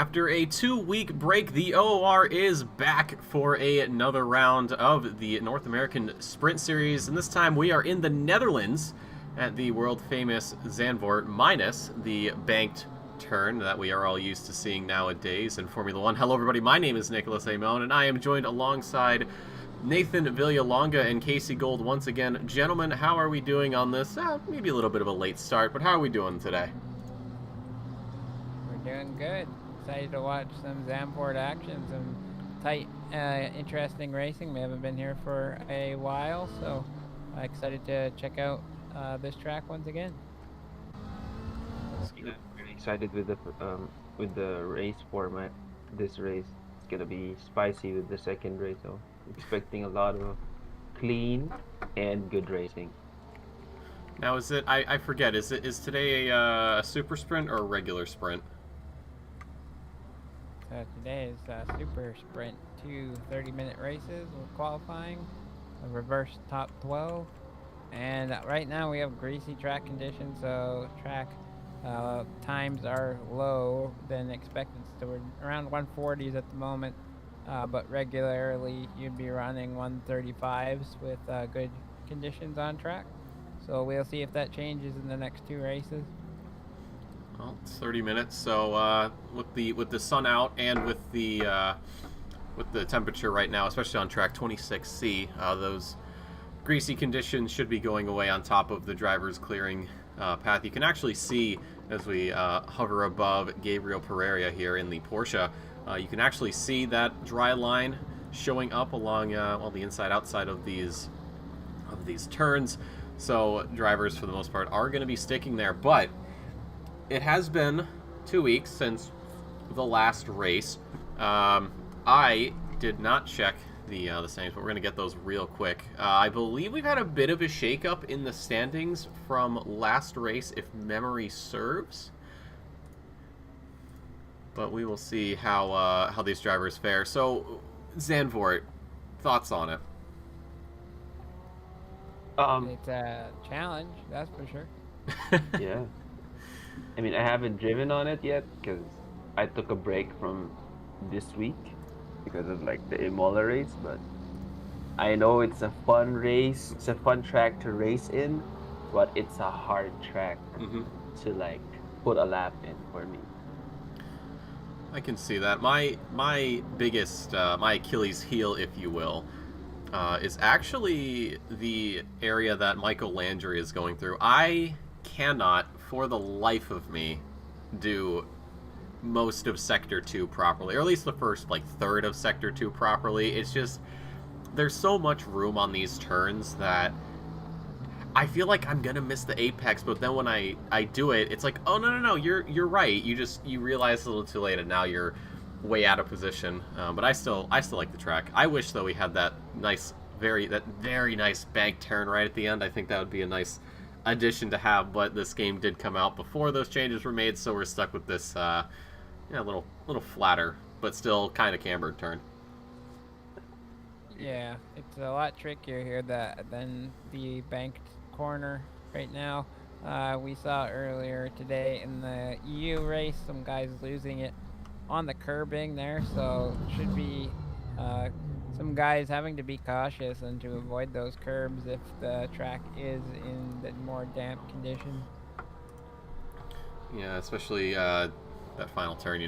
After a 2-week break, the OOR is back for another round of the North American Sprint Series, and this time we are in the Netherlands at the world-famous Zandvoort, minus the banked turn that we are all used to seeing nowadays in Formula One. Hello everybody, my name is Nicholas Amon, and I am joined alongside Nathan Villalonga and Casey Gold once again. Gentlemen, how are we doing on this? Maybe a little bit of a late start, but how are we doing today? We're doing good. Excited to watch some Zandvoort action, some tight, interesting racing. We haven't been here for a while, so excited to check out this track once again. Yeah, really excited with the race format. This race is gonna be spicy with the second race, so expecting a lot of clean and good racing. Now, is it? I forget. Is today a super sprint or a regular sprint? Today is super sprint, 2 30-minute races with qualifying, a reverse top 12, and right now we have greasy track conditions, so track times are low than expected, so we're around 140s at the moment, but regularly you'd be running 135s with good conditions on track, so we'll see if that changes in the next 2 races. Well, it's 30 minutes, so with the sun out and with the temperature right now, especially on track 26C, those greasy conditions should be going away on top of the driver's clearing path. You can actually see as we hover above Gabriel Pereira here in the Porsche, you can actually see that dry line showing up along the inside outside of these turns. So drivers for the most part are going to be sticking there, but it has been 2 weeks since the last race. I did not check the standings, but we're going to get those real quick. I believe we've had a bit of a shakeup in the standings from last race, if memory serves. But we will see how these drivers fare. So, Zandvoort, thoughts on it? It's a challenge, that's for sure. Yeah. I mean, I haven't driven on it yet because I took a break from this week because of like the Imola race, but I know it's a fun race. It's a fun track to race in, but it's a hard track to like put a lap in for me. I can see that. My biggest, my Achilles heel, if you will, is actually the area that Michael Landry is going through. I cannot, for the life of me, do most of Sector 2 properly, or at least the first, third of Sector 2 properly. It's just, there's so much room on these turns that I feel like I'm gonna miss the apex, but then when I do it, it's like, oh, no, you're right. You realize a little too late, and now you're way out of position. But I still like the track. I wish, though, we had that very nice bank turn right at the end. I think that would be a nice addition to have, but this game did come out before those changes were made, so we're stuck with this little flatter but still kind of cambered turn. Yeah, it's a lot trickier here than the banked corner right now. We saw earlier today in the EU race some guys losing it on the curbing there, so should be some guys having to be cautious and to avoid those curbs if the track is in the more damp conditions. Yeah, especially that final turn,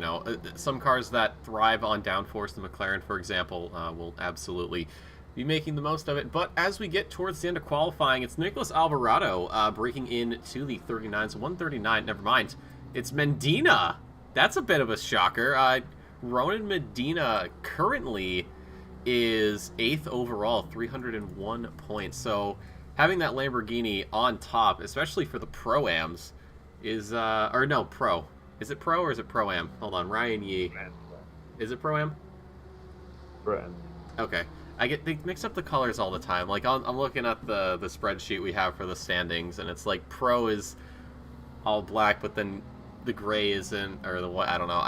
some cars that thrive on downforce, the McLaren, for example, will absolutely be making the most of it. But as we get towards the end of qualifying, it's Nicholas Alvarado breaking into the 39s. 139, never mind. It's Medina. That's a bit of a shocker. Ronan Medina currently is 8th overall, 301 points. So having that Lamborghini on top, especially for the Pro-Ams, is, Pro. Is it Pro or is it Pro-Am? Hold on, Ryan Yee. Is it Pro-Am? Pro-Am. Okay. They mix up the colors all the time. Like, I'm looking at the spreadsheet we have for the standings, and it's like Pro is all black, but then the gray isn't, or the what, I don't know.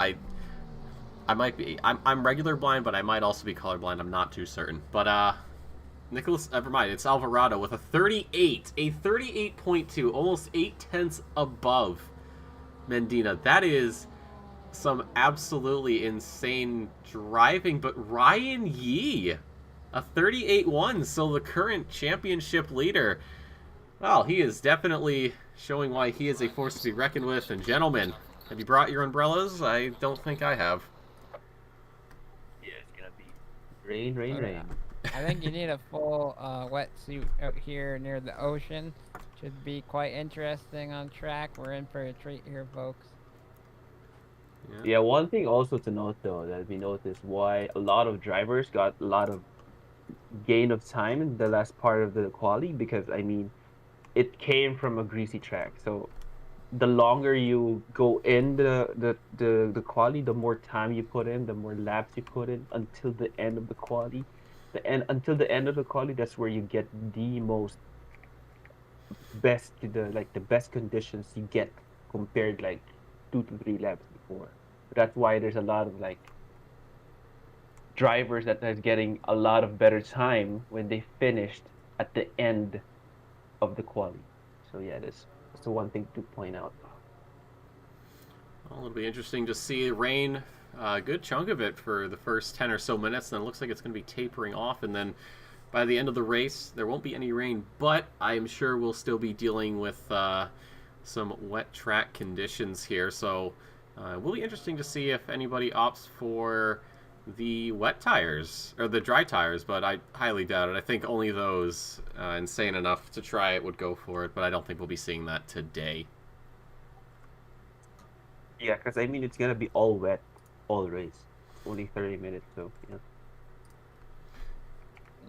I might be, I'm regular blind, but I might also be colorblind. I'm not too certain. But, Nicholas, never mind. It's Alvarado with a 38.2, almost 0.8 above Medina. That is some absolutely insane driving, but Ryan Yee, a 38-1, so the current championship leader. Well, he is definitely showing why he is a force to be reckoned with. And gentlemen, have you brought your umbrellas? I don't think I have. Yeah, it's gonna be rain, rain, Oh, rain. I think you need a full wetsuit out here near the ocean. Should be quite interesting on track. We're in for a treat here, folks. Yeah, one thing also to note though that we noticed why a lot of drivers got a lot of gain of time in the last part of the quali, because I mean it came from a greasy track. So the longer you go in the quali, the more time you put in, the more laps you put in until the end of the quali. Until the end of the quali, that's where you get the most the best conditions you get compared like 2 to 3 laps before. That's why there's a lot of like drivers that is getting a lot of better time when they finished at the end of the quali. So yeah, that's the one thing to point out. Well, it'll be interesting to see rain a good chunk of it for the first 10 or so minutes, and then it looks like it's going to be tapering off, and then by the end of the race, there won't be any rain, but I'm sure we'll still be dealing with some wet track conditions here, so it will be interesting to see if anybody opts for the wet tires, or the dry tires, but I highly doubt it. I think only those insane enough to try it would go for it, but I don't think we'll be seeing that today. Yeah, because I mean it's gonna be all wet, all race. Only 30 minutes, so yeah.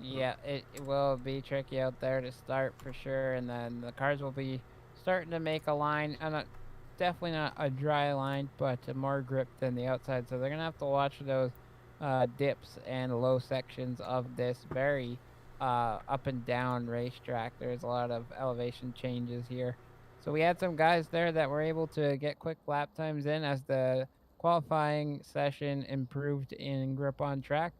Yeah, it will be tricky out there to start for sure, and then the cars will be starting to make a line, and definitely not a dry line, but more grip than the outside. So they're gonna have to watch those dips and low sections of this very up and down racetrack. There's a lot of elevation changes here. So we had some guys there that were able to get quick lap times in as the qualifying session improved in grip on track.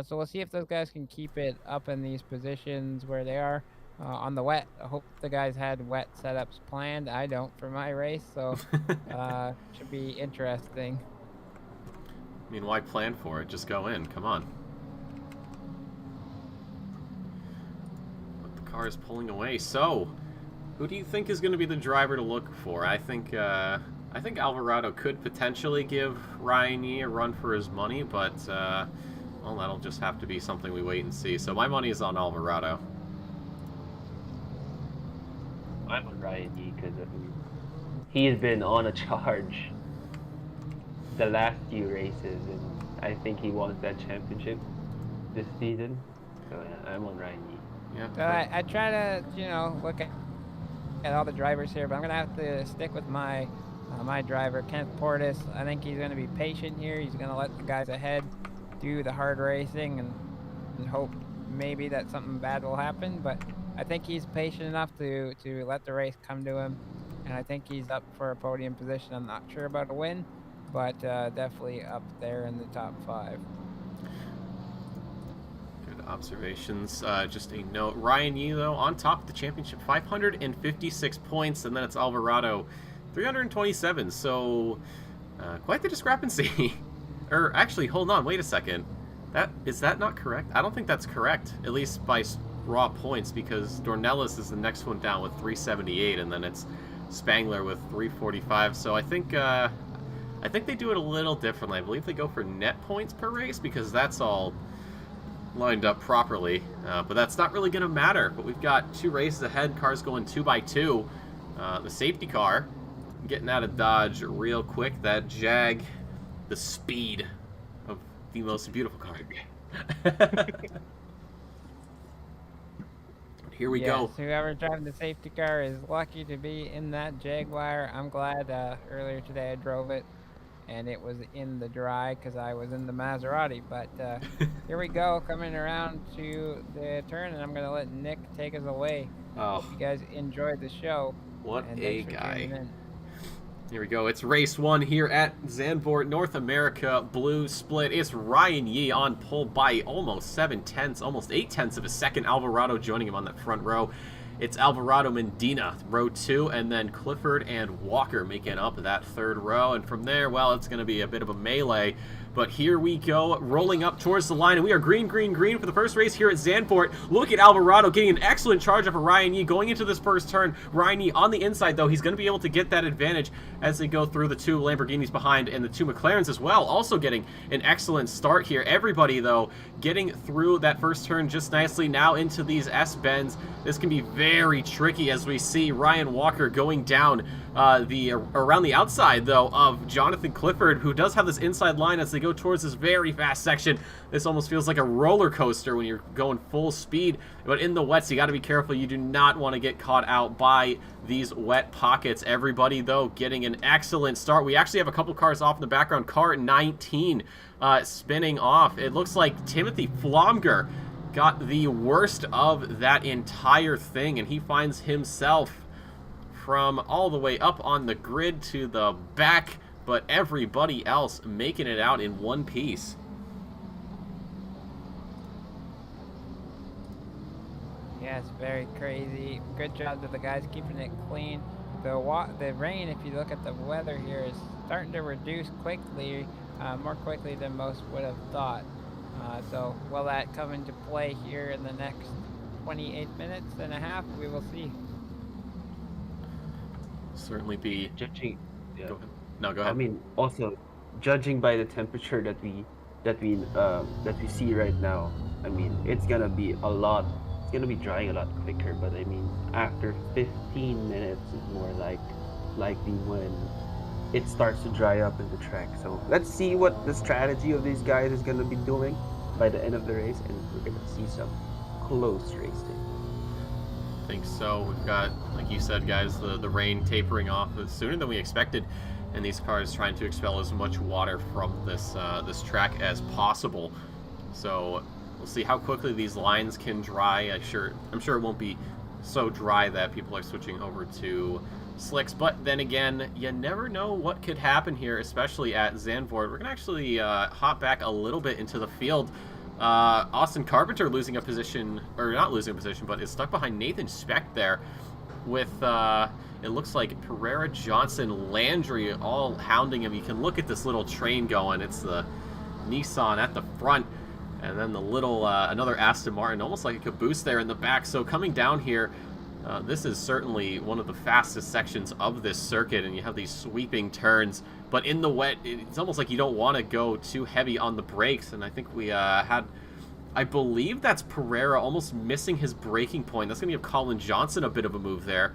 So we'll see if those guys can keep it up in these positions where they are on the wet. I hope the guys had wet setups planned. I don't for my race, so should be interesting. I mean, why plan for it? Just go in. Come on. But the car is pulling away. So, who do you think is going to be the driver to look for? I think Alvarado could potentially give Ryan Yee a run for his money, but well, that'll just have to be something we wait and see. So my money is on Alvarado. I'm on Ryan Yee because he's been on a charge the last few races, and I think he wants that championship this season. So yeah, I'm on Ryan Yee. Yeah. So I try to look at all the drivers here, but I'm gonna have to stick with my my driver, Kenneth Portis. I think he's gonna be patient here. He's gonna let the guys ahead do the hard racing and hope maybe that something bad will happen. But I think he's patient enough to let the race come to him, and I think he's up for a podium position. I'm not sure about a win, but definitely up there in the top 5. Good observations. Just a note, Ryan Yee, though, on top of the championship, 556 points, and then it's Alvarado, 327, so quite the discrepancy. Or actually, hold on, wait a second. Is that not correct? I don't think that's correct, at least by raw points, because Dornelis is the next one down with 378, and then it's Spangler with 345. So I think they do it a little differently. I believe they go for net points per race, because that's all lined up properly. But that's not really going to matter. But we've got 2 races ahead, cars going 2 by 2. The safety car getting out of Dodge real quick. That Jag, the speed of the most beautiful car. Here we go. Whoever driving the safety car is lucky to be in that Jaguar. I'm glad earlier today I drove it and it was in the dry because I was in the Maserati. But here we go, coming around to the turn, and I'm going to let Nick take us away. Oh, Hope you guys enjoyed the show. what and a thanks for guy. tuning in. Here we go. It's race 1 here at Zandvoort, North America, blue split. It's Ryan Yee on pole by almost 7/10, almost 8/10 of a second. Alvarado joining him on that front row. it's Alvarado, Medina, row 2, and then Clifford and Walker making up that third row. And from there, well, it's going to be a bit of a melee. But here we go, rolling up towards the line, and we are green, green, green for the first race here at Zandvoort. Look at Alvarado getting an excellent charge off of Ryan Yee going into this first turn. Ryan Yee on the inside, though. He's going to be able to get that advantage as they go through the 2 Lamborghinis behind and the 2 McLarens as well. Also getting an excellent start here. Everybody, though, getting through that first turn just nicely. Now into these S-bends. This can be very tricky as we see Ryan Walker going down around the outside, though, of Jonathan Clifford, who does have this inside line as they go towards this very fast section. This almost feels like a roller coaster when you're going full speed, but in the wets, you got to be careful. You do not want to get caught out by these wet pockets. Everybody, though, getting an excellent start. We actually have a couple cars off in the background. Car 19 spinning off. It looks like Timothy Flomger got the worst of that entire thing, and he finds himself from all the way up on the grid to the back, but everybody else making it out in one piece. Yes, very crazy. Good job to the guys keeping it clean. The rain, if you look at the weather here, is starting to reduce quickly, more quickly than most would have thought. So will that come into play here in the next 28 minutes and a half? We will see. Certainly be Judging, yeah. Go ahead. No, go ahead. I mean, also judging by the temperature that we see right now, I mean, it's gonna be drying a lot quicker. But I mean, after 15 minutes is more likely when it starts to dry up in the track. So let's see what the strategy of these guys is gonna be doing by the end of the race, and we're gonna see some close racing. I think so. We've got, like you said, guys, the rain tapering off sooner than we expected, and these cars trying to expel as much water from this track as possible. So we'll see how quickly these lines can dry. I'm sure it won't be so dry that people are switching over to slicks, but then again, you never know what could happen here, especially at Zandvoort. We're gonna actually hop back a little bit into the field. Austin Carpenter losing a position, or not losing a position, but is stuck behind Nathan Speck there with, it looks like Pereira, Johnson, Landry all hounding him. You can look at this little train going. It's the Nissan at the front, and then the little, another Aston Martin, almost like a caboose there in the back. So coming down here, this is certainly one of the fastest sections of this circuit, and you have these sweeping turns. But in the wet, it's almost like you don't want to go too heavy on the brakes. And I think we had, I believe that's Pereira almost missing his braking point. That's going to give Colin Johnson a bit of a move there,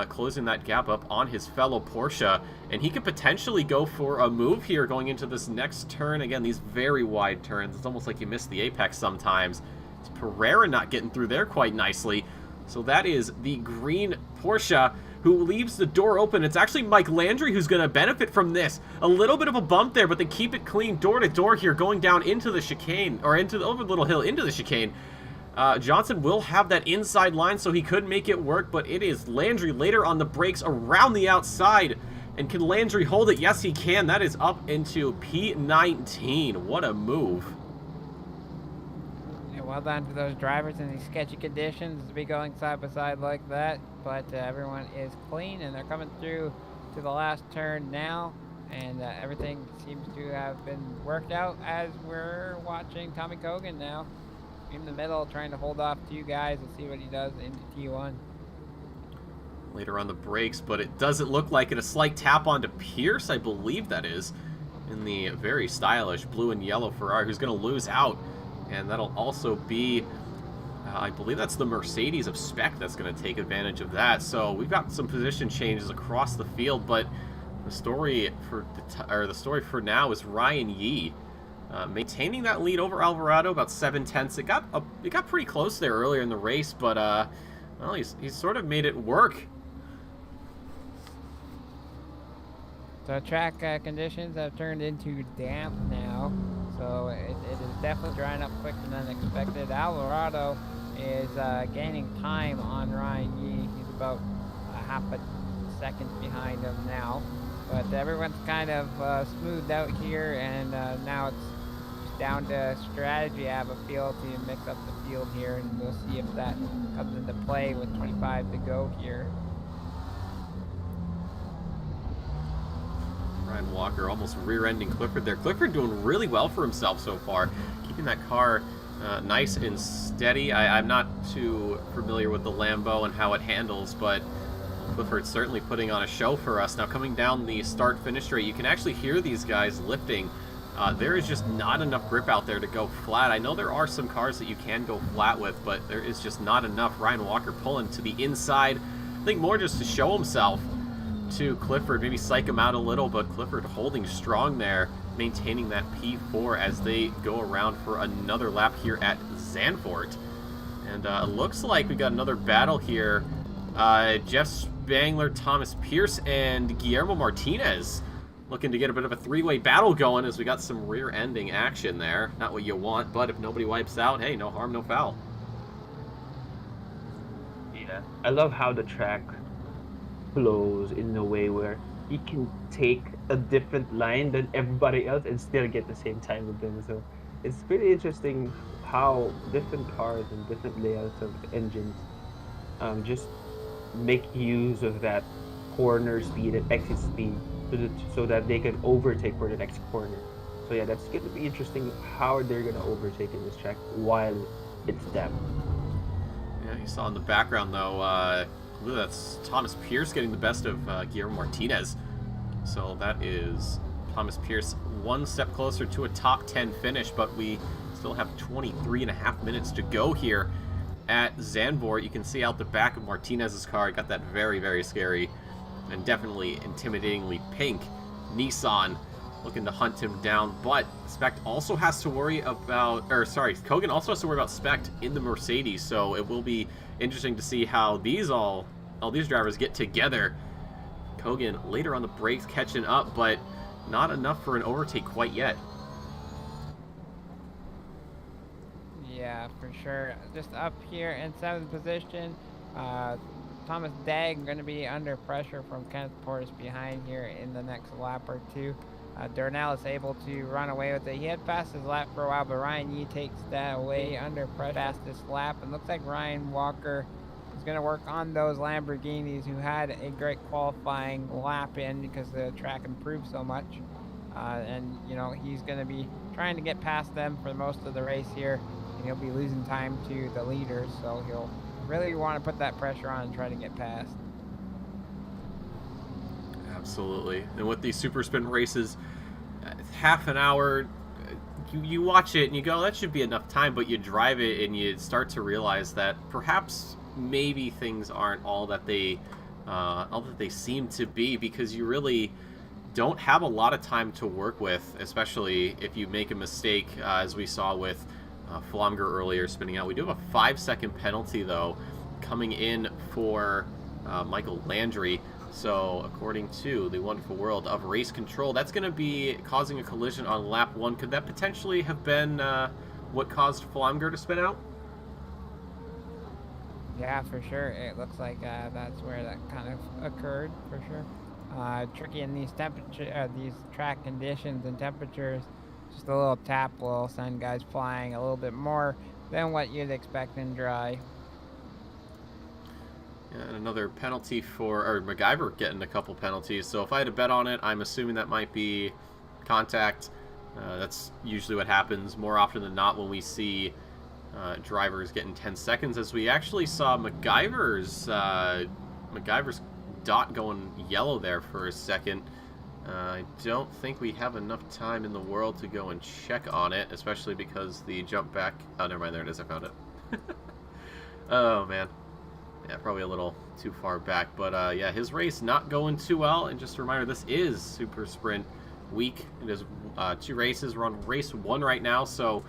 closing that gap up on his fellow Porsche. And he could potentially go for a move here going into this next turn. Again, these very wide turns. It's almost like you miss the apex sometimes. It's Pereira not getting through there quite nicely. So that is the green Porsche who leaves the door open. It's actually Mike Landry who's going to benefit from this. A little bit of a bump there, but they keep it clean door to door here, going down into the chicane, or over the little hill into the chicane. Johnson will have that inside line, so he could make it work, but it is Landry later on the brakes around the outside. And can Landry hold it? Yes, he can. That is up into P19. What a move. Well done to those drivers in these sketchy conditions to be going side by side like that, but everyone is clean and they're coming through to the last turn now, and everything seems to have been worked out as we're watching Tommy Cogan now in the middle trying to hold off 2 guys and see what he does into T1. Later on the brakes, but it doesn't look like it. A slight tap onto Pierce, I believe that is, in the very stylish blue and yellow Ferrari, who's going to lose out. And that'll also be, I believe that's the Mercedes of Spec that's going to take advantage of that. So we've got some position changes across the field, but the story for now is Ryan Yee maintaining that lead over Alvarado, about 7/10. It got pretty close there earlier in the race, but well, he's sort of made it work. So track conditions have turned into damp now. So it is definitely drying up quicker than expected. Alvarado is gaining time on Ryan Yee. He's about a half a second behind him now. But everyone's kind of smoothed out here, and now it's down to strategy. I have a feel to mix up the field here, and we'll see if that comes into play with 25 to go here. Ryan Walker almost rear-ending Clifford there. Clifford doing really well for himself so far, keeping that car nice and steady. I'm not too familiar with the Lambo and how it handles, but Clifford's certainly putting on a show for us. Now coming down the start-finish straight, you can actually hear these guys lifting. There is just not enough grip out there to go flat. I know there are some cars that you can go flat with, but there is just not enough. Ryan Walker pulling to the inside. I think more just to show himself to Clifford, maybe psych him out a little, but Clifford holding strong there, maintaining that P4 as they go around for another lap here at Zandvoort. And it looks like we got another battle here. Jeff Spangler, Thomas Pierce, and Guillermo Martinez looking to get a bit of a three-way battle going as we got some rear-ending action there. Not what you want, but if nobody wipes out, hey, no harm, no foul. Yeah, I love how the track flows in a way where he can take a different line than everybody else and still get the same time with them. So it's pretty interesting how different cars and different layouts of engines just make use of that corner speed and exit speed so that they can overtake for the next corner. So yeah, that's going to be interesting how they're going to overtake in this track while it's damp. Yeah, you saw in the background though, that's Thomas Pierce getting the best of Guillermo Martinez. So that is Thomas Pierce one step closer to a top 10 finish, but we still have 23.5 minutes to go here at Zandvoort. You can see out the back of Martinez's car, got that very, very scary and definitely intimidatingly pink Nissan looking to hunt him down. But Specht also has to worry about, Kogan also has to worry about Specht in the Mercedes. So it will be interesting to see how all these drivers get together. Kogan later on the brakes catching up, but not enough for an overtake quite yet. Yeah, for sure. Just up here in 7th position, Thomas Dagg going to be under pressure from Kenneth Portis behind here in the next lap or two. Darnell is able to run away with it. He had passed his lap for a while, but Ryan Yee takes that away under pressure fastest lap. And looks like Ryan Walker is going to work on those Lamborghinis who had a great qualifying lap in because the track improved so much. And, you know, he's going to be trying to get past them for most of the race here. And he'll be losing time to the leaders, so he'll really want to put that pressure on and try to get past. Absolutely. And with these super sprint races, half an hour, you watch it and you go, that should be enough time, but you drive it and you start to realize that perhaps maybe things aren't all that they seem to be, because you really don't have a lot of time to work with, especially if you make a mistake, as we saw with Flomger earlier spinning out. We do have a 5-second penalty though coming in for Michael Landry. So according to the wonderful world of race control, that's going to be causing a collision on lap 1. Could that potentially have been what caused Flomger to spin out? Yeah, for sure. It looks like that's where that kind of occurred, for sure. Tricky in these these track conditions and temperatures. Just a little tap will send guys flying a little bit more than what you'd expect in dry. Yeah, and another penalty or MacGyver getting a couple penalties. So if I had to bet on it, I'm assuming that might be contact. That's usually what happens more often than not when we see drivers getting 10 seconds, as we actually saw MacGyver's dot going yellow there for a second. I don't think we have enough time in the world to go and check on it, especially because the jump back... Oh, never mind, there it is, I found it. Oh, man. Yeah, probably a little too far back, but yeah, his race not going too well. And just a reminder, this is Super Sprint Week. It is 2 races. We're on race 1 right now, so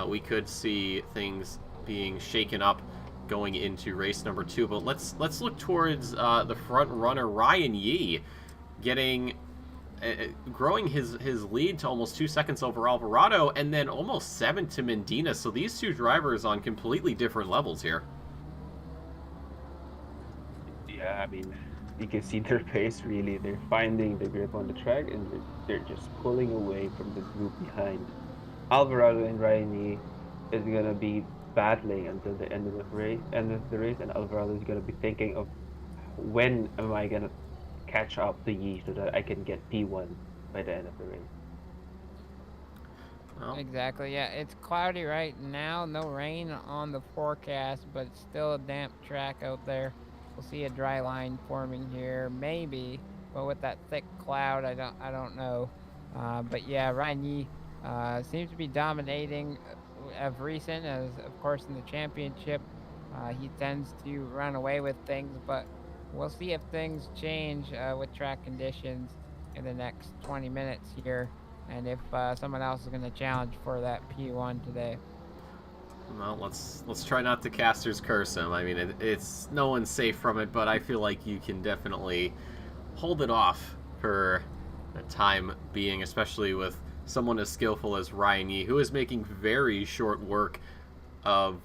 we could see things being shaken up going into race number 2. But let's look towards the front runner, Ryan Yee, getting... growing his lead to almost 2 seconds over Alvarado, and then almost 7 to Medina. So these two drivers on completely different levels here. Yeah, I mean, you can see their pace really. They're finding the grip on the track, and they're just pulling away from the group behind. Alvarado and Raini is gonna be battling until the end of the race, and Alvarado is gonna be thinking of when am I gonna catch up to Yi so that I can get P1 by the end of the race. Well, Exactly. Yeah, it's cloudy right now. No rain on the forecast, but it's still a damp track out there. We'll see a dry line forming here, maybe, but with that thick cloud, I don't know. But yeah, Ryan Yi seems to be dominating of recent, as of course in the championship, he tends to run away with things. But we'll see if things change with track conditions in the next 20 minutes here and if someone else is going to challenge for that P1 today. well, let's try not to caster's curse him. I mean, it's no one's safe from it, but I feel like you can definitely hold it off for a time being, especially with someone as skillful as Ryan Yi, who is making very short work of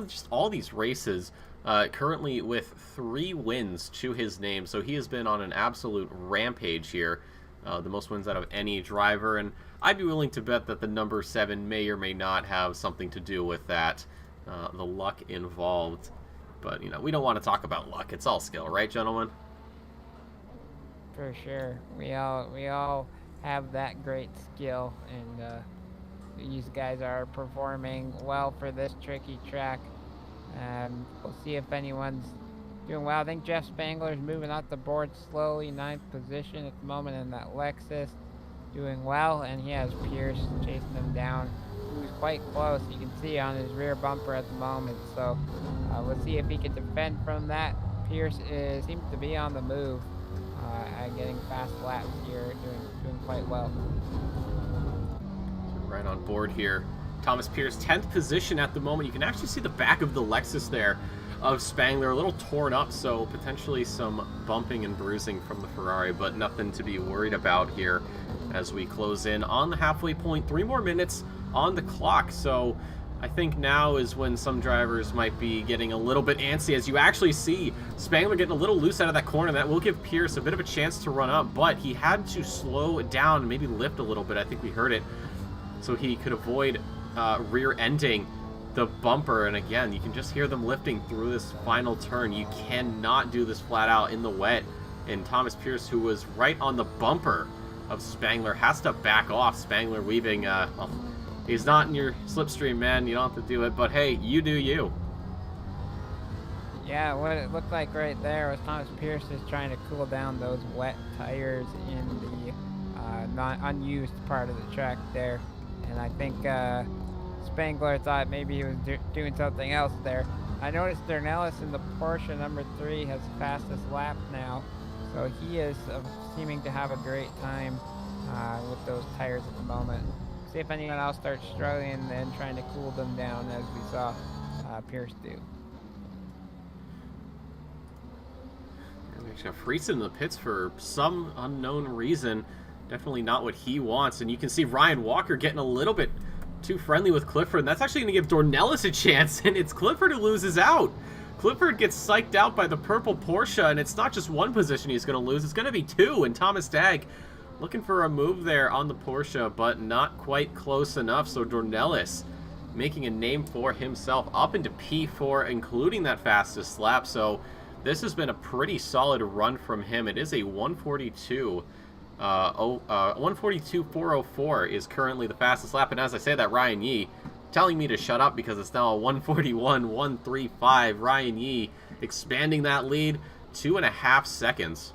just all these races. Currently with 3 wins to his name, so he has been on an absolute rampage here. The most wins out of any driver, and I'd be willing to bet that the number 7 may or may not have something to do with that, the luck involved. But, you know, we don't want to talk about luck. It's all skill, right, gentlemen? For sure. We all have that great skill, and these guys are performing well for this tricky track. We'll see if anyone's doing well. I think Jeff Spangler's moving up the board slowly, 9th position at the moment in that Lexus, doing well, and he has Pierce chasing him down, who's quite close. You can see on his rear bumper at the moment. So we'll see if he can defend from that. Pierce seems to be on the move, getting fast laps here, doing quite well. Right on board here. Thomas Pierce, 10th position at the moment. You can actually see the back of the Lexus there of Spangler, a little torn up, so potentially some bumping and bruising from the Ferrari, but nothing to be worried about here as we close in on the halfway point. 3 more minutes on the clock, so I think now is when some drivers might be getting a little bit antsy, as you actually see Spangler getting a little loose out of that corner. That will give Pierce a bit of a chance to run up, but he had to slow down and maybe lift a little bit. I think we heard it, so he could avoid rear-ending the bumper. And again, you can just hear them lifting through this final turn. You cannot do this flat out in the wet, and Thomas Pierce, who was right on the bumper of Spangler, has to back off. Spangler weaving, well, he's not in your slipstream, man. You don't have to do it, but hey, you do you. Yeah, what it looked like right there was Thomas Pierce just trying to cool down those wet tires in the not unused part of the track there, and I think Spangler thought maybe he was doing something else there. I noticed Dornelis in the Porsche number 3 has the fastest lap now, so he is seeming to have a great time with those tires at the moment. See if anyone else starts struggling and trying to cool them down, as we saw Pierce do. We actually have Friesen in the pits for some unknown reason. Definitely not what he wants, and you can see Ryan Walker getting a little bit too friendly with Clifford, and that's actually going to give Dornelis a chance, and it's Clifford who loses out. Clifford gets psyched out by the purple Porsche, and it's not just 1 position he's going to lose, it's going to be 2, and Thomas Dagg looking for a move there on the Porsche, but not quite close enough, so Dornelis making a name for himself up into P4, including that fastest lap, so this has been a pretty solid run from him. It is a 142. 142.404 is currently the fastest lap, and as I say that, Ryan Yi telling me to shut up because it's now a 141.135. Ryan Yi expanding that lead 2.5 seconds.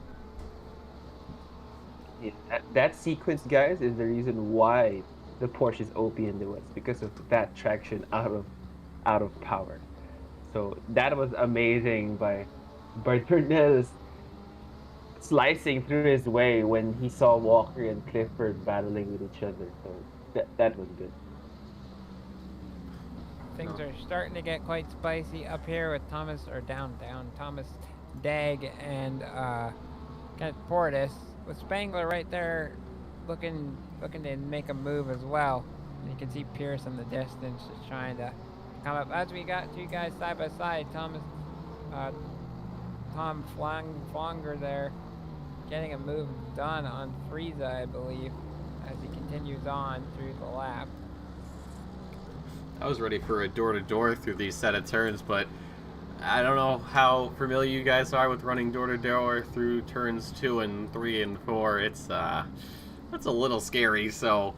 Yeah, that sequence, guys, is the reason why the Porsche is OP in the West, because of that traction out of power. So that was amazing by Dornelis slicing through his way when he saw Walker and Clifford battling with each other. So that was good. Things are starting to get quite spicy up here with Thomas Dagg and Kenneth Portis, with Spangler right there looking to make a move as well. And you can see Pierce in the distance just trying to come up. As we got 2 guys side by side, Tom Flonger there getting a move done on Frieza, I believe, as he continues on through the lap. I was ready for a door-to-door through these set of turns, but I don't know how familiar you guys are with running door-to-door through turns 2 and 3 and 4. It's that's a little scary, so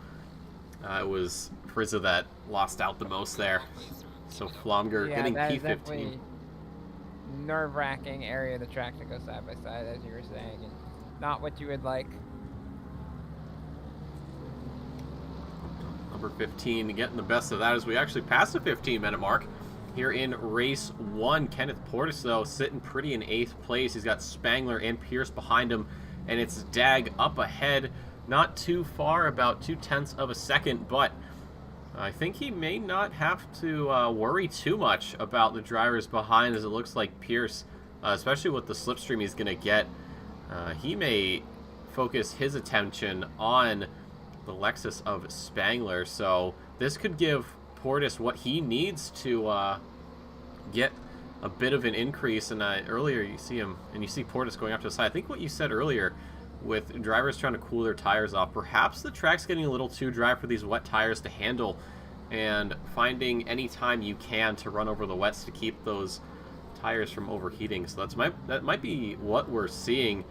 it was Frizza that lost out the most there. So Flomger getting that P15. is definitely nerve-wracking area of the track to go side by side, as you were saying, and not what you would like. Number 15 getting the best of that as we actually pass the 15-minute mark here in race 1. Kenneth Portis, though, sitting pretty in 8th place. He's got Spangler and Pierce behind him, and it's Dag up ahead. Not too far, about 0.2 of a second, but I think he may not have to worry too much about the drivers behind, as it looks like Pierce, especially with the slipstream he's going to get, he may focus his attention on the Lexus of Spangler. So this could give Portis what he needs to get a bit of an increase. And earlier you see him, and you see Portis going up to the side. I think what you said earlier with drivers trying to cool their tires off, perhaps the track's getting a little too dry for these wet tires to handle, and finding any time you can to run over the wets to keep those tires from overheating. So that might be what we're seeing.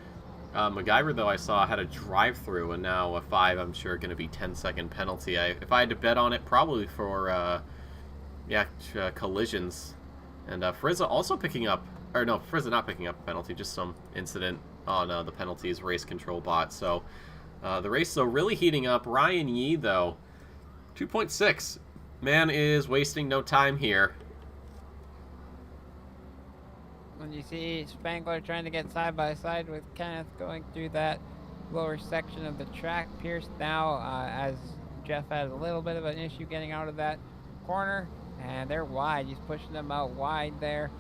MacGyver, though, I saw had a drive-through, and now a 5, I'm sure, going to be 10-second penalty. If I had to bet on it, probably for collisions. And Frizza also picking up, or no, Frizza not picking up a penalty, just some incident on the penalties race control bot. So the race, though, really heating up. Ryan Yee, though, 2.6. Man is wasting no time here. When you see Spangler trying to get side by side with Kenneth going through that lower section of the track, Pierce now, as Jeff has a little bit of an issue getting out of that corner, and they're wide. He's pushing them out wide there.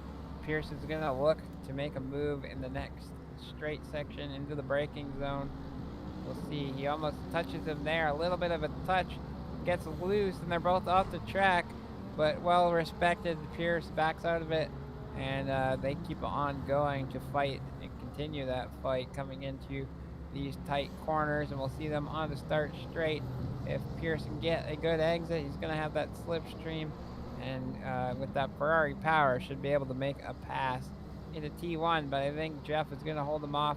Pierce is going to look to make a move in the next straight section into the braking zone. We'll see. He almost touches him there. A little bit of a touch, gets loose, and they're both off the track, but well respected. Pierce backs out of it, and they keep on going to fight and continue that fight coming into these tight corners, and we'll see them on the start straight. If Pierce can get a good exit, he's going to have that slipstream, and with that Ferrari power, should be able to make a pass into T1, but I think Jeff is going to hold him off.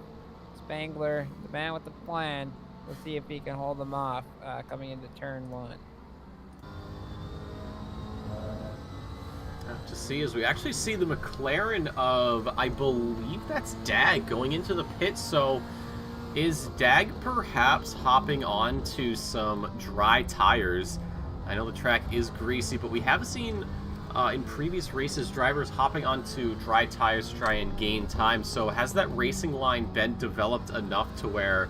Spangler, the man with the plan, we'll see if he can hold them off coming into turn 1. To see as we actually see the McLaren of, I believe that's Dag going into the pit. So is Dag perhaps hopping on to some dry tires? I know the track is greasy, but we have seen in previous races drivers hopping onto dry tires to try and gain time. So has that racing line been developed enough to where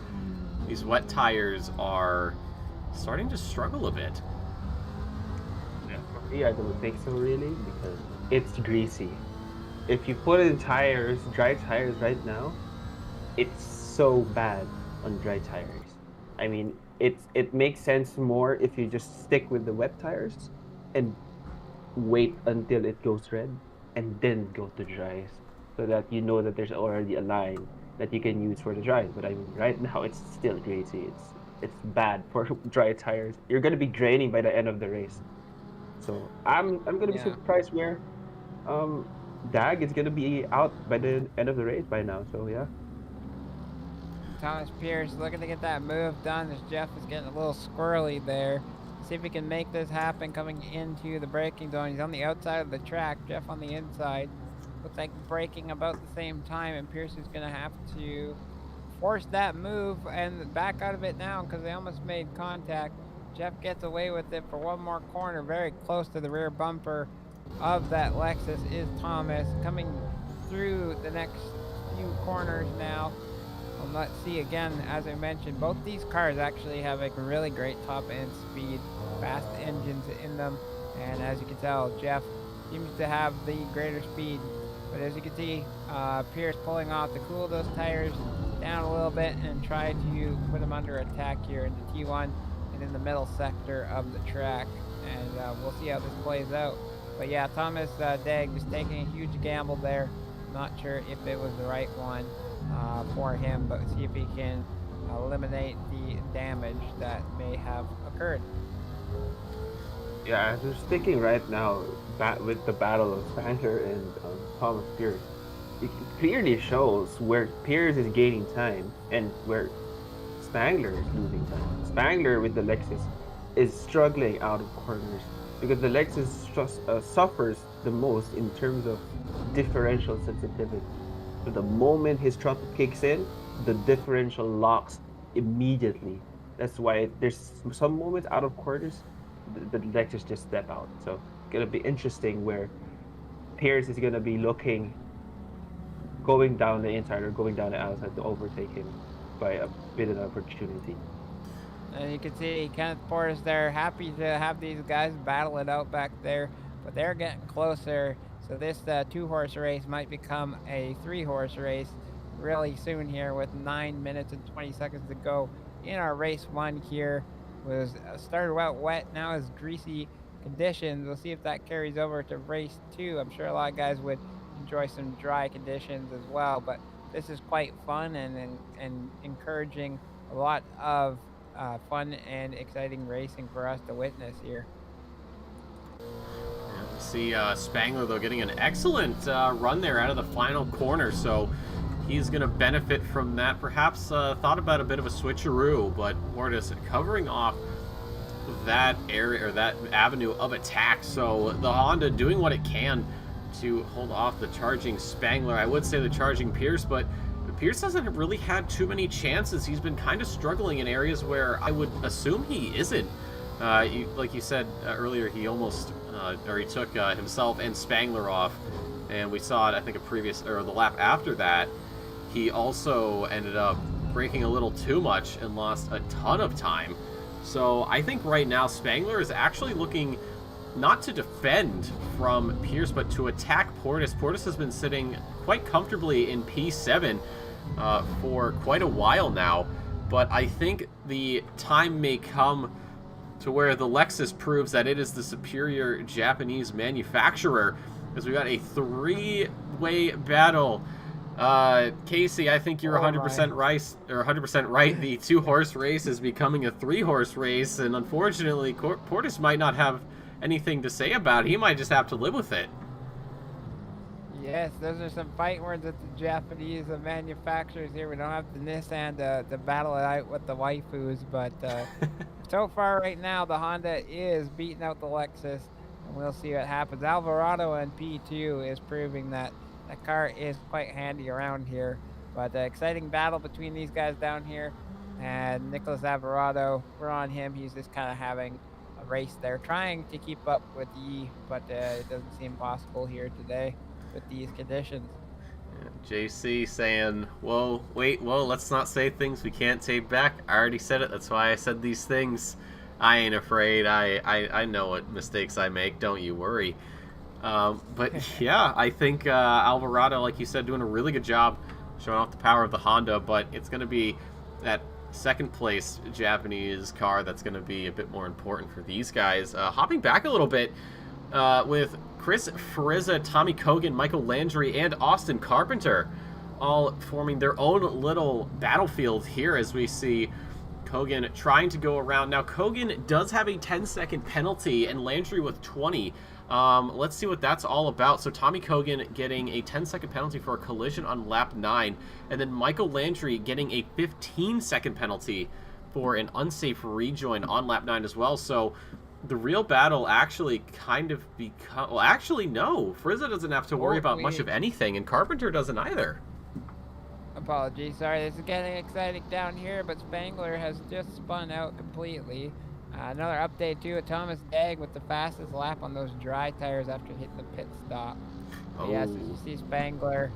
these wet tires are starting to struggle a bit? I don't think so, really, because it's greasy. If you put in tires, dry tires right now, it's so bad on dry tires. I mean, it makes sense more if you just stick with the wet tires and wait until it goes red and then go to dries, so that you know that there's already a line that you can use for the dries. But I mean, right now it's still greasy. It's bad for dry tires. You're gonna be draining by the end of the race. So I'm gonna be surprised where Dag is gonna be out by the end of the race by now. So yeah. Thomas Pierce looking to get that move done as Jeff is getting a little squirrely there. See if he can make this happen coming into the braking zone. He's on the outside of the track, Jeff on the inside. Looks like braking about the same time, and Pierce is gonna have to force that move and back out of it now because they almost made contact. Jeff gets away with it for one more corner, very close to the rear bumper of that Lexus is Thomas. Coming through the next few corners now. Let's see again, as I mentioned, both these cars actually have a really great top end speed, fast engines in them, and as you can tell, Jeff seems to have the greater speed. But as you can see, Pierce pulling off to cool those tires down a little bit and try to put them under attack here into T1 and in the middle sector of the track, and we'll see how this plays out. But yeah, Thomas Dag was taking a huge gamble there. Not sure if it was the right one for him, but see if he can eliminate the damage that may have occurred. Yeah, they're sticking right now with the battle of Spangler and Thomas Pierce. It clearly shows where Pierce is gaining time and where Spangler is losing time. Spangler with the Lexus is struggling out of corners because the Lexus suffers the most in terms of differential sensitivity. So the moment his throttle kicks in, the differential locks immediately. That's why there's some moments out of quarters, the Lexus just step out. So it's gonna be interesting where Pierce is gonna be looking, going down the inside or going down the outside to overtake him by a bit of an opportunity. And you can see Kenneth Portis there, happy to have these guys battle it out back there, but they're getting closer. So this 2-horse race might become a 3-horse race really soon here, with 9 minutes and 20 seconds to go in our race 1 here. Was started out wet, now is greasy conditions. We'll see if that carries over to race 2. I'm sure a lot of guys would enjoy some dry conditions as well, but this is quite fun and encouraging. A lot of fun and exciting racing for us to witness here. Yeah, see Spangler, though, getting an excellent run there out of the final corner, so he's going to benefit from that. Perhaps thought about a bit of a switcheroo, but Portis covering off that area or that avenue of attack. So the Honda doing what it can to hold off the charging Spangler. I would say the charging Pierce, but Pierce hasn't really had too many chances. He's been kind of struggling in areas where I would assume he isn't. Like you said earlier, he almost, or he took himself and Spangler off, and we saw it, I think, the lap after that. He also ended up braking a little too much and lost a ton of time. So I think right now Spangler is actually looking not to defend from Pierce, but to attack Portis. Portis has been sitting quite comfortably in P7 for quite a while now, but I think the time may come to where the Lexus proves that it is the superior Japanese manufacturer, as we got a 3-way battle. Casey, I think you're 100% right, or 100% right. The 2-horse race is becoming a 3-horse race, and unfortunately, Portis might not have anything to say about it. He might just have to live with it. Yes, those are some fight words at the Japanese manufacturers here. We don't have the Nissan to battle it out with the waifus, but so far right now, the Honda is beating out the Lexus, and we'll see what happens. Alvarado in P2 is proving that the car is quite handy around here, but exciting battle between these guys down here, and Nicholas Alvarado, we're on him. He's just kind of having a race there, trying to keep up with Yi, but it doesn't seem possible here today with these conditions. JC saying, whoa, let's not say things we can't take back. I already said it. That's why I said these things. I ain't afraid. I know what mistakes I make. Don't you worry. But yeah, I think Alvarado, like you said, doing a really good job showing off the power of the Honda, but it's going to be that second place Japanese car that's going to be a bit more important for these guys. Hopping back a little bit with Chris Frizza, Tommy Cogan, Michael Landry, and Austin Carpenter all forming their own little battlefield here, as we see Cogan trying to go around. Now, Cogan does have a 10-second penalty and Landry with 20. Let's see what that's all about. So Tommy Cogan getting a 10-second penalty for a collision on lap 9, and then Michael Landry getting a 15-second penalty for an unsafe rejoin on lap 9 as well. So the real battle actually kind of well, actually, no. Frizza doesn't have to worry about much of anything, and Carpenter doesn't either. Apologies. Sorry, this is getting exciting down here, but Spangler has just spun out completely. Another update, too, Thomas Dagg with the fastest lap on those dry tires after hitting the pit stop. Oh. Yes, as you see Spangler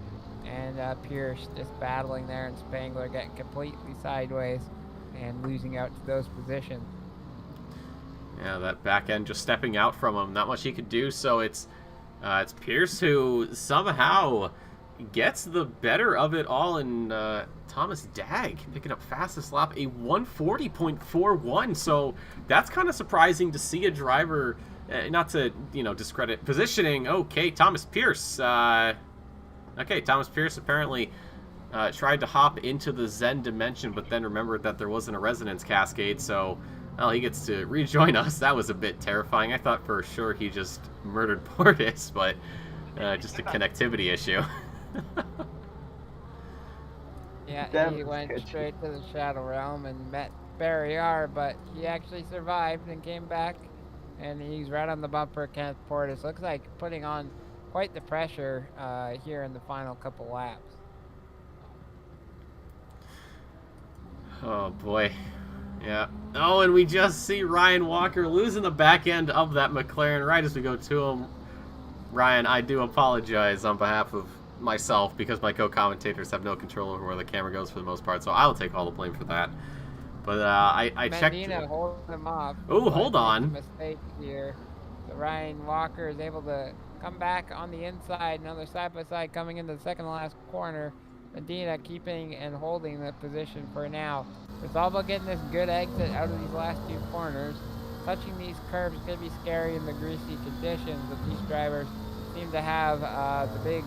and Pierce just battling there, and Spangler getting completely sideways and losing out to those positions. Yeah, that back end just stepping out from him. Not much he could do, so it's Pierce who somehow gets the better of it all, and Thomas Dagg picking up fastest lap, a 140.41. So that's kind of surprising to see a driver, not to, discredit positioning. Okay, Thomas Pierce. Thomas Pierce apparently tried to hop into the Zen dimension, but then remembered that there wasn't a resonance cascade, so Well, he gets to rejoin us. That was a bit terrifying. I thought for sure he just murdered Portis, but just a connectivity issue. Yeah, he went straight to the Shadow Realm and met Barrier, but he actually survived and came back, and he's right on the bumper. Kenneth Portis looks like putting on quite the pressure here in the final couple laps. Oh boy. Yeah. Oh, and we just see Ryan Walker losing the back end of that McLaren right as we go to him. Ryan, I do apologize on behalf of myself because my co-commentators have no control over where the camera goes for the most part, so I'll take all the blame for that. But I checked. Medina holding him off. Oh, hold on. Mistake here. So Ryan Walker is able to come back on the inside. Another side by side coming into the second to last corner. Medina keeping and holding the position for now. It's all about getting this good exit out of these last two corners. Touching these curves is going to be scary in the greasy conditions, but these drivers seem to have the big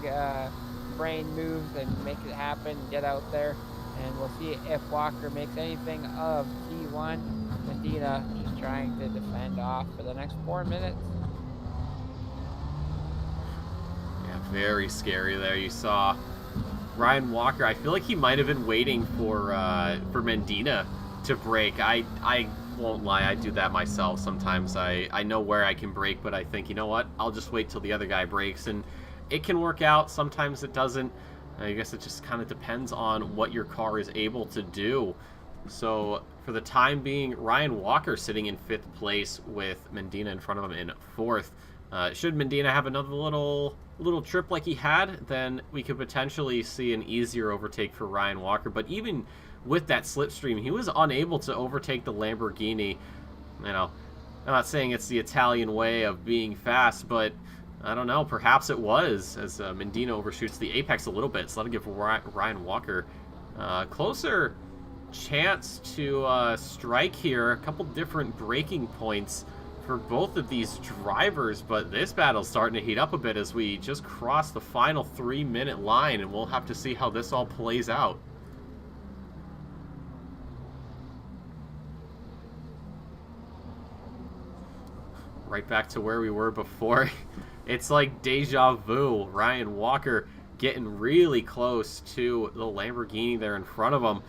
brain moves and make it happen, get out there. And we'll see if Walker makes anything of T1. Medina just trying to defend off for the next 4 minutes. Yeah, very scary there. You saw Ryan Walker. I feel like he might have been waiting for Medina to brake. I won't lie, I do that myself sometimes. I know where I can brake, but I think, you know what, I'll just wait till the other guy brakes, and it can work out. Sometimes it doesn't. I guess it just kind of depends on what your car is able to do. So for the time being, Ryan Walker sitting in 5th place with Medina in front of him in 4th. Should Medina have another little trip like he had, then we could potentially see an easier overtake for Ryan Walker. But even with that slipstream, he was unable to overtake the Lamborghini. You know, I'm not saying it's the Italian way of being fast, but I don't know, perhaps it was, as Medina overshoots the apex a little bit. So that'll give Ryan Walker closer chance to strike here. A couple different braking points for both of these drivers, but this battle's starting to heat up a bit as we just cross the final 3-minute line, and we'll have to see how this all plays out. Right back to where we were before. It's like deja vu. Ryan Walker getting really close to the Lamborghini there in front of him.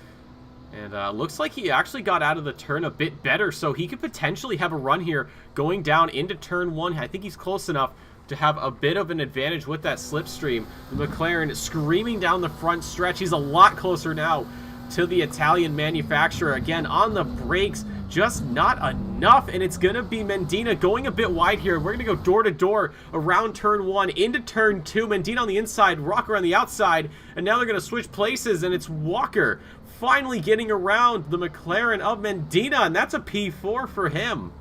And looks like he actually got out of the turn a bit better, so he could potentially have a run here going down into turn 1. I think he's close enough to have a bit of an advantage with that slipstream. The McLaren screaming down the front stretch. He's a lot closer now to the Italian manufacturer. Again, on the brakes, just not enough, and it's going to be Medina going a bit wide here. We're going to go door to door around turn 1 into turn 2. Medina on the inside, Walker on the outside, and now they're going to switch places, and it's Walker finally getting around the McLaren of Medina, and that's a P4 for him.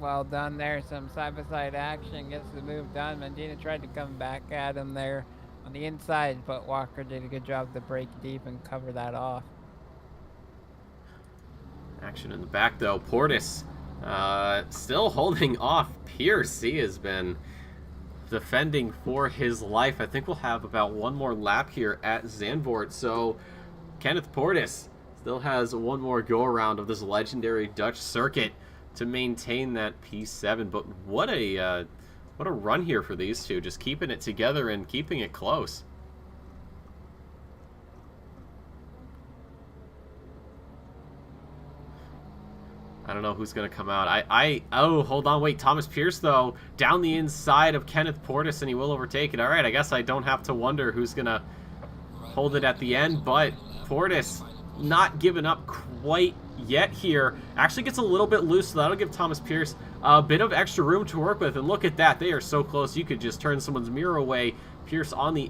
Well done there. Some side-by-side action gets the move done. Medina tried to come back at him there on the inside, but Walker did a good job to break deep and cover that off. Action in the back, though. Portis still holding off Pierce. He has been defending for his life. I think we'll have about one more lap here at Zandvoort. So Kenneth Portis still has one more go-around of this legendary Dutch circuit to maintain that P7. But what a run here for these two, just keeping it together and keeping it close. I don't know who's going to come out. Oh, hold on, wait. Thomas Pierce, though, down the inside of Kenneth Portis, and he will overtake it. All right, I guess I don't have to wonder who's going to hold it at the end, but Portis not giving up quite yet here. Actually gets a little bit loose, so that'll give Thomas Pierce a bit of extra room to work with. And look at that. They are so close. You could just turn someone's mirror away. Pierce on the,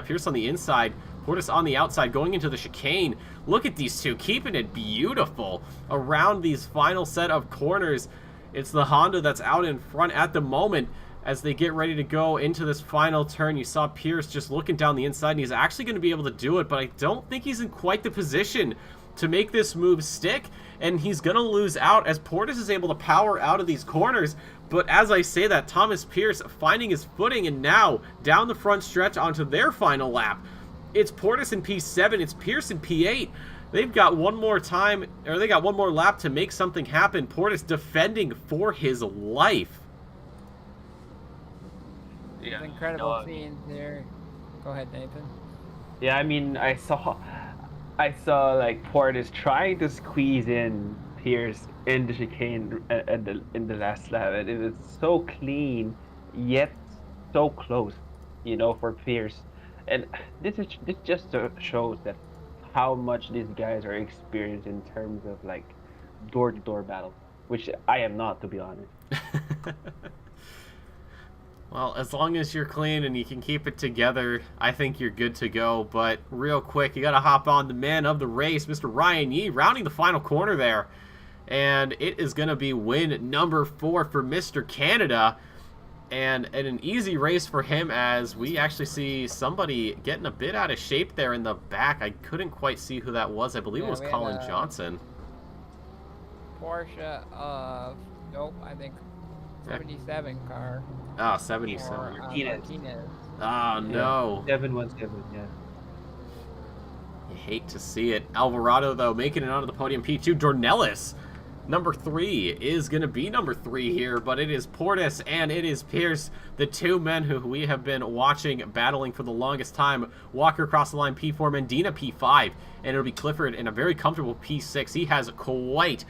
Pierce on the inside. Portis on the outside, going into the chicane. Look at these two, keeping it beautiful around these final set of corners. It's the Honda that's out in front at the moment as they get ready to go into this final turn. You saw Pierce just looking down the inside, and he's actually going to be able to do it, but I don't think he's in quite the position to make this move stick, and he's going to lose out as Portis is able to power out of these corners. But as I say that, Thomas Pierce finding his footing, and now down the front stretch onto their final lap. It's Portis in P7, it's Pierce in P8. They've got one more time, or they got one more lap to make something happen. Portis defending for his life. Yeah, incredible scenes here. Go ahead, Nathan. Yeah, I mean, I saw like Portis trying to squeeze in Pierce in the chicane in the last lap, and it was so clean yet so close, for Pierce. And this just shows that how much these guys are experienced in terms of like door-to-door battles, which I am not, to be honest. Well, as long as you're clean and you can keep it together, I think you're good to go. But real quick, you got to hop on the man of the race, Mr. Ryan Yee, rounding the final corner there. And it is going to be win number 4 for Mr. Canada. And an easy race for him, as we actually see somebody getting a bit out of shape there in the back. I couldn't quite see who that was. I believe it was Colin Johnson. Porsche of, nope, I think 77 car. Ah, 77. Martinez. Oh, no. 717, yeah. You hate to see it. Alvarado, though, making it onto the podium. P2, Dornelis. Number 3 is going to be number 3 here, but it is Portis and it is Pierce, the two men who we have been watching battling for the longest time. Walker across the line, P4, Medina, P5, and it'll be Clifford in a very comfortable P6. He has quite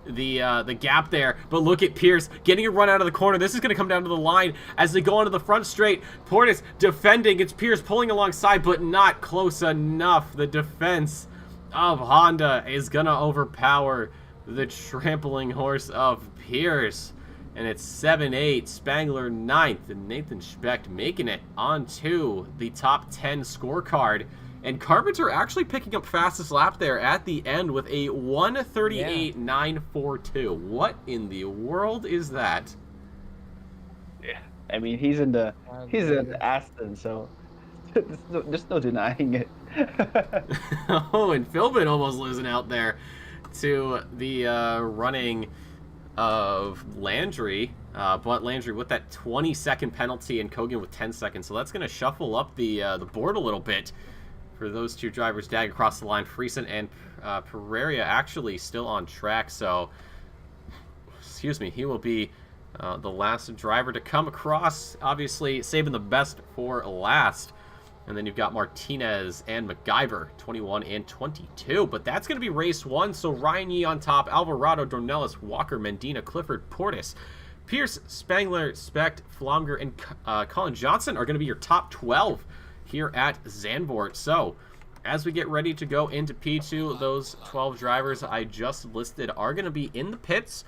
the gap there, but look at Pierce getting a run out of the corner. This is going to come down to the line as they go onto the front straight. Portis defending. It's Pierce pulling alongside, but not close enough. The defense of Honda is going to overpower the trampling horse of Pierce, and it's 7-8, Spangler 9th, and Nathan Specht making it onto the top 10 scorecard. And Carpenter actually picking up fastest lap there at the end with a 1:38.942. What in the world is that? Yeah, I mean he's in Aston, so there's no denying it. Oh, and Philbin almost losing out there to the running of Landry, but Landry with that 20-second penalty and Kogan with 10 seconds, so that's going to shuffle up the board a little bit for those two drivers. Dag across the line. Friesen and Pereira actually still on track, so excuse me, he will be the last driver to come across, obviously saving the best for last. And then you've got Martinez and MacGyver, 21 and 22. But that's going to be race 1. So Ryan Yee on top, Alvarado, Dornelis, Walker, Mendina, Clifford, Portis, Pierce, Spangler, Specht, Flomger, and Colin Johnson are going to be your top 12 here at Zandvoort. So as we get ready to go into P2, those 12 drivers I just listed are going to be in the pits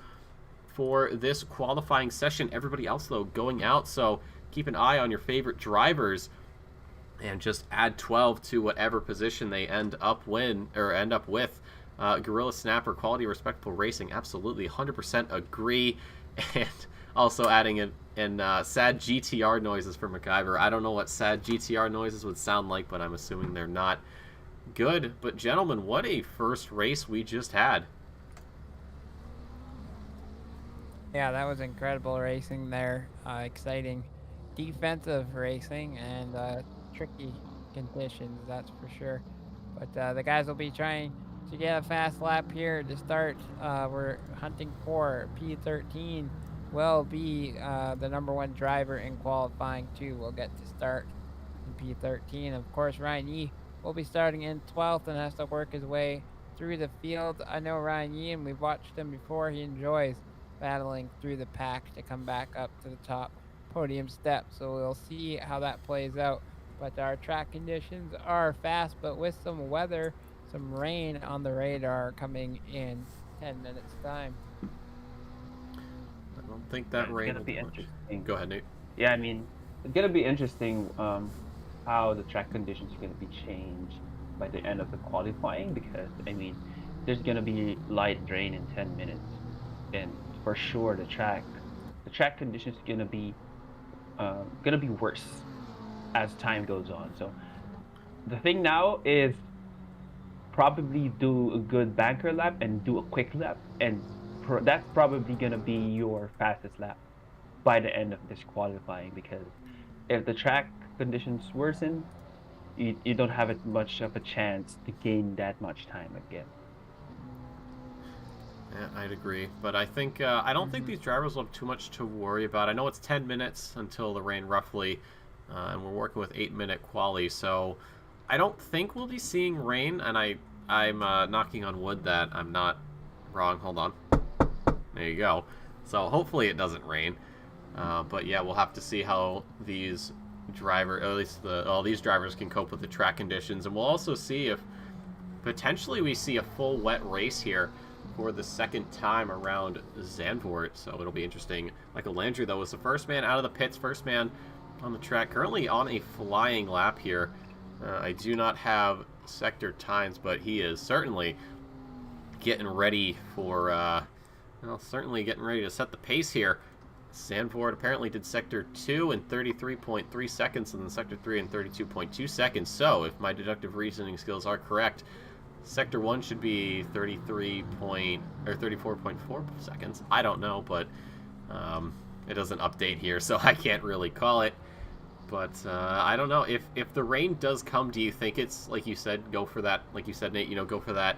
for this qualifying session. Everybody else, though, going out. So keep an eye on your favorite drivers and just add 12 to whatever position they end up with. Gorilla Snapper, quality, respectful racing, absolutely, 100% agree. And also adding in sad GTR noises for MacGyver. I don't know what sad GTR noises would sound like, but I'm assuming they're not good. But gentlemen, what a first race we just had. Yeah, that was incredible racing there. Exciting defensive racing and tricky conditions, that's for sure. But the guys will be trying to get a fast lap here to start. We're hunting for P13 will be the number 1 driver in qualifying 2. We'll get to start in P13. Of course, Ryan Yee will be starting in 12th and has to work his way through the field. I know Ryan Yee, and we've watched him before. He enjoys battling through the pack to come back up to the top podium step. So we'll see how that plays out. But our track conditions are fast, but with some weather, some rain on the radar coming in 10 minutes time. I don't think that rain will be interesting. Go ahead, Nate. Yeah, I mean, it's going to be interesting how the track conditions are going to be changed by the end of the qualifying, because, I mean, there's going to be light rain in 10 minutes. And for sure, the track conditions are going to be worse as time goes on. So the thing now is probably do a good banker lap and do a quick lap, and that's probably going to be your fastest lap by the end of this qualifying, because if the track conditions worsen, you don't have it much of a chance to gain that much time again. Yeah, I'd agree. But I think I don't think these drivers will have too much to worry about. I know it's 10 minutes until the rain, roughly, and we're working with 8-minute quali, so I don't think we'll be seeing rain. And I'm knocking on wood that I'm not wrong. Hold on. There you go. So hopefully it doesn't rain. But yeah, we'll have to see how these these drivers can cope with the track conditions, and we'll also see if potentially we see a full wet race here for the second time around Zandvoort. So it'll be interesting. Michael Landry, though, was the first man out of the pits, first man on the track, currently on a flying lap here. I do not have sector times, but he is certainly getting ready for, certainly getting ready to set the pace here. Zandvoort apparently did Sector 2 in 33.3 seconds and then Sector 3 in 32.2 seconds. So, if my deductive reasoning skills are correct, Sector 1 should be 34.4 seconds. I don't know, but it doesn't update here, so I can't really call it. But I don't know. If the rain does come, do you think it's, like you said, go for that, like you said, Nate, go for that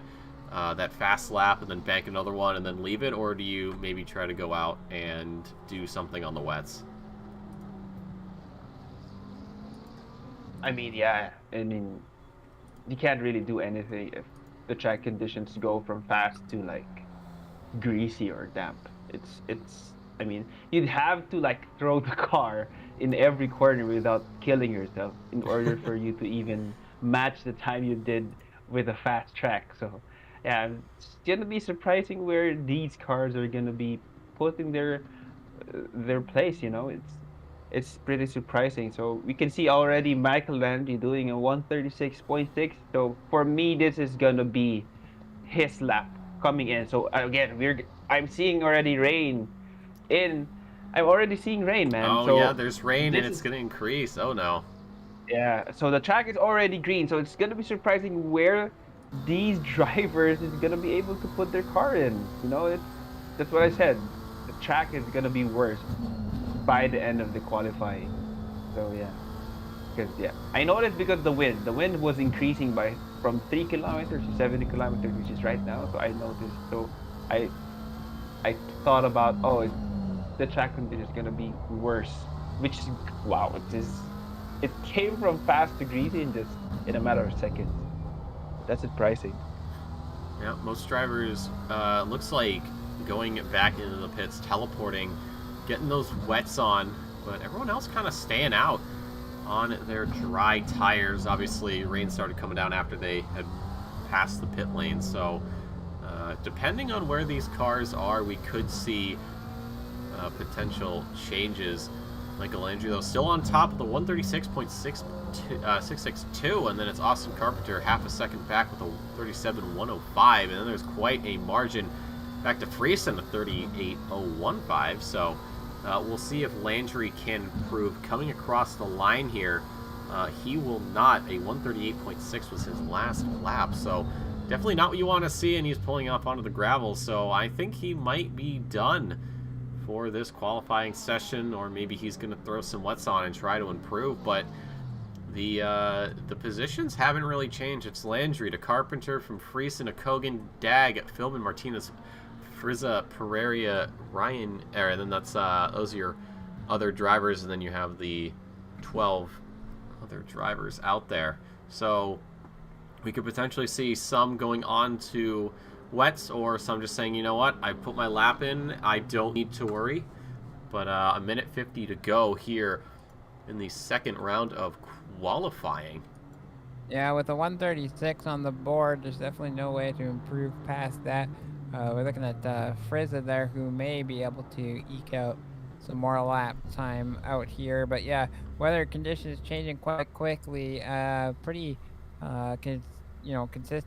that fast lap and then bank another one and then leave it, or do you maybe try to go out and do something on the wets? I mean, yeah. I mean, you can't really do anything if the track conditions go from fast to like greasy or damp. It's. I mean, you'd have to like throw the car in every corner without killing yourself in order for you to even match the time you did with a fast track. So, yeah, it's gonna be surprising where these cars are gonna be put in their place. It's pretty surprising. So we can see already Michael Landry doing a 136.6. So for me, this is gonna be his lap coming in. So again, I'm seeing already rain in. I'm already seeing rain, man. Oh so yeah, there's rain and it's gonna increase. Oh no. Yeah, so the track is already green, so it's gonna be surprising where these drivers is gonna be able to put their car in. That's what I said. The track is gonna be worse by the end of the qualifying. So yeah, because I noticed because the wind was increasing from 3 kilometers to 70 kilometers, which is right now. So I noticed. So I thought about the track condition is gonna be worse, which is wow. It came from fast to greasy in a matter of seconds. That's surprising. Yeah, most drivers looks like going back into the pits, teleporting, getting those wets on, but everyone else kind of staying out on their dry tires. Obviously, rain started coming down after they had passed the pit lane, so depending on where these cars are, we could see potential changes. Michael Landry, though, still on top of the 136.662, and then it's Austin Carpenter half a second back with a 37.105, and then there's quite a margin back to Friesen at 38.015. So we'll see if Landry can improve coming across the line here. He will not. A 138.6 was his last lap, so definitely not what you want to see, and he's pulling up onto the gravel, so I think he might be done for this qualifying session, or maybe he's going to throw some wets on and try to improve. But the positions haven't really changed. It's Landry to Carpenter, from Friesen to Kogan, Dag, Philbin, Martinez, Friza, Pereira, Ryan, and then that's those are your other drivers, and then you have the 12 other drivers out there. So we could potentially see some going on to wets, or some just saying, you know what, I put my lap in, I don't need to worry. But a minute 50 to go here in the second round of qualifying. Yeah, with a 136 on the board, there's definitely no way to improve past that. We're looking at Friza there, who may be able to eke out some more lap time out here. But yeah, weather conditions changing quite quickly. Pretty consistent,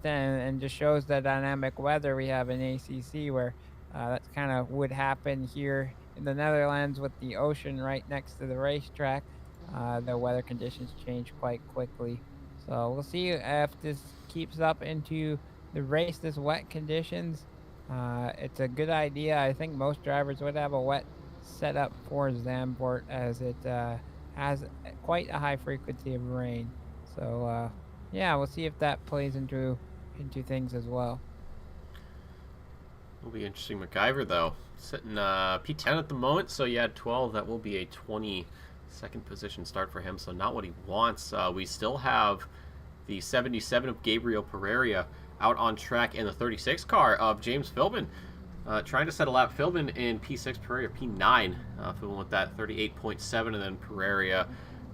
and just shows the dynamic weather we have in ACC, where that's kind of would happen here in the Netherlands with the ocean right next to the racetrack. The weather conditions change quite quickly. So we'll see if this keeps up into the race, this wet conditions. It's a good idea. I think most drivers would have a wet setup for Zandvoort, as it has quite a high frequency of rain. So yeah, we'll see if that plays into things as well. Will be interesting. MacGyver, though, sitting P10 at the moment, so you had 12. That will be a 22nd position start for him, so not what he wants. We still have the 77 of Gabriel Pereira out on track, and the 36 car of James Philbin trying to set a lap. Philbin in P6, Pereira P9. Philbin with that 38.7, and then Pereira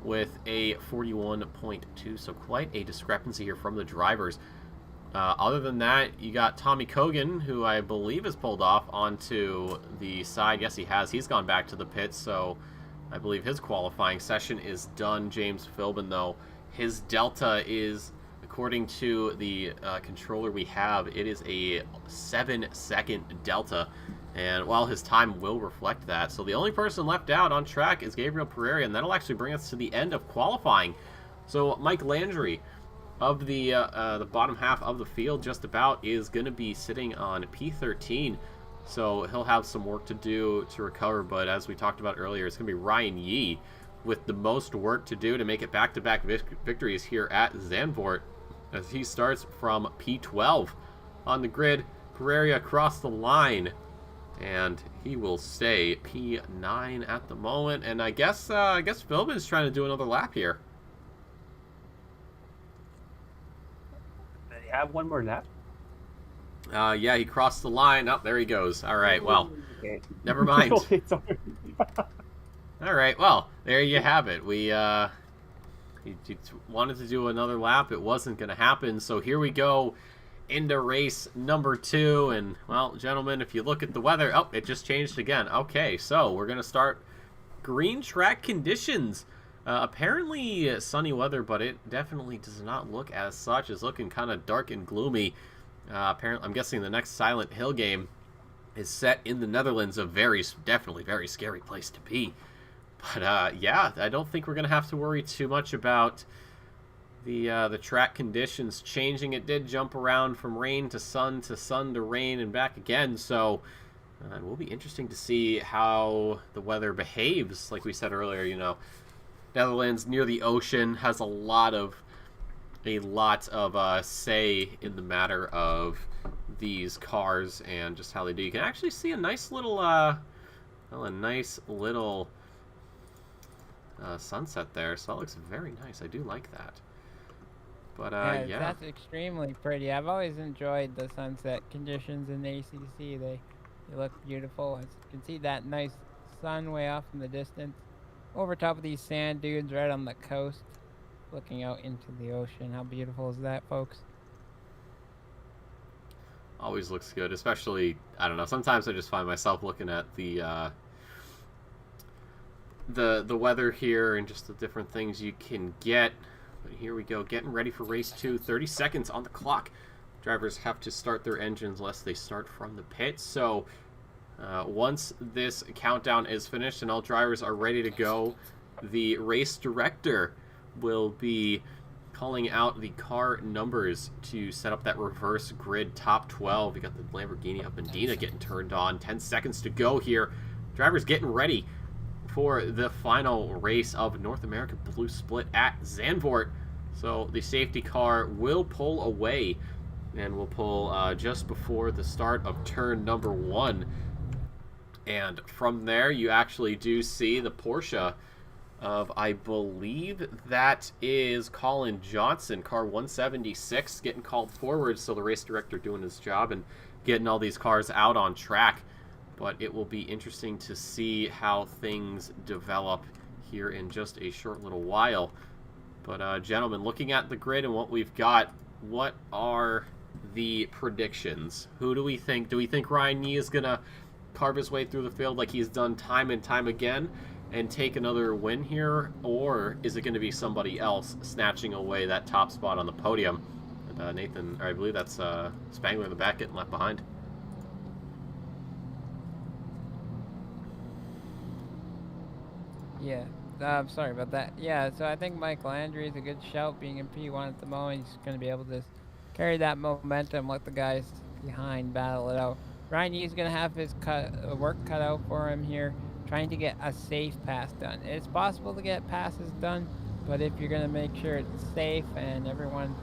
with a 41.2, so quite a discrepancy here from the drivers. Other than that, you got Tommy Kogan, who I believe has pulled off onto the side. Yes, he has. He's gone back to the pits, so I believe his qualifying session is done. James Philbin, though, his delta is, according to the controller we have, it is a 7-second delta. And while his time will reflect that, so the only person left out on track is Gabriel Pereira, and that'll actually bring us to the end of qualifying. So Mike Landry, of the bottom half of the field, just about, is going to be sitting on P13. So he'll have some work to do to recover, but as we talked about earlier, it's going to be Ryan Yee with the most work to do to make it back-to-back victories here at Zandvoort, as he starts from P12 on the grid. Pereira across the line, and he will stay P9 at the moment. And I guess Philbin's trying to do another lap here. Did he have one more lap? Yeah, he crossed the line. Oh, there he goes. All right, well, Okay. never mind. Sorry. All right, well, there you have it. He wanted to do another lap. It wasn't going to happen, so here we go into race number 2. And, well, gentlemen, if you look at the weather, oh, it just changed again. Okay, so we're going to start green track conditions. Apparently sunny weather, but it definitely does not look as such. It's looking kind of dark and gloomy. Apparently, I'm guessing the next Silent Hill game is set in the Netherlands, a definitely very scary place to be. But yeah, I don't think we're gonna have to worry too much about the track conditions changing. It did jump around from rain to sun to rain and back again, so it will be interesting to see how the weather behaves. Like we said earlier, you know, Netherlands near the ocean has a lot of say in the matter of these cars and just how they do. You can actually see a nice little sunset there, so that looks very nice. I do like that. But yeah, that's extremely pretty. I've always enjoyed the sunset conditions in ACC. They look beautiful. As you can see that nice sun way off in the distance over top of these sand dunes right on the coast, looking out into the ocean. How beautiful is that, folks? Always looks good, especially, I don't know, sometimes I just find myself looking at the weather here and just the different things you can get. But here we go, getting ready for race 2. 30 seconds on the clock. Drivers have to start their engines lest they start from the pit. So once this countdown is finished and all drivers are ready to go, the race director will be calling out the car numbers to set up that reverse grid top 12. We got the Lamborghini up Medina getting turned on. 10 seconds to go here. Drivers getting ready for the final race of North American Blue Split at Zandvoort. So the safety car will pull away and will pull just before the start of turn number 1. And from there, you actually do see the Porsche of, I believe that is Colin Johnson, car 176, getting called forward. So the race director doing his job and getting all these cars out on track. But it will be interesting to see how things develop here in just a short little while. But gentlemen, looking at the grid and what we've got, what are the predictions? Who do we think? Do we think Ryan Yee is going to carve his way through the field like he's done time and time again and take another win here? Or is it going to be somebody else snatching away that top spot on the podium? And Nathan, or I believe that's Spangler in the back getting left behind. Yeah, sorry about that. Yeah, so I think Mike Landry is a good shout, being in P1 at the moment. He's going to be able to carry that momentum, let the guys behind battle it out. Ryan Yee's going to have his work cut out for him here, trying to get a safe pass done. It's possible to get passes done But if you're gonna make sure it's safe and everyone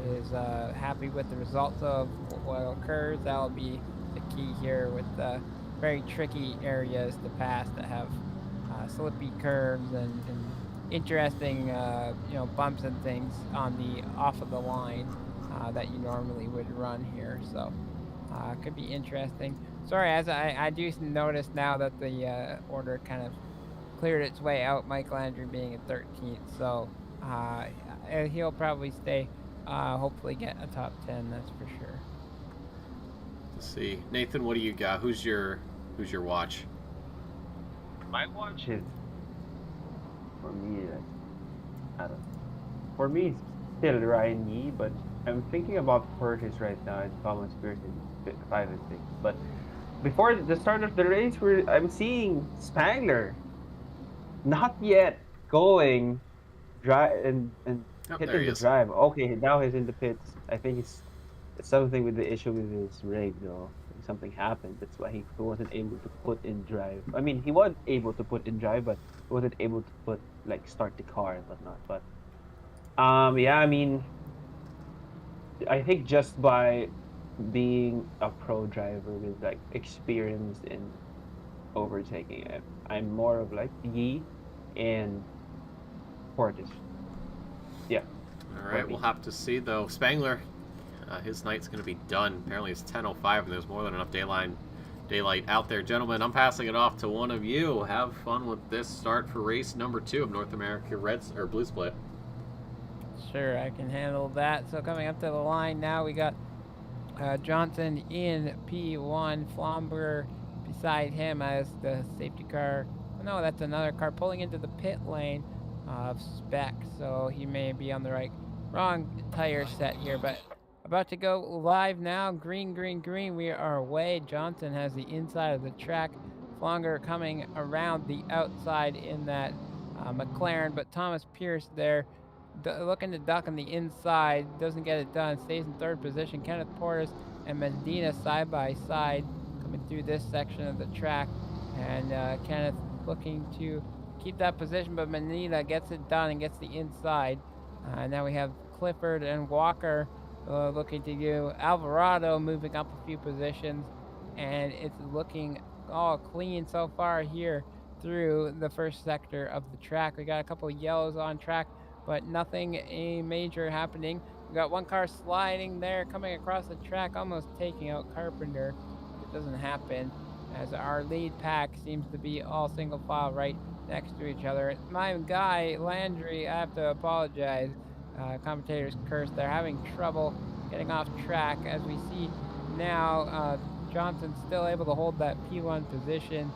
is happy with the results of what occurs, that'll be the key here with very tricky areas to pass that have slippy curves and interesting bumps and things on the off of the line that you normally would run here. So could be interesting. Sorry, as I do notice now that the order kind of cleared its way out, Mike Landry being at 13th. So uh, he'll probably stay, hopefully get a top 10, that's for sure. Let's see. Nathan, what do you got? Who's your watch? My watch is, for me, I don't know. For me, it's still Ryan Yee, but I'm thinking about Curtis right now and Thomas Pierce in 5 and 6. But before the start of the race, I'm seeing Spangler not yet going drive and Oh, there hitting he the is. drive. Okay, now he's in the pits. I think it's something with the issue with his rig though. Something happened. That's why he wasn't able to put in drive. I mean, he was able to put in drive, but he wasn't able to start the car and whatnot. But yeah, I mean, I think just by being a pro driver with like experience in overtaking, I'm more of like Yi and Portis. Yeah, All for right, we'll me. have to see though. Spangler, his night's going to be done. Apparently it's 10:05 and there's more than enough daylight out there. Gentlemen, I'm passing it off to one of you. Have fun with this start for race number 2 of North America Blue Split. Sure, I can handle that. So coming up to the line now, we got Johnson in P1, Flomber beside him as the safety car. Oh, no, that's another car pulling into the pit lane of spec, so he may be on the wrong tire set here, but about to go live now. Green, green, green. We are away. Johnson has the inside of the track. Flonger coming around the outside in that McLaren, but Thomas Pierce there looking to duck on the inside, doesn't get it done, stays in third position. Kenneth Portis and Medina side by side coming through this section of the track, and Kenneth looking to keep that position, but Medina gets it done and gets the inside. Now we have Clifford and Walker looking to do. Alvarado moving up a few positions, and it's looking all clean so far here through the first sector of the track. We got a couple of yellows on track, but nothing major happening. We got one car sliding there, coming across the track, almost taking out Carpenter, but it doesn't happen as our lead pack seems to be all single file right next to each other. My guy, Landry, I have to apologize. Commentators curse. They're having trouble getting off track. As we see now, Johnson's still able to hold that P1 position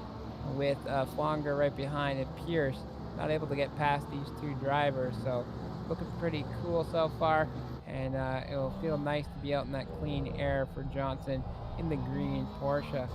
with Flonger right behind, and Pierce not able to get past these two drivers. So looking pretty cool so far, and it will feel nice to be out in that clean air for Johnson in the green Porsche.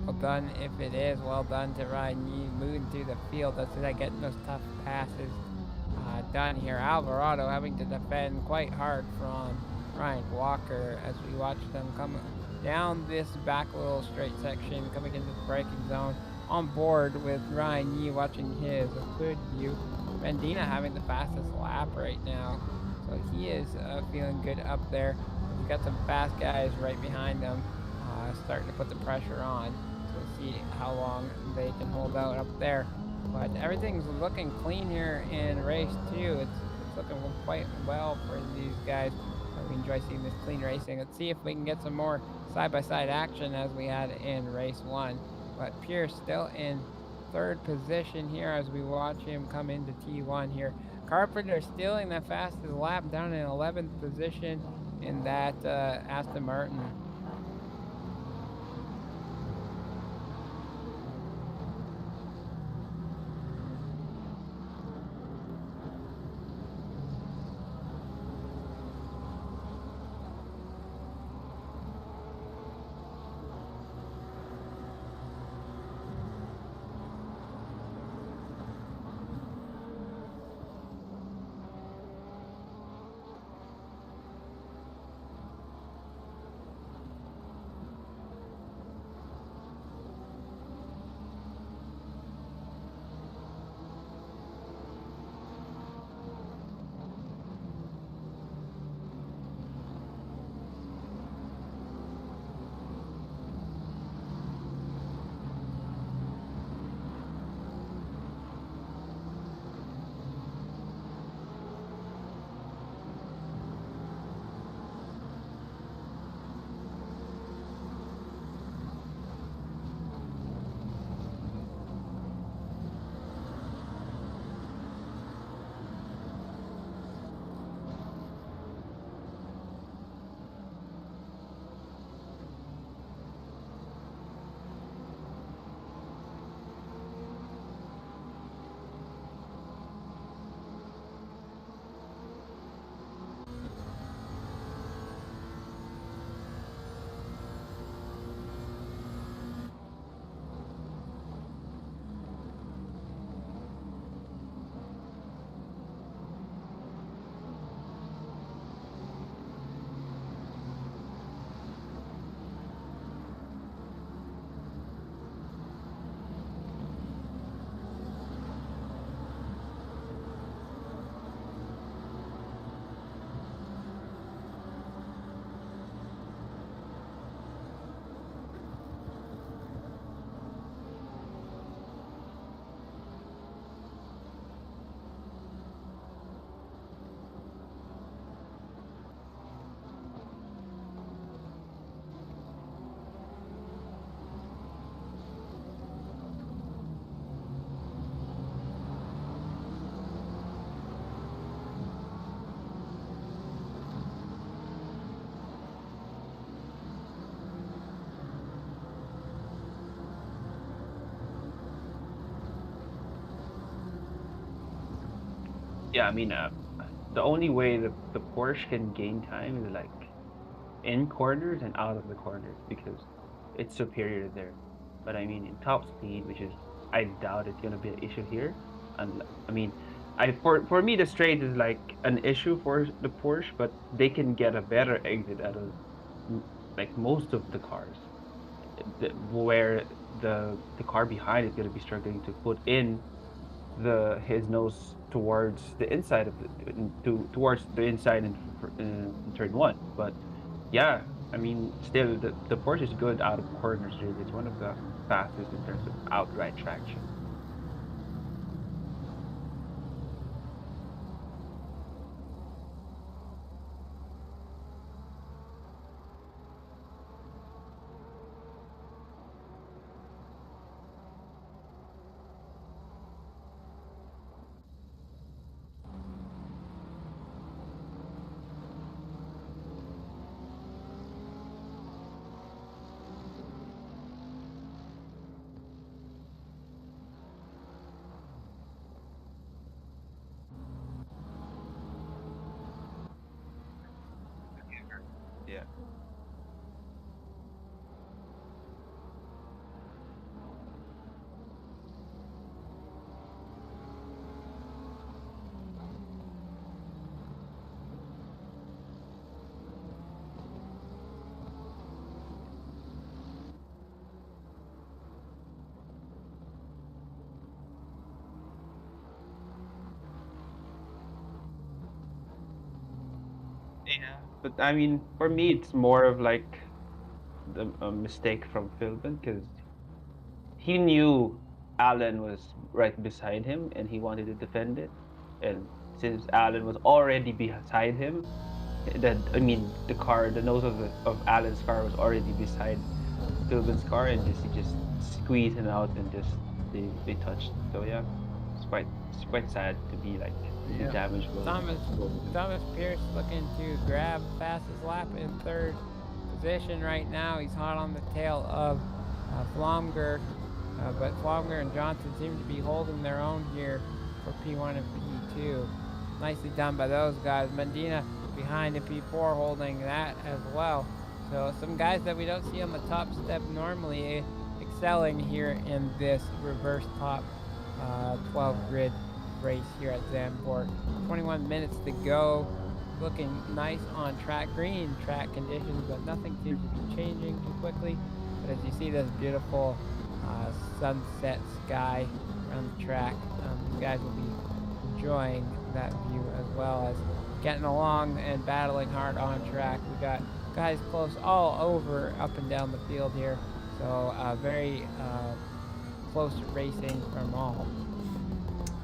Well done if it is. Well done to Ryan Yee moving through the field. That's it, getting those tough passes done here. Alvarado having to defend quite hard from Ryan Walker as we watch them come down this back little straight section, coming into the braking zone on board with Ryan Yee watching his good view. Mendina having the fastest lap right now. So he is feeling good up there. He's got some fast guys right behind him, starting to put the pressure on. So we'll see how long they can hold out up there. But everything's looking clean here in race 2. It's looking quite well for these guys. We enjoy seeing this clean racing. Let's see if we can get some more side-by-side action as we had in race 1. But Pierce still in 3rd position here as we watch him come into T1 here. Carpenter stealing the fastest lap down in 11th position in that Aston Martin. Yeah, I mean, the only way the Porsche can gain time is like in corners and out of the corners because it's superior there. But I mean, in top speed, which is I doubt it's gonna be an issue here. And I mean, for me the straight is like an issue for the Porsche, but they can get a better exit out of like most of the cars, where the car behind is gonna be struggling to put in his nose towards the inside of towards the inside in turn 1. But yeah, I mean, still the Porsche is good out of corners. Really, it's one of the fastest in terms of outright traction. Yeah. But I mean, for me, it's more of like a mistake from Philbin because he knew Allen was right beside him and he wanted to defend it. And since Allen was already beside him, that I mean, the nose of Allen's car was already beside Philbin's car, and he just squeezed him out and just they touched. So yeah, it's quite sad to be like the Yeah. damage will Thomas Pierce looking to grab fastest lap in third position right now. He's hot on the tail of Flomger, but Flomger and Johnson seem to be holding their own here for P1 and P2. Nicely done by those guys. Medina behind in P4 holding that as well. So some guys that we don't see on the top step normally excelling here in this reverse top 12 grid race here at Zandvoort. 21 minutes to go. Looking nice on track, green track conditions, but nothing seems to be changing too quickly. But as you see this beautiful sunset sky around the track, you guys will be enjoying that view as well as getting along and battling hard on track. We got guys close all over up and down the field here, so very close racing from all.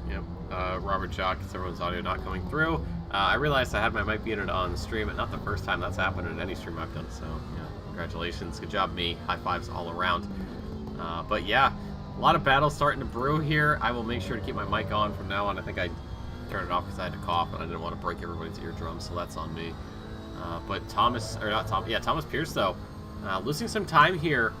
Yep. Robert Jock, everyone's audio not coming through. I realized I had my mic muted on the stream, but not the first time that's happened in any stream I've done, so yeah, congratulations. Good job, me. High fives all around. But yeah, a lot of battles starting to brew here. I will make sure to keep my mic on from now on. I think I turned it off because I had to cough and I didn't want to break everybody's eardrums, so that's on me. But Thomas Pierce, though, losing some time here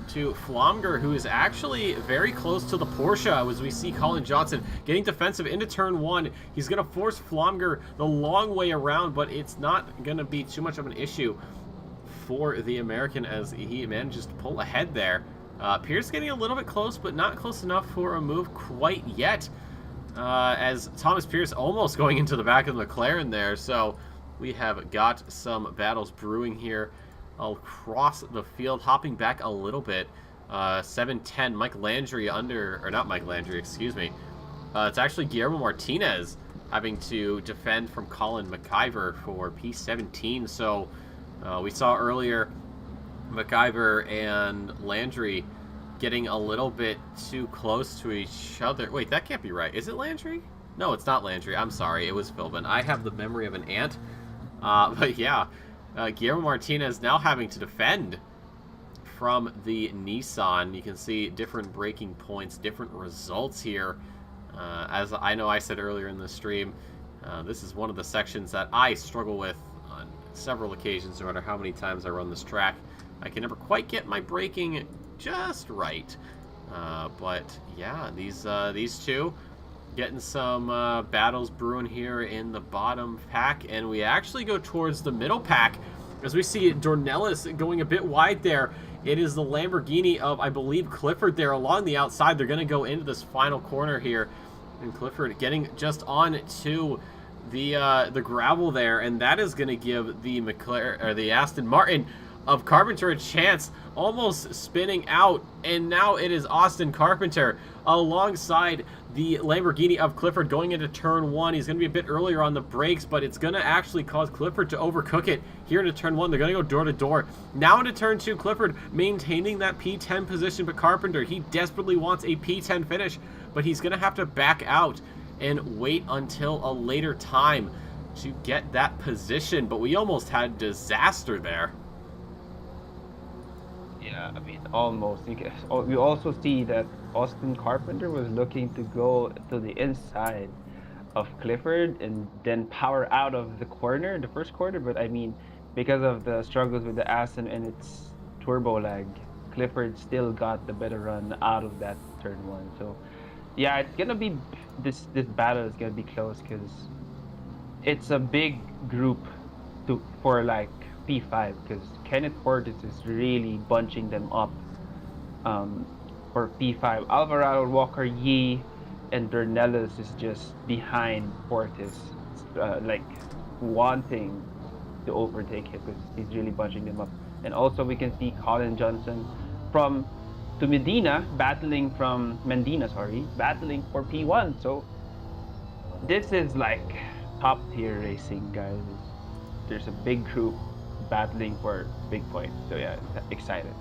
to Flomger, who is actually very close to the Porsche, as we see Colin Johnson getting defensive into turn one. He's going to force Flomger the long way around, but it's not going to be too much of an issue for the American as he manages to pull ahead there. Pierce getting a little bit close, but not close enough for a move quite yet, as Thomas Pierce almost going into the back of the McLaren there. So we have got some battles brewing here across the field. Hopping back a little bit, 7-10, Mike Landry not Mike Landry, excuse me. It's actually Guillermo Martinez having to defend from Colin McIver for P17. So we saw earlier McIver and Landry getting a little bit too close to each other. Wait, that can't be right. Is it Landry? No, it's not Landry. I'm sorry. It was Philbin. I have the memory of an ant. But yeah, Guillermo Martinez now having to defend from the Nissan. You can see different braking points, different results here. As I know I said earlier in the stream, this is one of the sections that I struggle with on several occasions, no matter how many times I run this track. I can never quite get my braking just right. But yeah, these two getting some battles brewing here in the bottom pack, and we actually go towards the middle pack as we see Dornelis going a bit wide there. It is the Lamborghini of, I believe, Clifford there along the outside. They're going to go into this final corner here, and Clifford getting just on to the gravel there, and that is going to give the the Aston Martin of Carpenter a chance, almost spinning out, and now it is Austin Carpenter alongside the Lamborghini of Clifford going into turn one. He's going to be a bit earlier on the brakes, but it's going to actually cause Clifford to overcook it here into turn one. They're going to go door to door. Now into turn two, Clifford maintaining that P10 position, but Carpenter, he desperately wants a P10 finish, but he's going to have to back out and wait until a later time to get that position. But we almost had disaster there. Yeah, I mean, almost. We also see that Austin Carpenter was looking to go to the inside of Clifford and then power out of the corner, the first corner. But I mean, because of the struggles with the Aston and its turbo lag, Clifford still got the better run out of that turn one. So yeah, it's gonna be this battle is gonna be close because it's a big group for like P5, because Kenneth Portis is really bunching them up for P5. Alvarado, Walker, Yee, and Dornelis is just behind Portis, like wanting to overtake him because he's really bunching them up. And also we can see Colin Johnson to Medina battling for P1. So this is like top tier racing, guys. there's a big group battling for big points. So yeah, excited.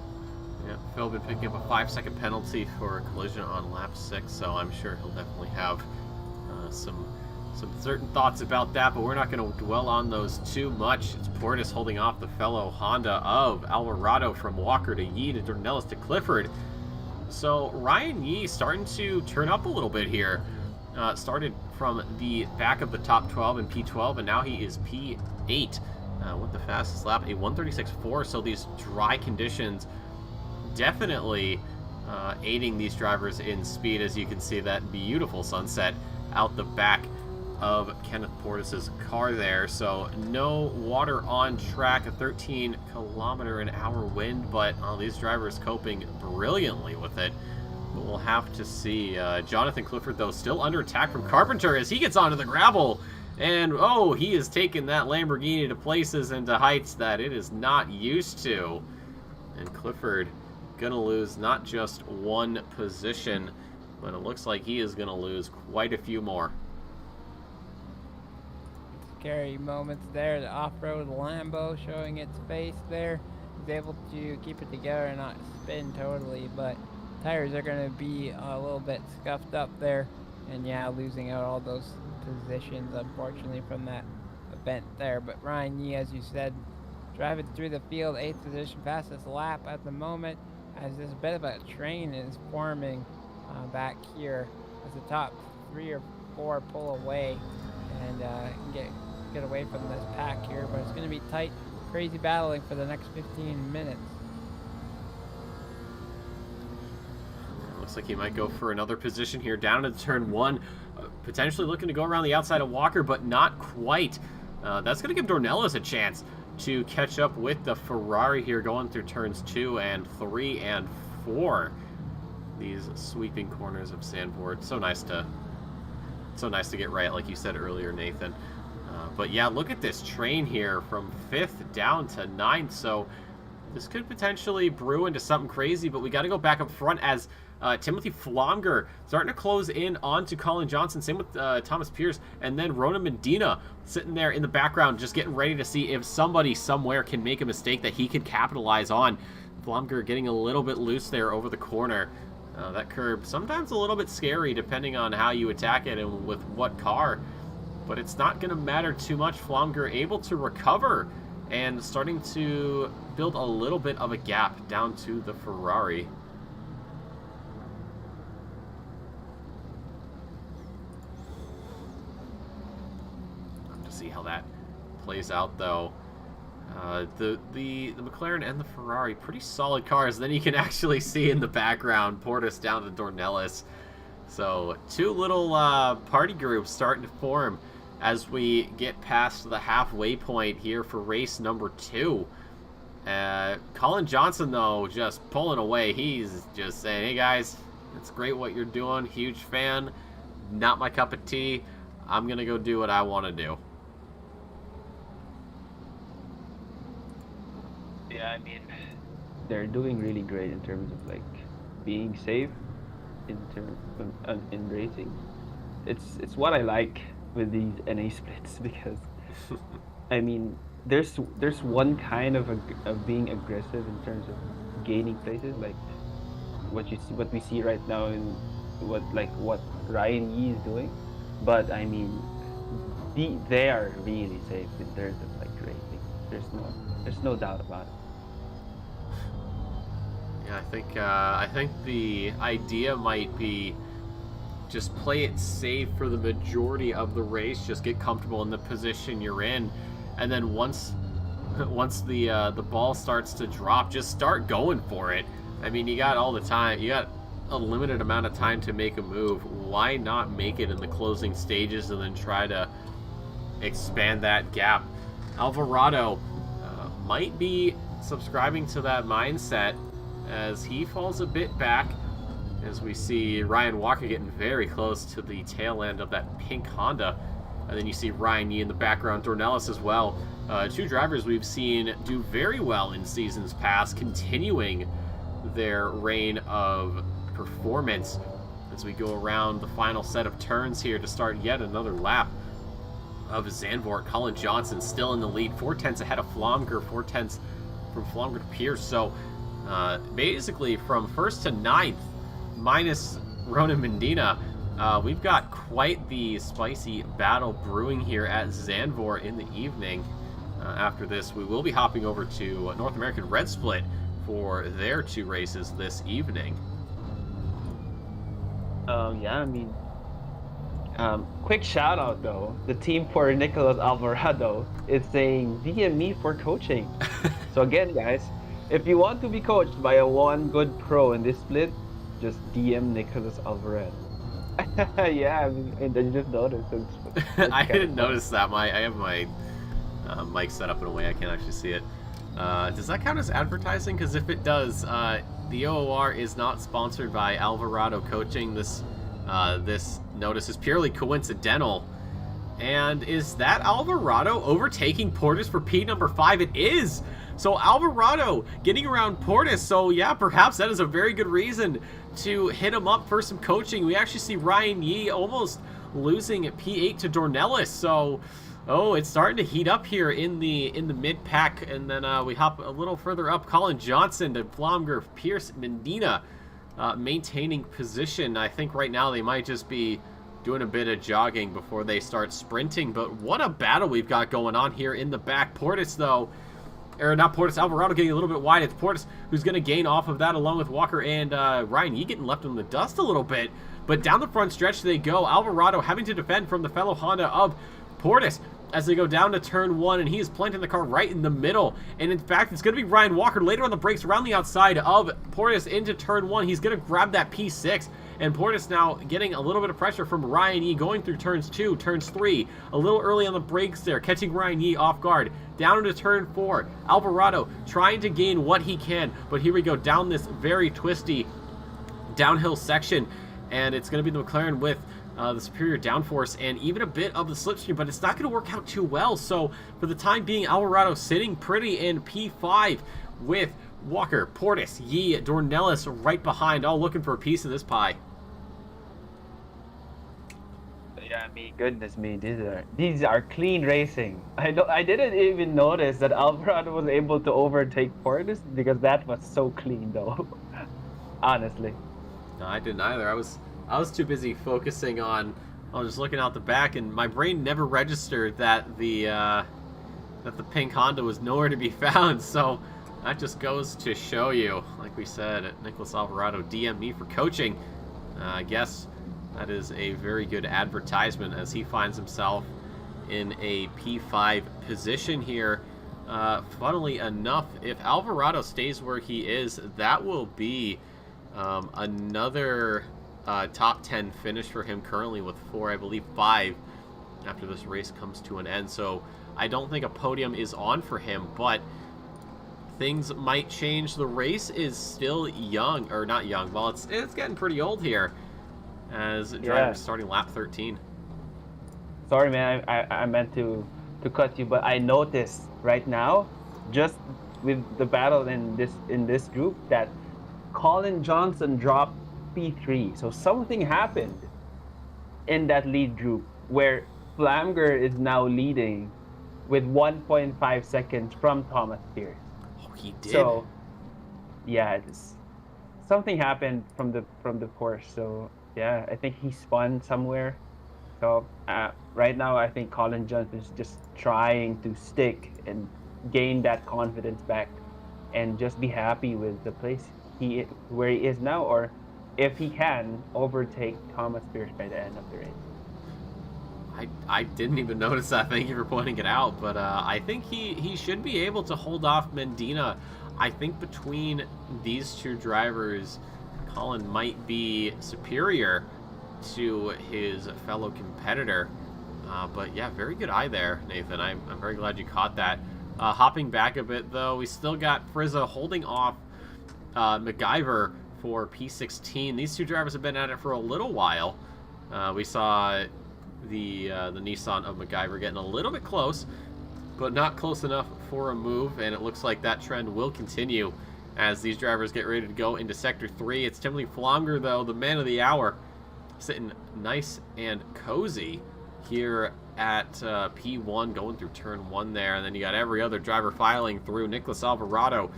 Yeah, Phil been picking up a 5-second penalty for a collision on lap 6, so I'm sure he'll definitely have some certain thoughts about that, but we're not going to dwell on those too much. It's Portis holding off the fellow Honda of Alvarado from Walker to Yee to Dornelis to Clifford. So Ryan Yee starting to turn up a little bit here. Started from the back of the top 12 in P12, and now he is P8 with the fastest lap, a 136.4. So these dry conditions definitely aiding these drivers in speed, as you can see that beautiful sunset out the back of Kenneth Portis's car there. So no water on track, a 13-kilometer-an-hour wind, but these drivers coping brilliantly with it. But we'll have to see. Jonathan Clifford, though, still under attack from Carpenter as he gets onto the gravel. And, he is taking that Lamborghini to places and to heights that it is not used to. And Clifford gonna lose not just one position, but it looks like he is gonna lose quite a few more. Scary moments there. The off-road Lambo showing its face there. He's able to keep it together and not spin totally, but tires are going to be a little bit scuffed up there. And yeah, losing out all those positions, unfortunately, from that event there. But Ryan Yee, as you said, driving through the field, 8th position, fastest lap at the moment, as this bit of a train is forming back here as the top 3 or 4 pull away and get away from this pack here. But it's going to be tight, crazy battling for the next 15 minutes. Looks like he might go for another position here down into turn 1, potentially looking to go around the outside of Walker, but not quite. That's going to give Dornelis a chance to catch up with the Ferrari here, going through turns 2 and 3 and 4. These sweeping corners of Zandvoort, so nice to get right, like you said earlier, Nathan. But yeah, look at this train here from 5th down to 9th. So this could potentially brew into something crazy, but we got to go back up front as Timothy Flomger starting to close in onto Colin Johnson. Same with Thomas Pierce, and then Rona Medina sitting there in the background, just getting ready to see if somebody somewhere can make a mistake that he could capitalize on. Flomger getting a little bit loose there over the corner. That curb sometimes a little bit scary depending on how you attack it and with what car, but it's not going to matter too much. Flomger able to recover and starting to build a little bit of a gap down to the Ferrari. To see how that plays out, though. The McLaren and the Ferrari, pretty solid cars. Then you can actually see in the background Portis down to Dornelis. So 2 little party groups starting to form as we get past the halfway point here for race number 2. Colin Johnson, though, just pulling away. He's just saying, hey guys, it's great what you're doing. Huge fan. Not my cup of tea. I'm going to go do what I want to do. Yeah, I mean, they're doing really great in terms of like being safe in terms of, in racing. It's what I like with these NA splits, because I mean, there's one kind of being aggressive in terms of gaining places, like what we see right now in what Ryan Yee is doing, but I mean, they are really safe in terms of like racing. There's no doubt about it. Yeah, I think the idea might be just play it safe for the majority of the race. Just get comfortable in the position you're in, and then once the ball starts to drop, just start going for it. I mean, you got all the time. You got a limited amount of time to make a move. Why not make it in the closing stages and then try to expand that gap? Alvarado might be subscribing to that mindset as he falls a bit back, as we see Ryan Walker getting very close to the tail end of that pink Honda. And then you see Ryan Yee in the background, Dornelis as well. 2 drivers we've seen do very well in seasons past, continuing their reign of performance as we go around the final set of turns here to start yet another lap. of Zandvoort. Colin Johnson still in the lead, 4/10 ahead of Flomger, 4/10 from Flomger to Pierce. So basically from first to ninth, minus Ronan Mendina, we've got quite the spicy battle brewing here at Zandvoort in the evening. After this, we will be hopping over to North American Red Split for their 2 races this evening. Yeah, I mean, quick shout out though. The team for Nicolas Alvarado is saying DM me for coaching. So again, guys, if you want to be coached by a one good pro in this split, just DM Nicolas Alvarado. Yeah, I mean, I just noticed. It's I didn't notice that. I have my mic set up in a way I can't actually see it. Does that count as advertising? Because if it does, the OOR is not sponsored by Alvarado Coaching. This notice is purely coincidental. And is that Alvarado overtaking Portis for P number 5? It is! So Alvarado getting around Portis. So yeah, perhaps that is a very good reason to hit him up for some coaching. We actually see Ryan Yee almost losing P8 to Dornelis. So, oh, it's starting to heat up here in the mid-pack. And then we hop a little further up. Colin Johnson to Flomger, Pierce, Mendina maintaining position. I think right now they might just be doing a bit of jogging before they start sprinting. But what a battle we've got going on here in the back. Portis, though, or not Portis, Alvarado getting a little bit wide. It's Portis who's going to gain off of that along with Walker and Ryan Yee getting left in the dust a little bit. But down the front stretch they go. Alvarado having to defend from the fellow Honda of Portis as they go down to turn 1, and he is planting the car right in the middle. And in fact, it's going to be Ryan Walker later on the brakes around the outside of Portis into turn 1. He's going to grab that P6. And Portis now getting a little bit of pressure from Ryan Yee going through turns 2, turns 3. A little early on the brakes there, catching Ryan Yee off guard. Down into turn 4. Alvarado trying to gain what he can. But here we go down this very twisty downhill section. And it's going to be the McLaren with the superior downforce and even a bit of the slipstream. But it's not going to work out too well. So for the time being, Alvarado sitting pretty in P5 with Walker, Portis, Yee, Dornelis right behind, all looking for a piece of this pie. Yeah, I mean, goodness me, these are clean racing. I didn't even notice that Alvarado was able to overtake Portis because that was so clean, though. Honestly. No, I didn't either. I was too busy focusing on. I was just looking out the back, and my brain never registered that the pink Honda was nowhere to be found. So that just goes to show you, like we said, Nicolas Alvarado DM me for coaching. I guess that is a very good advertisement as he finds himself in a P5 position here. Funnily enough, if Alvarado stays where he is, that will be another top 10 finish for him currently with 4, I believe 5, after this race comes to an end. So I don't think a podium is on for him, but things might change. The race is still young, or not young, well, it's getting pretty old here as drivers starting lap 13. Sorry, man, I meant to cut you, but I noticed right now, just with the battle in this group, that Colin Johnson dropped P3. So something happened in that lead group where Flamger is now leading with 1.5 seconds from Thomas Pierce. Oh, he did. So yeah, something happened from the course. So yeah, I think he spun somewhere. So right now, I think Colin Johnson is just trying to stick and gain that confidence back, and just be happy with the place where he is now, or if he can overtake Thomas Pierce by the end of the race. I didn't even notice that. Thank you for pointing it out. But I think he should be able to hold off Mendina. I think between these two drivers, Colin might be superior to his fellow competitor. But yeah, very good eye there, Nathan. I'm very glad you caught that. Hopping back a bit, though, we still got Frizza holding off MacGyver for P16. These two drivers have been at it for a little while. We saw the Nissan of MacGyver getting a little bit close, but not close enough for a move, and it looks like that trend will continue as these drivers get ready to go into Sector 3. It's Timothy Flonger, though, the man of the hour, sitting nice and cozy here at P1 going through turn 1 there, and then you got every other driver filing through. Nicholas Alvarado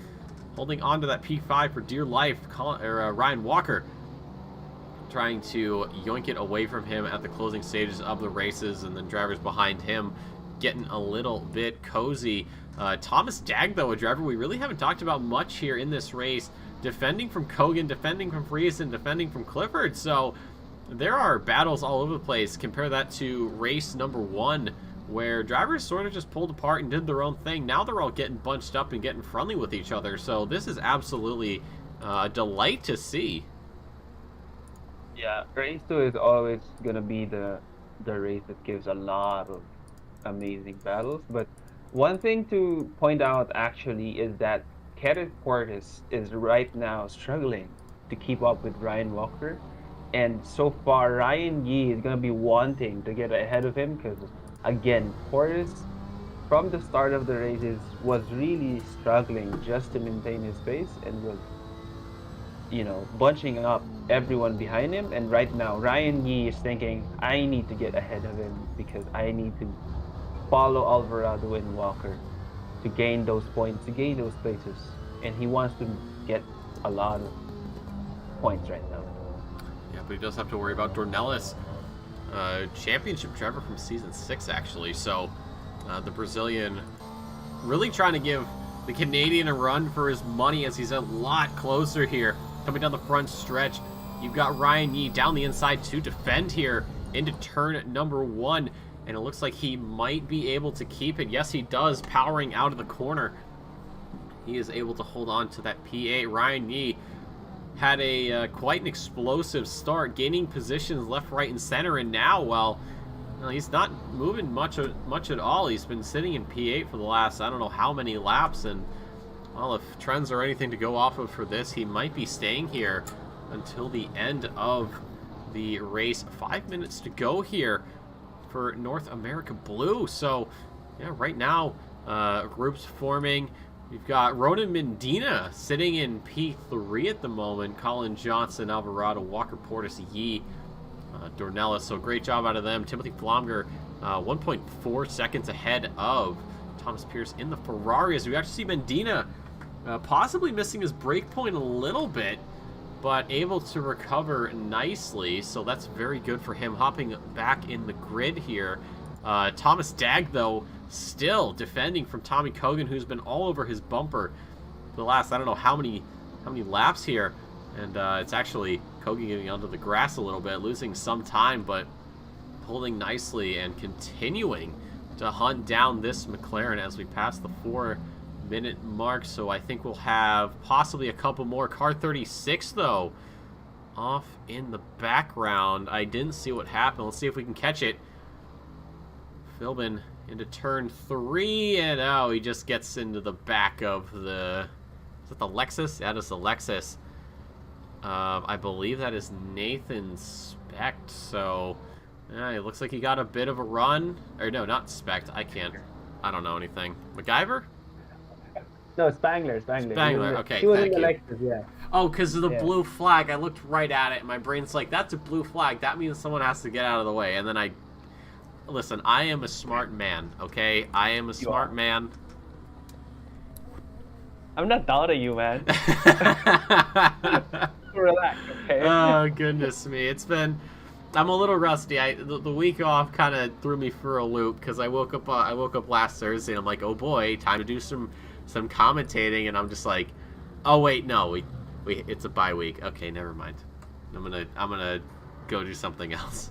holding on to that P5 for dear life. Ryan Walker trying to yoink it away from him at the closing stages of the races, and then drivers behind him getting a little bit cozy. Thomas Dagg, though, a driver we really haven't talked about much here in this race, defending from Kogan, defending from Friesen, defending from Clifford. So there are battles all over the place. Compare that to race number 1, where drivers sort of just pulled apart and did their own thing. Now they're all getting bunched up and getting friendly with each other. So this is absolutely a delight to see. Yeah, race 2 is always gonna be the race that gives a lot of amazing battles. But one thing to point out actually is that Kenneth Portis is right now struggling to keep up with Ryan Walker, and so far Ryan Yee is gonna be wanting to get ahead of him, because again, Portis from the start of the races was really struggling just to maintain his pace and was, you know, bunching up everyone behind him. And right now Ryan Yee is thinking, I need to get ahead of him because I need to follow Alvarado and Walker to gain those points, to gain those places, and he wants to get a lot of points right now. Yeah, but he does have to worry about Dornelis, championship driver from season 6 actually. So the Brazilian really trying to give the Canadian a run for his money, as he's a lot closer here. Coming down the front stretch, you've got Ryan Yee down the inside to defend here into turn number 1. And it looks like he might be able to keep it. Yes, he does, powering out of the corner. He is able to hold on to that P8. Ryan Yee had a quite an explosive start, gaining positions left, right, and center. And now, well, he's not moving much at all. He's been sitting in P8 for the last, I don't know how many laps. And, well, if trends are anything to go off of for this, he might be staying here until the end of the race. 5 minutes to go here for North America Blue. So, yeah, right now, groups forming. We've got Ronan Medina sitting in P3 at the moment. Colin Johnson, Alvarado, Walker, Portis, Yee, Dornelis. So great job out of them. Timothy Flomger, 1.4 seconds ahead of Thomas Pierce in the Ferrari. As we actually see Medina possibly missing his brake point a little bit, but able to recover nicely, so that's very good for him, hopping back in the grid here. Thomas Dagg, though, still defending from Tommy Kogan, who's been all over his bumper for the last, I don't know how many laps here. And it's actually Kogan getting onto the grass a little bit, losing some time, but holding nicely and continuing to hunt down this McLaren as we pass the 4-minute mark. So I think we'll have possibly a couple more. Car 36, though, off in the background. I didn't see what happened. Let's see if we can catch it. Philbin into turn 3, and oh, he just gets into the back of the... Is that the Lexus? That is the Lexus. I believe that is Nathan Specht. So, yeah, it looks like he got a bit of a run. Or no, not Specht. I don't know anything. MacGyver? No, Spangler. Spangler, okay, He was thank in the you. Lexus, yeah. Oh, because of the blue flag. I looked right at it, and my brain's like, that's a blue flag. That means someone has to get out of the way. And then listen, I am a smart man, okay? I am a smart man. I'm not doubting you, man. Relax, okay? Oh, goodness me. I'm a little rusty. The week off kind of threw me for a loop, because I woke up last Thursday, and I'm like, oh boy, time to do some commentating, and I'm just like, oh wait, no, it's a bye week. Okay, never mind. I'm gonna go do something else.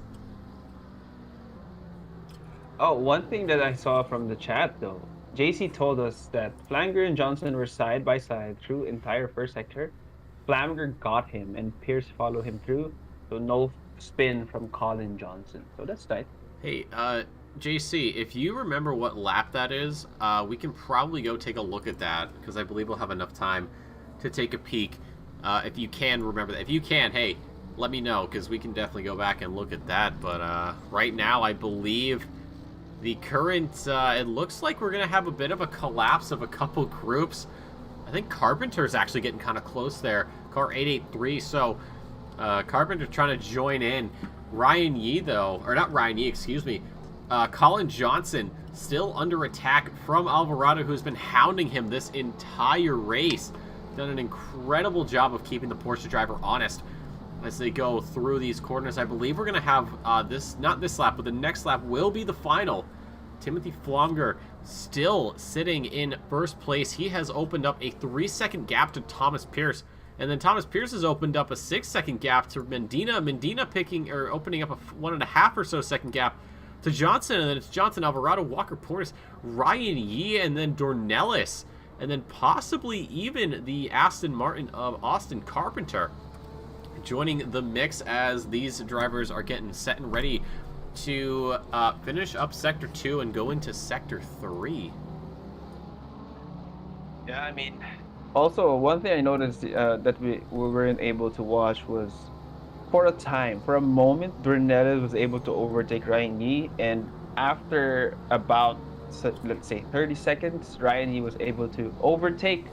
Oh, one thing that I saw from the chat, though, JC told us that Flanger and Johnson were side by side through entire first sector. Flanger got him, and Pierce followed him through, so no spin from Colin Johnson. So that's tight. Hey, JC, if you remember what lap that is, we can probably go take a look at that, because I believe we'll have enough time to take a peek. If you can remember that. If you can, hey, let me know, because we can definitely go back and look at that. But right now, I believe the current, it looks like we're going to have a bit of a collapse of a couple groups. I think Carpenter's actually getting kind of close there. Car 883, so Carpenter trying to join in. Ryan Yee, though, or not Ryan Yee, excuse me. Colin Johnson still under attack from Alvarado, who's been hounding him this entire race. Done an incredible job of keeping the Porsche driver honest as they go through these corners. I believe we're going to have not this lap, but the next lap will be the final. Timothy Flomger still sitting in first place. He has opened up a 3-second gap to Thomas Pierce. And then Thomas Pierce has opened up a 6-second gap to Mendina. Mendina opening up a 1.5 or so second gap to Johnson. And then it's Johnson, Alvarado, Walker, Portis, Ryan Yee, and then Dornelis. And then possibly even the Aston Martin of Austin Carpenter joining the mix as these drivers are getting set and ready to finish up Sector 2 and go into Sector 3. Yeah, I mean, also one thing I noticed that we weren't able to watch was for a moment, Dornelis was able to overtake Ryan Yee, and after about, let's say, 30 seconds, Ryan Yee was able to overtake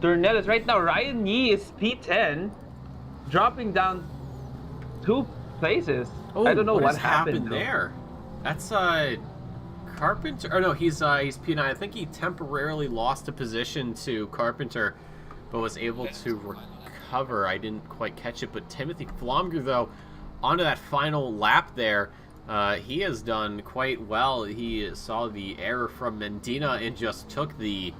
Dornelis. Right now, Ryan Yee is P10, dropping down 2 places. Oh, I don't know what happened there. That's Carpenter. Oh no, he's P9. I think he temporarily lost a position to Carpenter, but was able to recover. I didn't quite catch it, but Timothy Flomger, though, onto that final lap there. He has done quite well. He saw the error from Mendina and just took the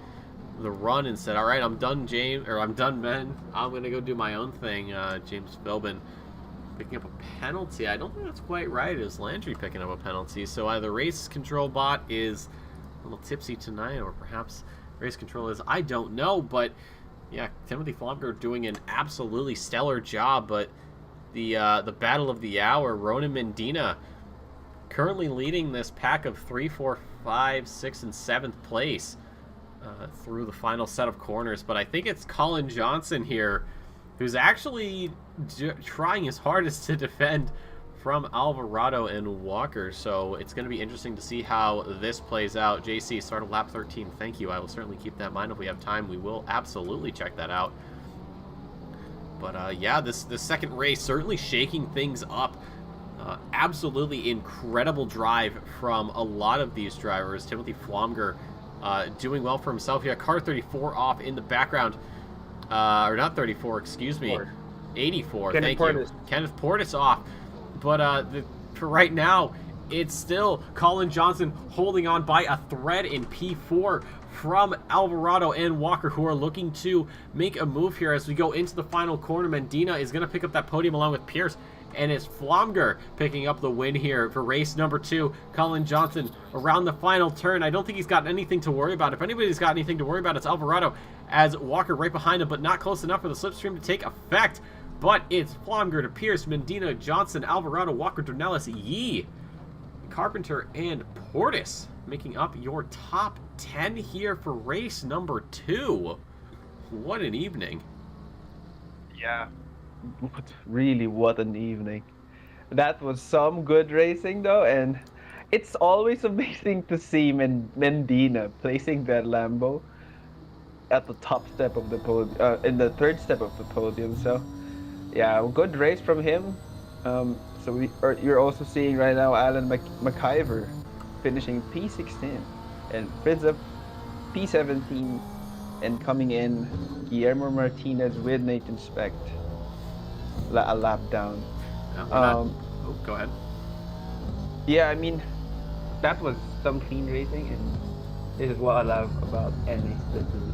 run and said, "All right, I'm done, James, or I'm done, Ben. I'm gonna go do my own thing." James Philbin picking up a penalty. I don't think that's quite right. It was Landry picking up a penalty. So either race control bot is a little tipsy tonight, or perhaps race control is. I don't know, but yeah, Timothy Flomger doing an absolutely stellar job. But the battle of the hour, Ronan Mendina, currently leading this pack of 3, 4, 5, 6, and 7th place through the final set of corners. But I think it's Colin Johnson here who's actually trying his hardest to defend from Alvarado and Walker. So it's going to be interesting to see how this plays out. JC, start of lap 13. Thank you. I will certainly keep that in mind. If we have time, we will absolutely check that out. But yeah, this second race certainly shaking things up. Absolutely incredible drive from a lot of these drivers. Timothy Flomger doing well for himself here. Car 34 off in the background. Or not 34, excuse me. 84, thank you. Kenneth Portis off. But for right now, it's still Colin Johnson holding on by a thread in P4 from Alvarado and Walker, who are looking to make a move here as we go into the final corner. Mendina is going to pick up that podium along with Pierce. And it's Flomger picking up the win here for race number 2. Colin Johnson around the final turn. I don't think he's got anything to worry about. If anybody's got anything to worry about, it's Alvarado, as Walker right behind him, but not close enough for the slipstream to take effect. But it's Flomger to Pierce, Mendina, Johnson, Alvarado, Walker, Dornelis, Yee, Carpenter, and Portis, making up your top 10 here for race number 2. What an evening. Yeah. What an evening. That was some good racing, though, and it's always amazing to see Mendina placing that Lambo at the top step of the podium, in the third step of the podium. So, yeah, a good race from him. You're also seeing right now Alan McIver finishing P16 and Fritz up P17, and coming in Guillermo Martinez with Nathan Specht a lap down. Go ahead. Yeah, I mean, that was some clean racing, and this is what I love about NA Split Blue.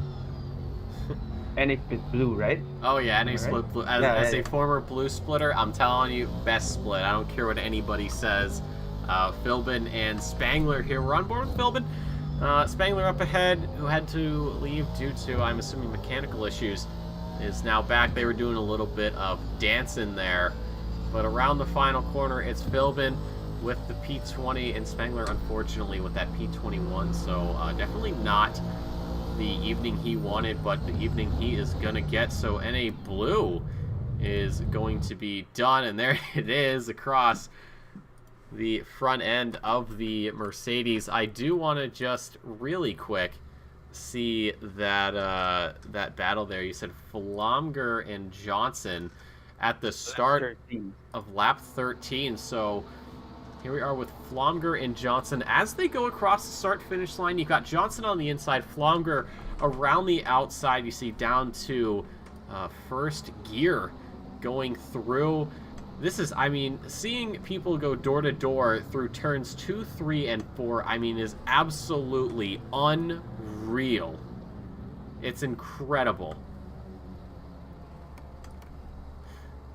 NA Split Blue, right? Oh yeah, NA Split Blue. As a former blue splitter, I'm telling you, best split. I don't care what anybody says. Philbin and Spangler here. We're on board with Philbin. Spangler up ahead, who had to leave due to, I'm assuming, mechanical issues, is now back. They were doing a little bit of dancing there. But around the final corner, it's Philbin with the P20 and Spangler, unfortunately, with that P21. So definitely not the evening he wanted, but the evening he is going to get. So NA Blue is going to be done. And there it is across the front end of the Mercedes. I do want to just really quick see that that battle there. You said Flomger and Johnson at the start of lap 13. So Here we are with Flomger and Johnson. As they go across the start-finish line, you've got Johnson on the inside, Flomger around the outside. You see down to first gear going through. This is, I mean, seeing people go door to door through turns 2, 3, and 4, I mean, is absolutely unreal. It's incredible.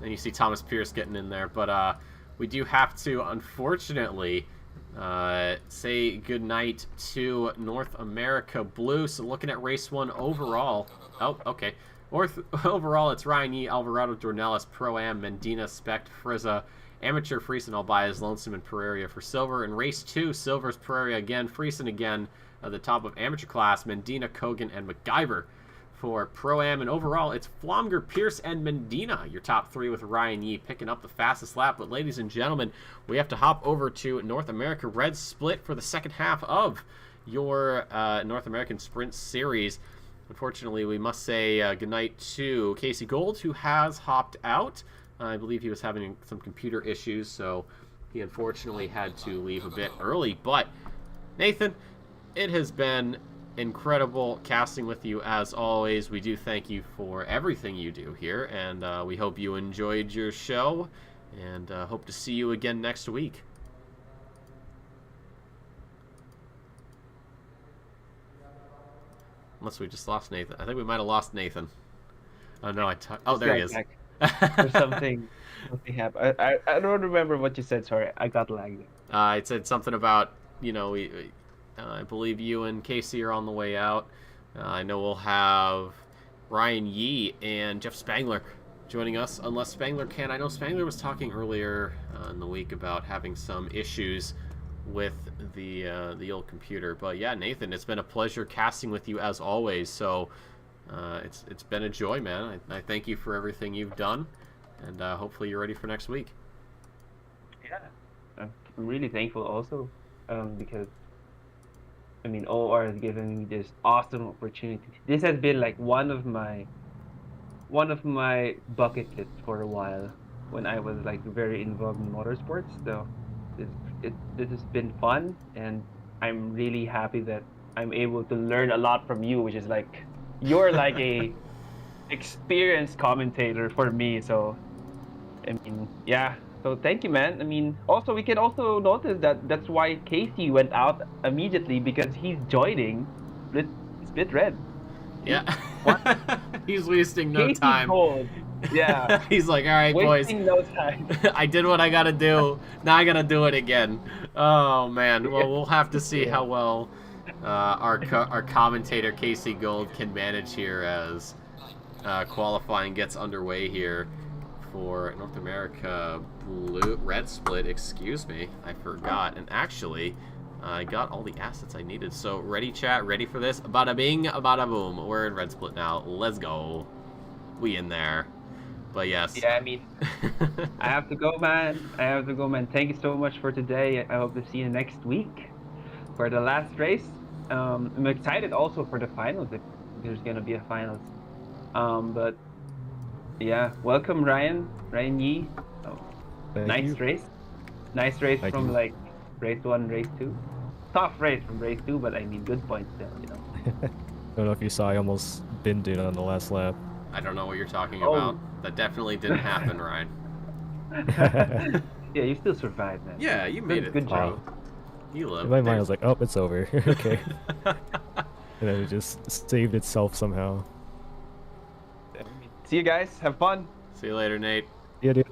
Then you see Thomas Pierce getting in there, but we do have to, unfortunately, say goodnight to North America Blue. So looking at race 1 overall. Oh, okay. Overall, it's Ryan Yee, Alvarado Dornelis, Pro-Am, Mendina, Specht, Frizza, Amateur, Friesen, Albias, Lonesome, and Pereira for silver. In race 2, silver's Pereira again, Friesen again at the top of amateur class, Mendina, Kogan, and MacGyver for Pro-Am. And overall, it's Flomger, Pierce, and Mendina, your top 3, with Ryan Yee picking up the fastest lap. But ladies and gentlemen, we have to hop over to North America Red Split for the second half of your North American Sprint Series. Unfortunately, we must say goodnight to Casey Gold, who has hopped out. I believe he was having some computer issues, so he unfortunately had to leave a bit early. But, Nathan, it has been incredible casting with you as always. We do thank you for everything you do here, and we hope you enjoyed your show, and hope to see you again next week. Unless we just lost Nathan. I think we might have lost Nathan. Oh no, oh, there he is. Or something happened. I don't remember what you said. Sorry, I got lagged. I said something about, you know, I believe you and Casey are on the way out. I know we'll have Ryan Yee and Jeff Spangler joining us, unless Spangler can. I know Spangler was talking earlier in the week about having some issues with the old computer. But yeah, Nathan, it's been a pleasure casting with you as always. So it's been a joy, man. I thank you for everything you've done, and hopefully you're ready for next week. Yeah, I'm really thankful also because I mean, OR has given me this awesome opportunity. This has been like one of my bucket lists for a while when I was like very involved in motorsports. So this has been fun, and I'm really happy that I'm able to learn a lot from you, which is like you're like a experienced commentator for me. So I mean, yeah. So thank you, man. I mean, also we can also notice that that's why Casey went out immediately, because he's joining Split Red. Yeah. He's wasting no Casey's time. Cold. Yeah. He's like, all right, wasting boys. no time. I did what I gotta do. Now I gotta do it again. Oh man. Well, we'll have to see how well our commentator Casey Gold can manage here as qualifying gets underway here for North America Red Split. Excuse me, I forgot. And actually, I got all the assets I needed. So ready, chat? Ready for this? Bada bing, bada boom. We're in Red Split now. Let's go. We in there. But yes. Yeah, I mean, I have to go, man. Thank you so much for today. I hope to see you next week for the last race. I'm excited also for the finals, if there's gonna be a finals. But yeah, welcome Ryan Yee. Nice race Thank from you. like race 1, race 2. Tough race from race 2, but I mean good points still, you know. I don't know if you saw, I almost binned it on the last lap. I don't know what you're talking Oh. about. That definitely didn't happen, Ryan. Yeah, you still survived, man. Yeah, you made it. Good job. You lived. In my mind, I was like, oh, it's over. Okay. And then it just saved itself somehow. See you guys. Have fun. See you later, Nate. Yeah, dude.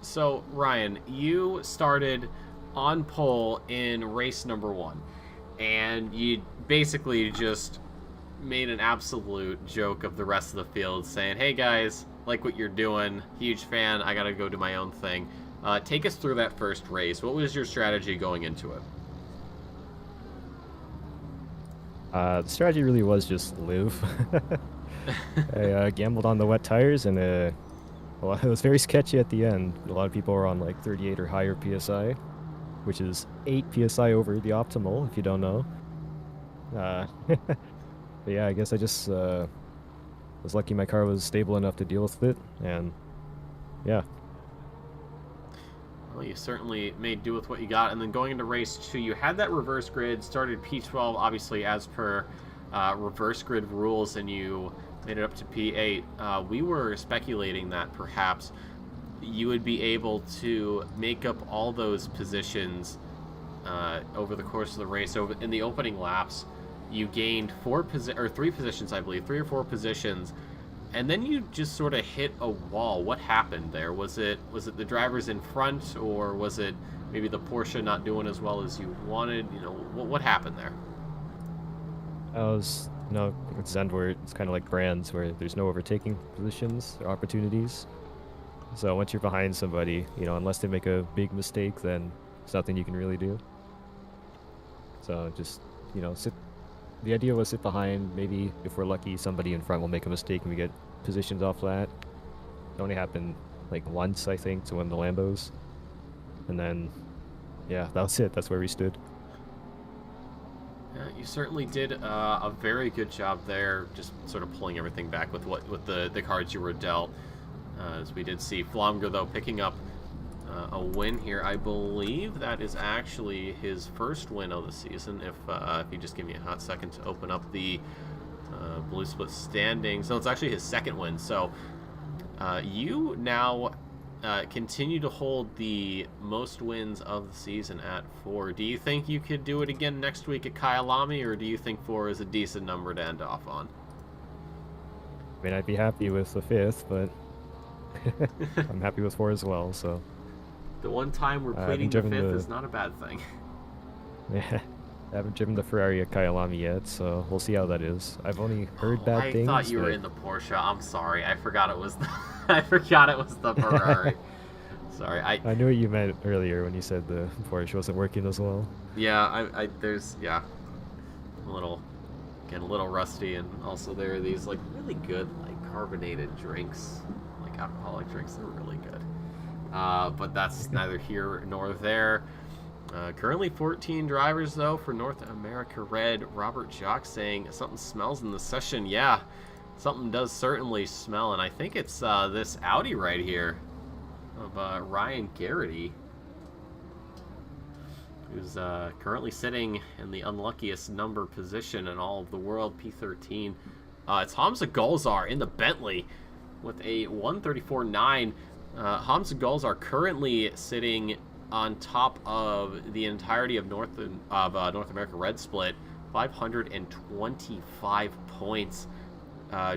So, Ryan, you started on pole in race number 1, and you basically just made an absolute joke of the rest of the field, saying, hey guys, like what you're doing, huge fan, I gotta go do my own thing. Take us through that first race. What was your strategy going into it? The strategy really was just live. I gambled on the wet tires, and well, it was very sketchy at the end. A lot of people were on like 38 or higher PSI, which is 8 PSI over the optimal, if you don't know. But yeah, I guess I just was lucky my car was stable enough to deal with it, and yeah. Well, you certainly made do with what you got. And then going into race 2, you had that reverse grid, started P12, obviously, as per reverse grid rules, and you made it up to P8. We were speculating that perhaps you would be able to make up all those positions over the course of the race. In the opening laps, you gained 3 positions, I believe, 3 or 4 positions, and then you just sort of hit a wall. What happened there? Was it the drivers in front, or was it maybe the Porsche not doing as well as you wanted? You know, what happened there? With Zandvoort, it's kind of like brands where there's no overtaking positions or opportunities. So once you're behind somebody, unless they make a big mistake, then there's nothing you can really do. So just, sit. The idea was sit behind. Maybe if we're lucky, somebody in front will make a mistake and we get positions off that. It only happened like once, I think, to one of the Lambos. And then, yeah, that was it. That's where we stood. Yeah, you certainly did a very good job there, just sort of pulling everything back with the cards you were dealt. As we did see Flomger, though, picking up a win here. I believe that is actually his first win of the season. If you just give me a hot second to open up the Blue Split standings. No, it's actually his second win. So you now continue to hold the most wins of the season at 4. Do you think you could do it again next week at Kyalami, or do you think 4 is a decent number to end off on? I mean, I'd be happy with the 5th, but I'm happy with 4 as well, so. The one time we're pleading the 5th is not a bad thing. Yeah, I haven't driven the Ferrari at Kyalami yet, so we'll see how that is. I've only heard bad things. I thought you were in the Porsche. I'm sorry. I forgot it was the Ferrari. Sorry. I knew what you meant earlier when you said the Porsche wasn't working as well. Yeah, a little rusty, and also there are these like really good like carbonated drinks, like alcoholic drinks. They're really good. But that's neither here nor there. Currently 14 drivers, though, for North America Red. Robert Jock saying something smells in the session. Yeah, something does certainly smell, and I think it's this Audi right here of Ryan Garrity, who's currently sitting in the unluckiest number position in all of the world, P13. It's Hamza Golzar in the Bentley with a 134.9. Hamza Golzar currently sitting on top of the entirety of North America Red Split, 525 points,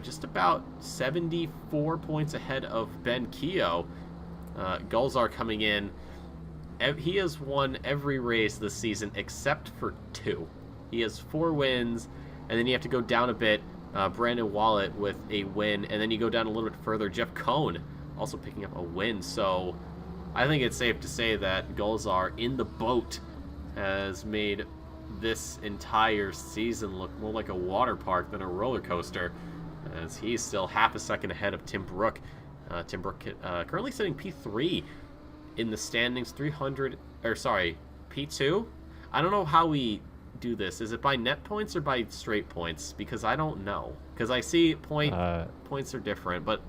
just about 74 points ahead of Ben Keogh. Golzar coming in. He has won every race this season except for 2. He has 4 wins, and then you have to go down a bit. Brandon Wallet with a win, and then you go down a little bit further. Jeff Cohn also picking up a win. So I think it's safe to say that Golzar in the boat has made this entire season look more like a water park than a roller coaster, as he's still half a second ahead of Tim Brook. Tim Brook currently sitting P3 in the standings, P2. I don't know how we do this. Is it by net points or by straight points? Because I don't know. Because I see points are different, but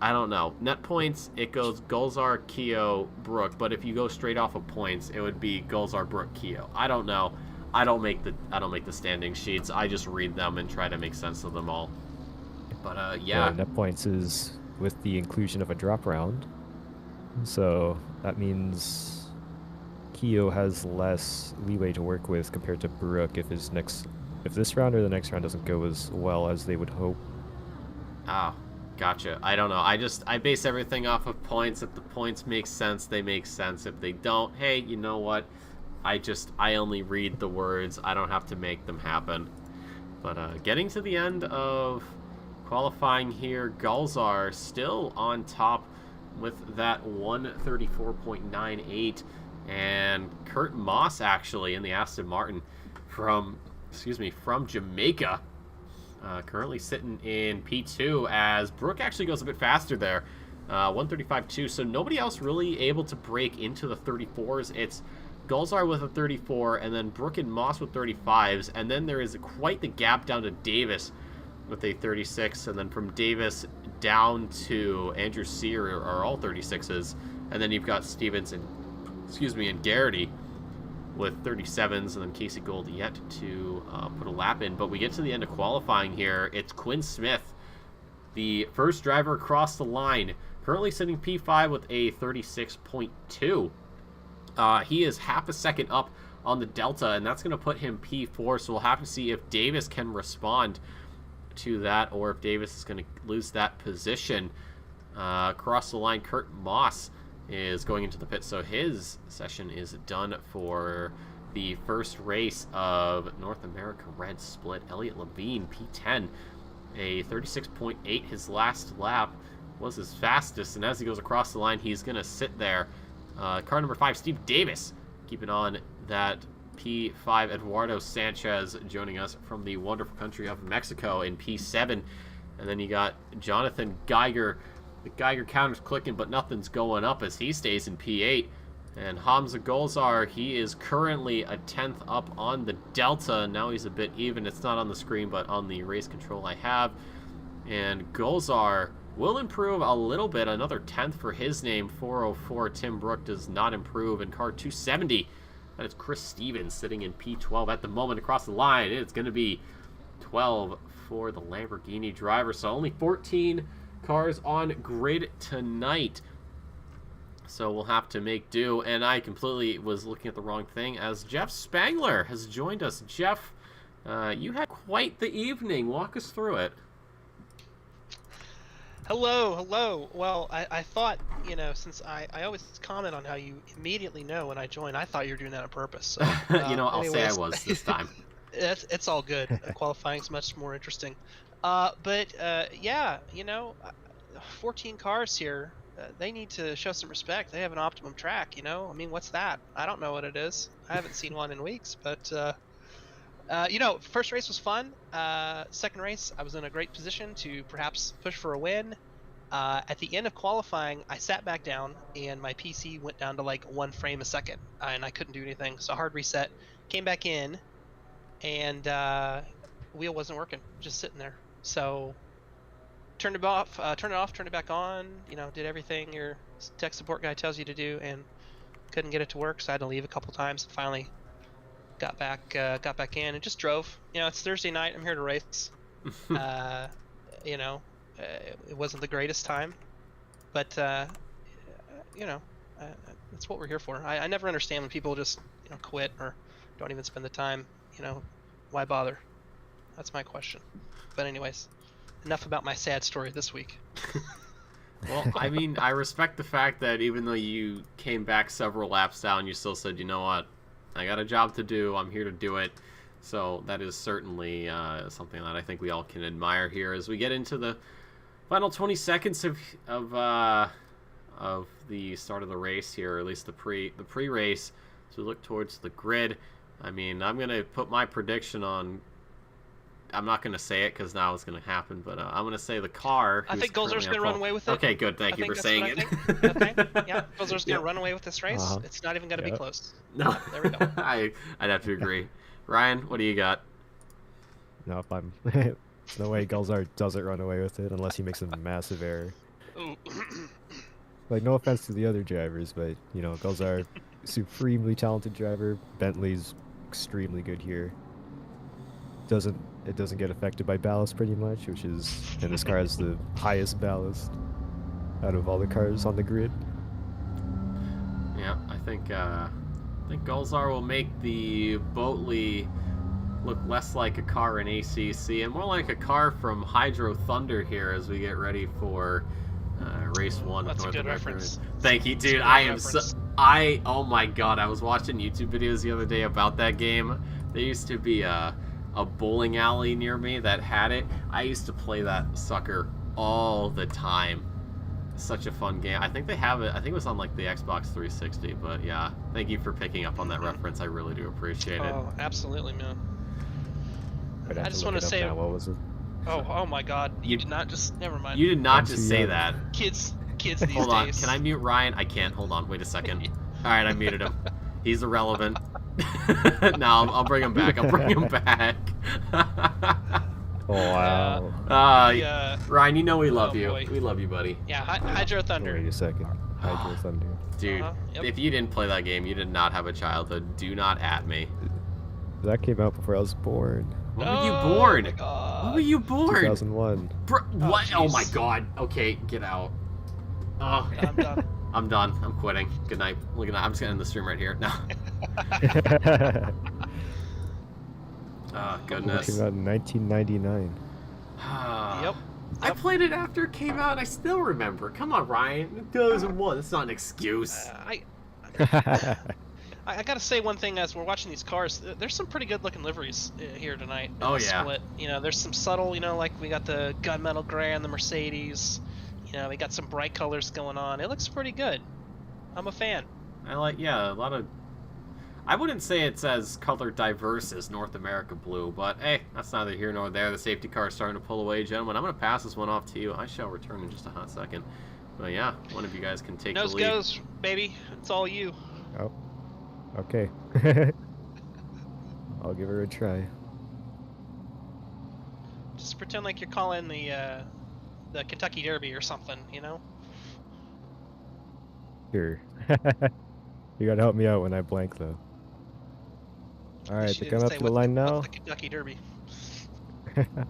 I don't know. Net points, it goes Golzar, Keogh, Brook, but if you go straight off of points, it would be Golzar, Brook, Keogh. I don't know. I don't make the standing sheets. I just read them and try to make sense of them all. But yeah. Net points is with the inclusion of a drop round. So that means Keogh has less leeway to work with compared to Brook if this round or the next round doesn't go as well as they would hope. Oh. Gotcha. I don't know. I base everything off of points. If the points make sense, they make sense. If they don't, hey, you know what? I only read the words. I don't have to make them happen. But getting to the end of qualifying here, Golzar still on top with that 134.98, and Kurt Moss actually in the Aston Martin from Jamaica. Currently sitting in P2 as Brook actually goes a bit faster there, 135.2. So nobody else really able to break into the 34s. It's Golzar with a 34, and then Brook and Moss with 35s, and then there is quite the gap down to Davis with a 36, and then from Davis down to Andrew Sear are all 36s, And then you've got Stevens and Garrity with 37s, and then Casey Gold yet to put a lap in. But we get to the end of qualifying here. It's Quinn Smith, the first driver across the line, currently sitting P5 with a 36.2. He is half a second up on the Delta, and that's going to put him P4, so we'll have to see if Davis can respond to that, or if Davis is going to lose that position. Across the line, Kurt Moss is going into the pit, so his session is done for the first race of North America Red Split. Elliot Levine, P10, a 36.8. His last lap was his fastest, and as he goes across the line, he's going to sit there. Car number 5, Steve Davis, keeping on that P5. Eduardo Sanchez joining us from the wonderful country of Mexico in P7. And then you got Jonathan Geiger. The Geiger counter's clicking, but nothing's going up as he stays in P8. And Hamza Golzar, he is currently a 10th up on the Delta. Now he's a bit even. It's not on the screen, but on the race control I have. And Golzar will improve a little bit. Another 10th for his name. 404. Tim Brook does not improve. And car 270, that is Chris Stevens sitting in P12 at the moment across the line. It's going to be 12 for the Lamborghini driver. So only 14 cars on grid tonight. So we'll have to make do. And I completely was looking at the wrong thing as Jeff Spangler has joined us. Jeff, you had quite the evening. Walk us through it. Hello. Well, I thought, since I always comment on how you immediately know when I join, I thought you were doing that on purpose. So, I'll say I was this time. It's all good. Qualifying's much more interesting. 14 cars here. They need to show some respect. They have an optimum track, what's that? I don't know what it is. I haven't seen one in weeks, but first race was fun. Second race, I was in a great position to perhaps push for a win. At the end of qualifying, I sat back down and my PC went down to like 1 frame a second, and I couldn't do anything. So hard reset, came back in, and wheel wasn't working, just sitting there. So turned it off, turned it back on, did everything your tech support guy tells you to do, and couldn't get it to work. So I had to leave a couple times. Finally got back in and just drove. It's Thursday night. I'm here to race. It wasn't the greatest time, but that's what we're here for. I never understand when people just quit or don't even spend the time. Why bother? That's my question. But anyways, enough about my sad story this week. Well, I mean, I respect the fact that even though you came back several laps down, you still said, you know what, I got a job to do. I'm here to do it. So that is certainly something that I think we all can admire here as we get into the final 20 seconds of the start of the race here, or at least the pre-race. As we look towards the grid, I mean, I'm gonna put my prediction on. I'm not going to say it because now it's going to happen, but I'm going to say the car. I think Golzar's going to run away with it. Okay, good. Thank you for saying it. Okay. Yeah, Golzar's going to run away with this race. It's not even going to be close. No. There we go. I'd have to agree. Ryan, what do you got? Nope, there's no way Golzar doesn't run away with it unless he makes a massive error. Like, no offense to the other drivers, but, Golzar, supremely talented driver. Bentley's extremely good here. It doesn't get affected by ballast pretty much, and this car has the highest ballast out of all the cars on the grid. Yeah, I think Golzar will make the Boatley look less like a car in ACC and more like a car from Hydro Thunder here as we get ready for race 1 of North America. Thank you, dude. Oh my god, I was watching YouTube videos the other day about that game. There used to be a bowling alley near me that had it. I used to play that sucker all the time. Such a fun game. I think they have it. I think it was on like the Xbox 360, but yeah. Thank you for picking up on that reference. I really do appreciate it. Oh, absolutely, man. I just want to say, what was it? Oh my god. You did not just, never mind. You did not just say that. Kids these Hold on. days. Can I mute Ryan? I can't. Hold on. Wait a second. All right, I muted him. He's irrelevant. No, I'll bring him back. Oh, wow. Ryan, we love you. Boy. We love you, buddy. Yeah, Hydro Thunder. Wait a second. Hydro Thunder. Dude, Yep. if you didn't play that game, you did not have a childhood. Do not at me. That came out before I was born. When were you Oh born? my God. When were you born? 2001. Bro, what? Oh my jeez. god. Okay, get out. Oh, I'm done. I'm done. I'm quitting. Good night. Look at that. I'm just gonna end the stream right here. No. Oh, goodness. It came out in 1999. Yep. I played it after it came out and I still remember. Come on, Ryan. 2001. That's not an excuse. I gotta say one thing as we're watching these cars. There's some pretty good looking liveries here tonight. Oh, the yeah. Split. You know, there's some subtle. You know, like we got the gunmetal gray on the Mercedes. You know, we got some bright colors going on. It looks pretty good. I'm a fan. I like, yeah, a lot of... I wouldn't say it's as color diverse as North America Blue, but hey, that's neither here nor there. The safety car is starting to pull away, gentlemen. I'm going to pass this one off to you. I shall return in just a hot second. But yeah, one of you guys can take Nose the lead. goes, baby. It's all you. Oh, okay. I'll give her a try. Just pretend like you're calling the Kentucky Derby or something. You know. Sure. You gotta help me out when I blank, though. Alright, She they're didn't coming up say to the what's line what's now. the Kentucky Derby.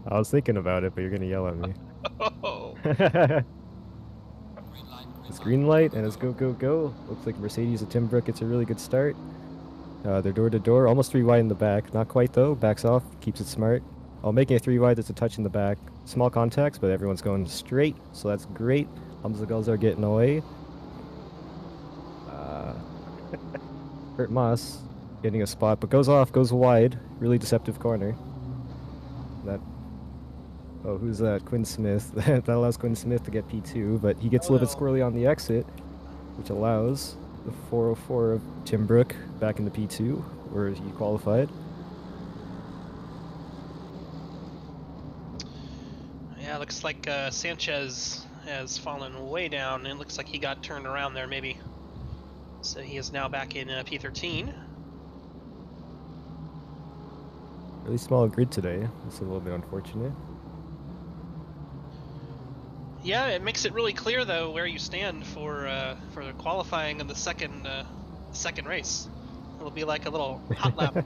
I was thinking about it, but you're gonna yell at me. Oh. It's green light, and it's go, go, go. Looks like Mercedes at Timbrook gets a really good start. They're door to door, almost 3 wide in the back. Not quite, though. Backs off, keeps it smart. Oh, making it 3 wide, there's a touch in the back. Small contacts, but everyone's going straight, so that's great. The Gulls are getting away. Kurt Moss getting a spot, but goes off, goes wide. Really deceptive corner. That. Oh, who's that? Quinn Smith. That allows Quinn Smith to get P2, but he gets a little bit squirrely on the exit, which allows the 404 of Timbrook back into P2, where he qualified. Yeah, looks like Sanchez has fallen way down, and it looks like he got turned around there, maybe. So he is now back in P13. Really small grid today. It's a little bit unfortunate. Yeah, it makes it really clear though where you stand for the qualifying in the second race. It'll be like a little hot lap,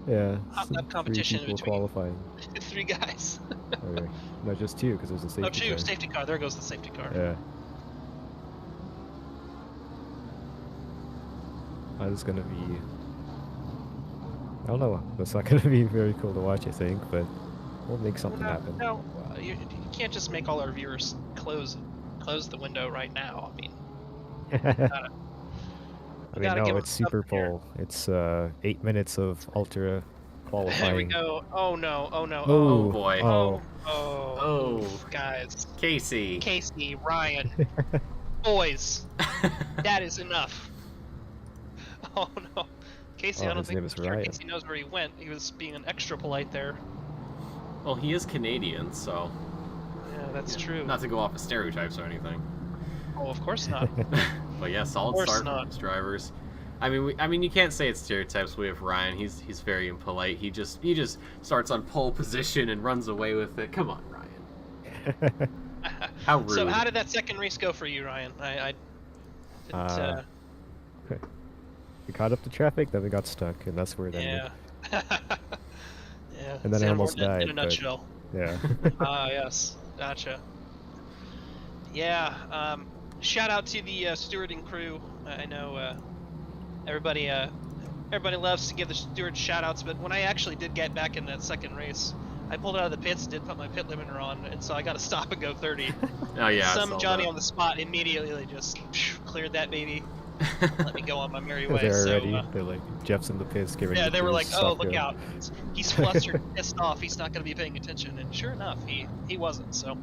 Yeah. hot lap competition 3 people between qualifying. 3 guys. Or, no, just 2, because there's a safety Oh, 2 car. safety car. There goes the safety car. Yeah. That is gonna be. I don't know. That's not gonna be very cool to watch, I think, but we'll make something happen. No, you can't just make all our viewers close the window right now. I mean, I mean, gotta give no, them it's Super something here. Bowl. It's 8 minutes of ultra qualifying. There we go. Oh no! Oh no! Oh, boy. Oh. Oh, guys. Casey. Casey, Ryan, boys, that is enough. Oh no, Casey, Oh, I don't his name think is Mr. Ryan. Casey knows where he went. He was being an extra polite there. Well, he is Canadian, so... Yeah, that's true. Not to go off of stereotypes or anything. Oh, of course not. But yeah, solid course start not. from his drivers. I mean, you can't say it's stereotypes with Ryan. He's very impolite. He just starts on pole position and runs away with it. Come on, Ryan. How rude. So how did that second race go for you, Ryan? I didn't. We caught up to traffic, then we got stuck, and that's where it ended. Yeah. Yeah. And then I almost Zandvoort died, in a but- nutshell. Yeah. Ah, yes. Gotcha. Yeah. Shout out to the stewarding crew. I know everybody loves to give the stewards shout outs, but when I actually did get back in that second race, I pulled out of the pits, did put my pit limiter on, and so I got to stop and go 30. Oh yeah. I Some saw Johnny that. on the spot immediately just cleared that baby, let me go on my merry They're way. So already. They're like, Jeff's in the pits, get ready yeah, to they were like, cruise, "Oh, stop look go." out! He's flustered, pissed off. He's not going to be paying attention." And sure enough, he wasn't. So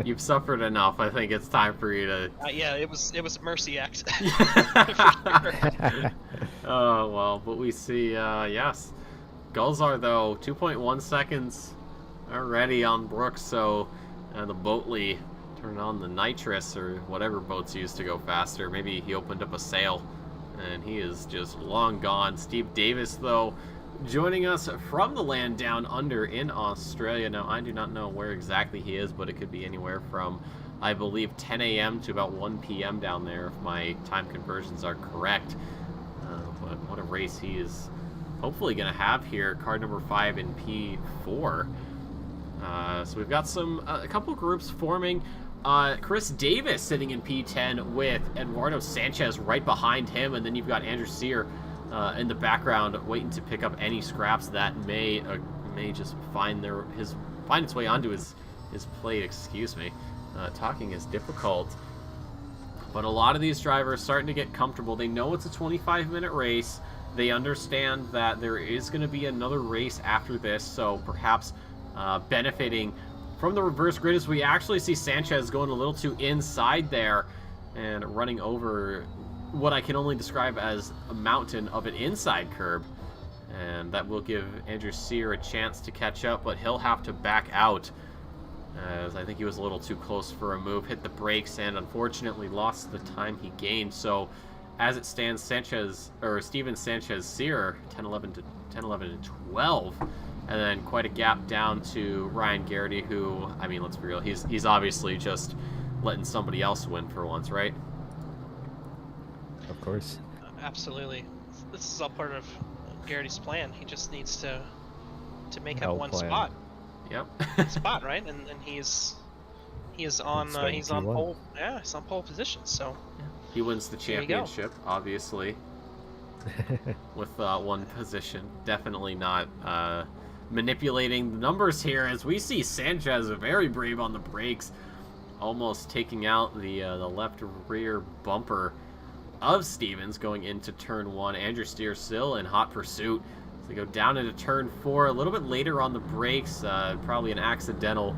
You've suffered enough. I think it's time for you to... yeah, it was a mercy act. Oh, well, but we see, yes. Gulzar, though, 2.1 seconds already on Brooks, so the Boatley turned on the nitrous or whatever boats used to go faster. Maybe he opened up a sail, and he is just long gone. Steve Davis, though, joining us from the land down under in Australia. Now, I do not know where exactly he is, but it could be anywhere from I believe 10 a.m. to about 1 p.m. down there, if my time conversions are correct. But what a race he is hopefully going to have here. Car number 5 in P4. So we've got a couple groups forming. Chris Davis sitting in P10 with Eduardo Sanchez right behind him, and then you've got Andrew Sear in the background waiting to pick up any scraps that may just find its way onto his plate. Excuse me. Talking is difficult. But a lot of these drivers starting to get comfortable. They know it's a 25-minute race. They understand that there is going to be another race after this, so perhaps benefiting from the reverse grid as we actually see Sanchez going a little too inside there and running over what I can only describe as a mountain of an inside curb. And that will give Andrew Sear a chance to catch up, but he'll have to back out, as I think he was a little too close for a move, hit the brakes, and unfortunately lost the time he gained. So as it stands, Steven Sanchez Sear 10-11 to 12, and then quite a gap down to Ryan Garrity, who, I mean, let's be real, he's obviously just letting somebody else win for once, right? Of course. Absolutely. This is all part of Garrity's plan. He just needs to make up one spot. Yep. Spot, right? And he is on pole. Yeah, he's on pole position. So he wins the championship, obviously, with one position. Definitely not manipulating the numbers here, as we see Sanchez very brave on the brakes, almost taking out the left rear bumper of Stevens going into turn 1. Andrew Steer still in hot pursuit. So they go down into turn 4 a little bit later on the brakes. Probably an accidental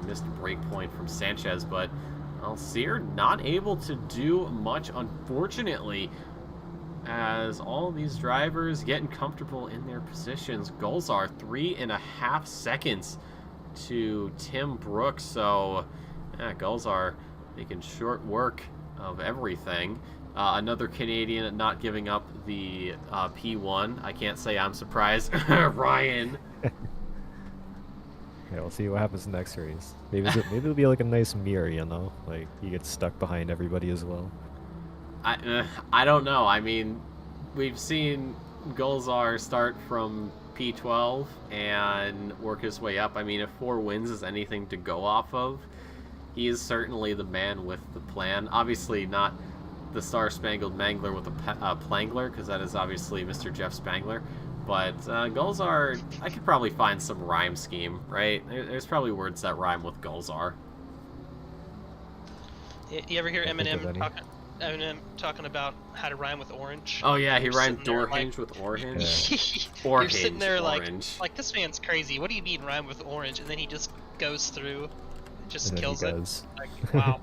missed brake point from Sanchez, but Sear not able to do much, unfortunately, as all of these drivers getting comfortable in their positions. Goals are 3.5 seconds to Tim Brooks, so goals are making short work of everything. Another Canadian not giving up the P1. I can't say I'm surprised. Ryan. Yeah, we'll see what happens next race. Maybe it'll be like a nice mirror, you know? Like, he gets stuck behind everybody as well. I don't know. I mean, we've seen Golzar start from P12 and work his way up. I mean, if 4 wins is anything to go off of, he is certainly the man with the plan. Obviously not the Star-Spangled Mangler with a Plangler, because that is obviously Mr. Jeff Spangler. But Golzar, I could probably find some rhyme scheme, right? There's probably words that rhyme with Golzar. You ever hear Eminem talking about how to rhyme with orange? Oh yeah, he rhymed door hinge with orange. You're sitting there like this man's crazy. What do you mean rhyme with orange? And then he just goes through, just kills it. Like, wow.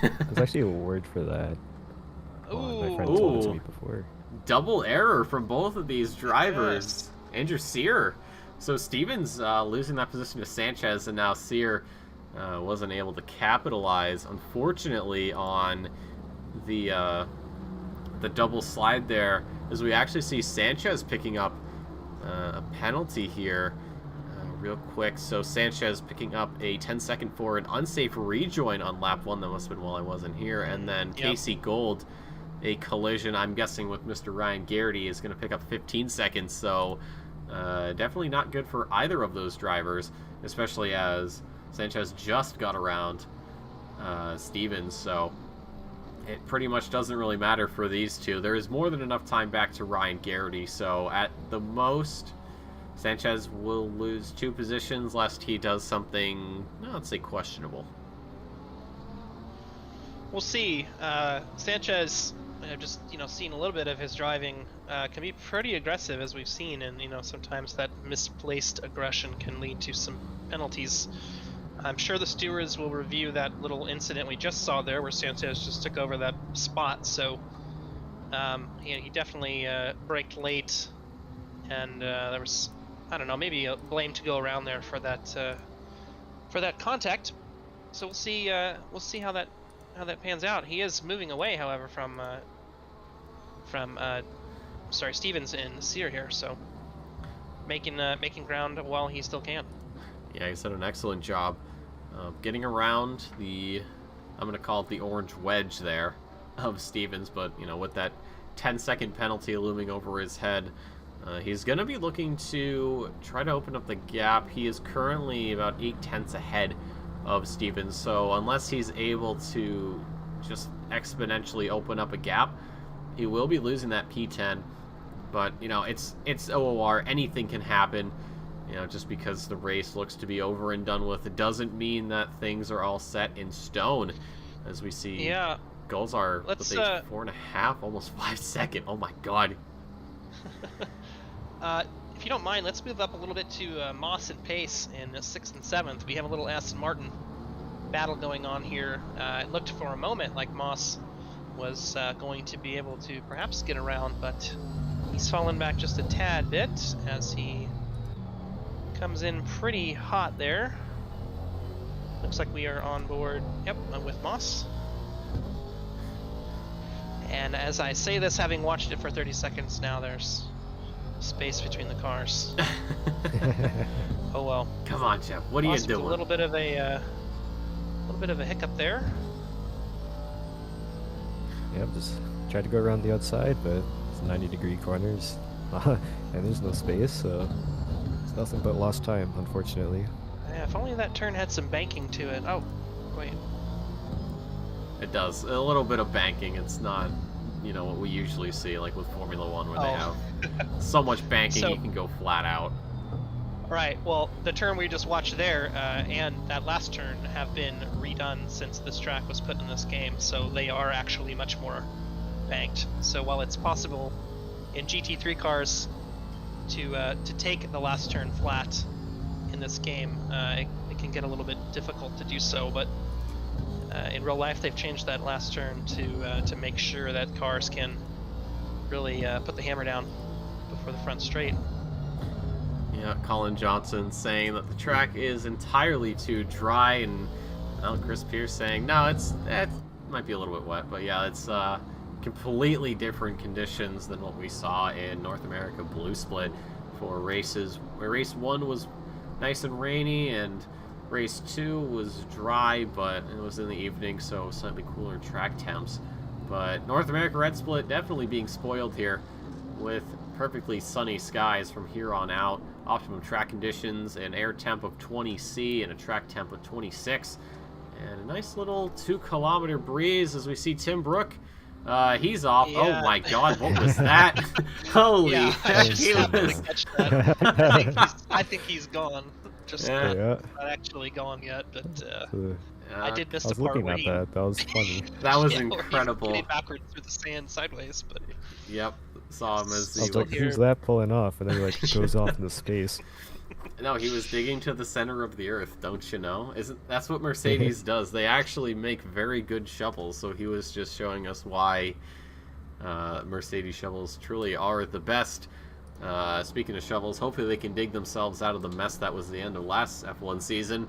There's actually a word for that. My friend told it to me before. Double error from both of these drivers. Yes. Andrew Sear. So Stevens losing that position to Sanchez, and now Sear wasn't able to capitalize, unfortunately, on the double slide there, as we actually see Sanchez picking up a penalty here real quick. So Sanchez picking up a 10-second for an unsafe rejoin on lap 1. That must have been while I wasn't here. And then Casey Gold, a collision, I'm guessing, with Mr. Ryan Garrity, is going to pick up 15 seconds. So definitely not good for either of those drivers, especially as Sanchez just got around Stevens. So it pretty much doesn't really matter for these two. There is more than enough time back to Ryan Garrity. So at the most, Sanchez will lose 2 positions lest he does something, let's say, questionable. We'll see. Sanchez, I've just seen a little bit of his driving, can be pretty aggressive, as we've seen, and sometimes that misplaced aggression can lead to some penalties. I'm sure the stewards will review that little incident we just saw there, where Sanchez just took over that spot. So he definitely braked late, and there was, I don't know, maybe a blame to go around there for that contact. So we'll see how that pans out. He is moving away, however, from Stevens and Sear here, so making ground while he still can. Yeah, he's done an excellent job getting around the, I'm going to call it the orange wedge there of Stevens, but, you know, with that 10-second penalty looming over his head, he's going to be looking to try to open up the gap. He is currently about 0.8 ahead of Stevens, so unless he's able to just exponentially open up a gap, he will be losing that P10. But, you know, it's OOR. Anything can happen. You know, just because the race looks to be over and done with, it doesn't mean that things are all set in stone. As we see, Yeah. goals are, Let's, 4.5, almost 5 second. Oh my god. If you don't mind, let's move up a little bit to Moss and Pace in 6th and 7th. We have a little Aston Martin battle going on here. It looked for a moment like Moss was going to be able to perhaps get around, but he's fallen back just a tad bit as he comes in pretty hot there. Looks like we are on board, yep, with Moss. And as I say this, having watched it for 30 seconds now, there's space between the cars. Oh well. Come on, Jeff. What are you doing? A little bit of a hiccup there. Yep, just tried to go around the outside, but it's 90-degree corners, and there's no space, so it's nothing but lost time, unfortunately. Yeah, if only that turn had some banking to it. Oh, wait. It does. A little bit of banking. It's not, you know, what we usually see, like with Formula One, where they have so much banking So- you can go flat out. Right, well, the turn we just watched there and that last turn have been redone since this track was put in this game, so they are actually much more banked. So while it's possible in GT3 cars to take the last turn flat in this game, it can get a little bit difficult to do so, but in real life they've changed that last turn to make sure that cars can really put the hammer down before the front straight. Yeah, Colin Johnson saying that the track is entirely too dry, and Chris Pierce saying, no, it might be a little bit wet, but yeah, it's completely different conditions than what we saw in North America Blue Split for races, where race 1 was nice and rainy, and race 2 was dry, but it was in the evening, so slightly cooler track temps. But North America Red Split definitely being spoiled here with perfectly sunny skies from here on out, optimum track conditions, an air temp of 20C and a track temp of 26, and a nice little 2-kilometer breeze as we see Tim Brook. He's off. Yeah. Oh my god, what was that? Holy Yeah, heck, I just he happened was... to catch that. I think he's gone. Just Yeah. not actually gone yet, but I did miss I the was part looking where at he... that. That was funny. That was Yeah, where he's incredible. getting backwards through the sand sideways, but Yep, saw him as I he was like, here. who's that pulling off? And then he like goes off into space. No, he was digging to the center of the earth, don't you know? That's what Mercedes does. They actually make very good shovels, so he was just showing us why Mercedes shovels truly are the best. Speaking of shovels, hopefully they can dig themselves out of the mess that was the end of last F1 season,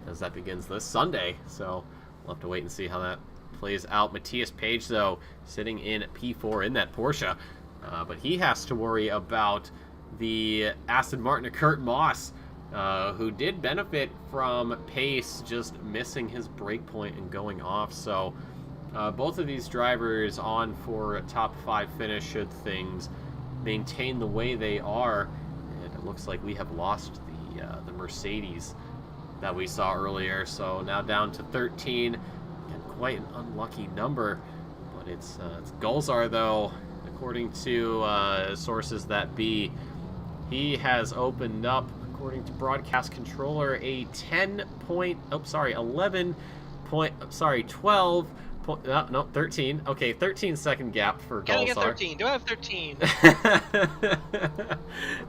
as that begins this Sunday. So we'll have to wait and see how that plays out. Matthias Page, though, sitting in P4 in that Porsche, but he has to worry about the Aston Martin of Kurt Moss, who did benefit from Pace just missing his brake point and going off. So both of these drivers on for a top 5 finish should things maintain the way they are. And it looks like we have lost the Mercedes that we saw earlier. So now down to 13, and quite an unlucky number. But it's Gulzar, though, according to sources that be. He has opened up, according to broadcast controller, a 13. Okay, 13-second gap for can I get Gulzar. 13? Do I have 13?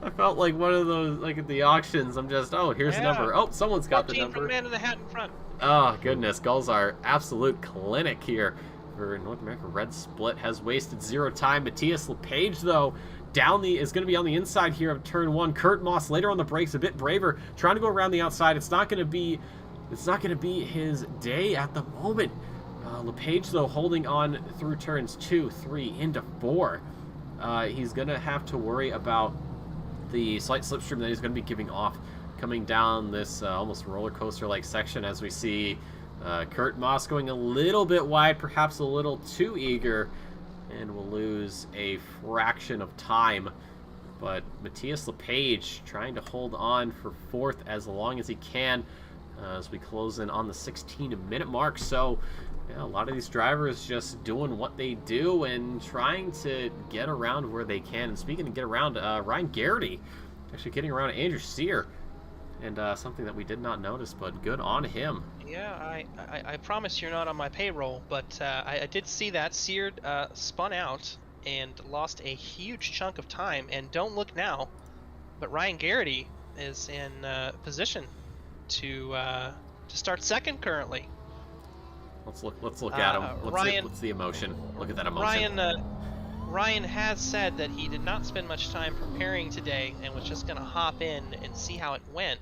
I felt like one of those, like at the auctions, I'm just, oh, here's the Yeah. number. Oh, someone's got the 14 from number. the man in the hat in front. Oh, goodness. Gulzar, absolute clinic here for North America Red Split. Has wasted 0 time. Matthias Lepage, though, is going to be on the inside here of turn 1. Kurt Moss later on the brakes, a bit braver, trying to go around the outside. It's not going to be his day at the moment. Lepage, though, holding on through turns 2, 3, into 4. He's going to have to worry about the slight slipstream that he's going to be giving off coming down this almost roller coaster-like section as we see Kurt Moss going a little bit wide, perhaps a little too eager, and will lose a fraction of time. But Matthias LePage trying to hold on for fourth as long as he can as we close in on the 16-minute mark. So yeah, a lot of these drivers just doing what they do and trying to get around where they can. And speaking of get around, Ryan Garrity actually getting around Andrew Sear. And something that we did not notice, but good on him. Yeah, I promise you're not on my payroll, but I did see that Sear spun out and lost a huge chunk of time. And don't look now, but Ryan Garrity is in position to start second currently. Let's look at him. What's the emotion? Look at that emotion. Ryan has said that he did not spend much time preparing today and was just going to hop in and see how it went.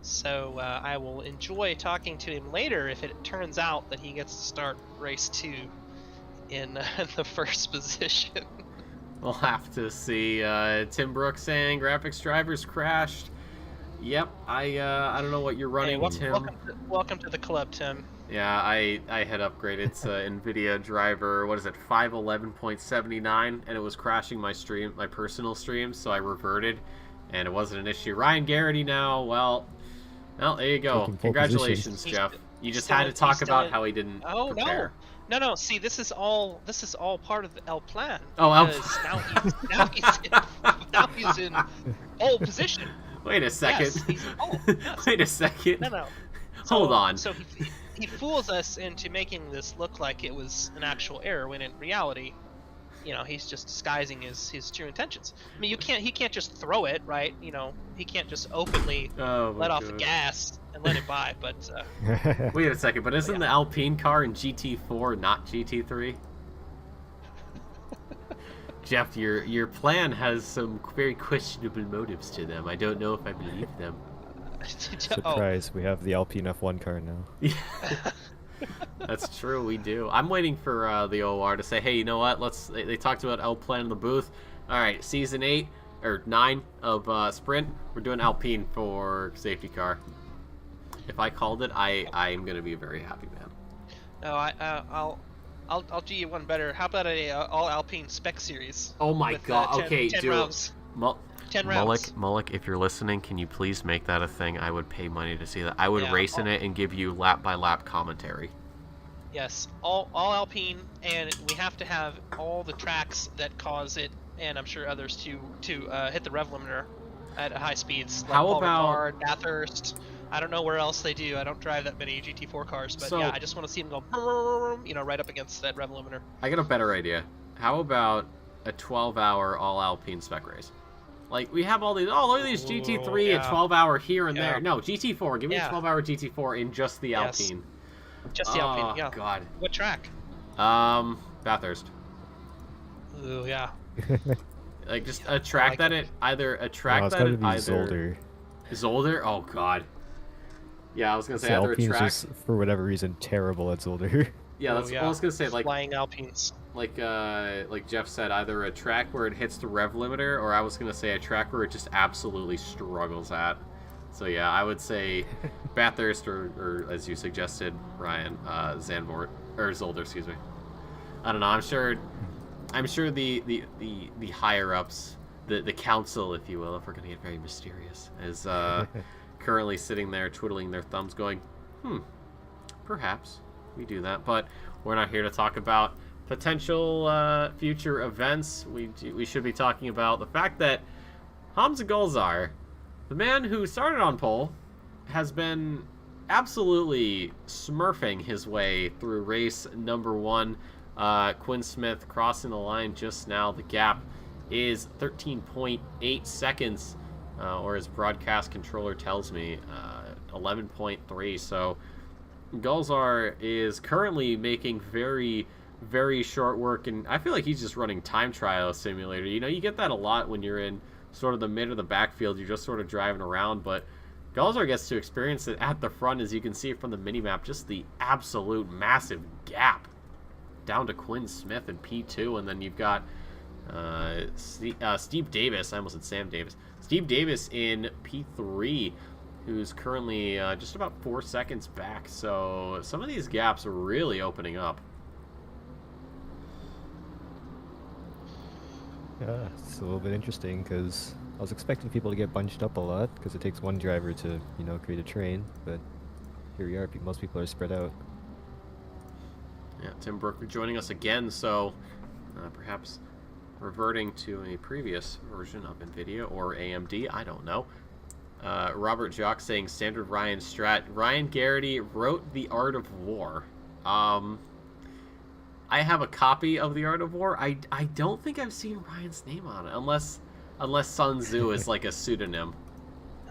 So I will enjoy talking to him later if it turns out that he gets to start race 2 in the first position. We'll have to see. Tim Brooks saying graphics drivers crashed. Yep, I don't know what you're running, Tim. Welcome to the club, Tim. Yeah, I had upgraded to NVIDIA driver, 511.79, and it was crashing my personal stream, so I reverted, and it wasn't an issue. Ryan Garrity now, well, there you go. Congratulations, Jeff. You just had to talk about how he didn't prepare. No. See, this is all part of the El Plan. Oh, El Plan. Now he's in pole position. Wait a second. Yes, he's in pole. Yes. Wait a second. No. Hold on. So he fools us into making this look like it was an actual error, when in reality, he's just disguising his true intentions. I mean, he can't just throw it, right? He can't just openly let off the gas and let it by. But wait a second. But isn't the Alpine car in GT4 not GT3? Jeff, your plan has some very questionable motives to them. I don't know if I believe them. Surprise, we have the Alpine F1 car now. Yeah. That's true, we do. I'm waiting for the OR to say, hey, you know what? They talked about El Plan in the booth. All right, season 8 or 9 of Sprint, we're doing Alpine for safety car. If I called it, I'm gonna be a very happy man. No, I'll do you one better. How about a all Alpine spec series? Oh my god! 10, okay, 10 do rounds. 10 rounds. Mullick, if you're listening, can you please make that a thing? I would pay money to see that. I would race in it and give you lap by lap commentary. Yes, all Alpine, and we have to have all the tracks that cause it, and I'm sure others to hit the rev limiter at high speeds. Like How about Ricard, Bathurst? I don't know where else they do. I don't drive that many GT4 cars, but yeah, I just want to see them go, right up against that rev limiter. I got a better idea. How about a 12-hour all Alpine spec race? Like, we have all these, look at these GT3, a 12-hour here and there. No, GT4. Give me a 12-hour GT4 in just the Alpine. Just the Alpine, yeah. Oh, God. What track? Bathurst. Ooh, yeah. Like, just a track that it, either a track that it either... Zolder. Zolder? Oh, God. Yeah, I was going to say either Alpine's a track... just, for whatever reason, terrible at Zolder. Yeah, that's what I was going to say, like... Flying Alpines. Like Jeff said, either a track where it hits the rev limiter, or I was going to say a track where it just absolutely struggles at. So yeah, I would say Bathurst, or as you suggested, Ryan, Zandvoort, or Zolder, excuse me. I don't know. I'm sure the higher ups, the council, if you will, if we're going to get very mysterious, is currently sitting there twiddling their thumbs, going, perhaps we do that, but we're not here to talk about potential future events. We should be talking about the fact that Hamza Golzar, the man who started on pole, has been absolutely smurfing his way through race number 1. Quinn Smith crossing the line just now. The gap is 13.8 seconds, or as broadcast controller tells me, 11.3. So Golzar is currently making very, very short work, and I feel like he's just running time trial simulator. You get that a lot when you're in sort of the mid or the backfield. You're just sort of driving around, but Golzar gets to experience it at the front, as you can see from the minimap, just the absolute massive gap down to Quinn Smith in P2, and then you've got Steve Davis. I almost said Sam Davis. Steve Davis in P3. who's currently just about 4 seconds back. So some of these gaps are really opening up. Yeah, it's a little bit interesting because I was expecting people to get bunched up a lot because it takes one driver to, create a train, but here we are, most people are spread out. Yeah, Tim Brooke joining us again, so perhaps reverting to a previous version of NVIDIA or AMD, I don't know. Robert Jock saying standard Ryan strat. Ryan Garrity wrote The Art of War. I have a copy of The Art of War. I don't think I've seen Ryan's name on it, unless Sun Tzu is like a pseudonym.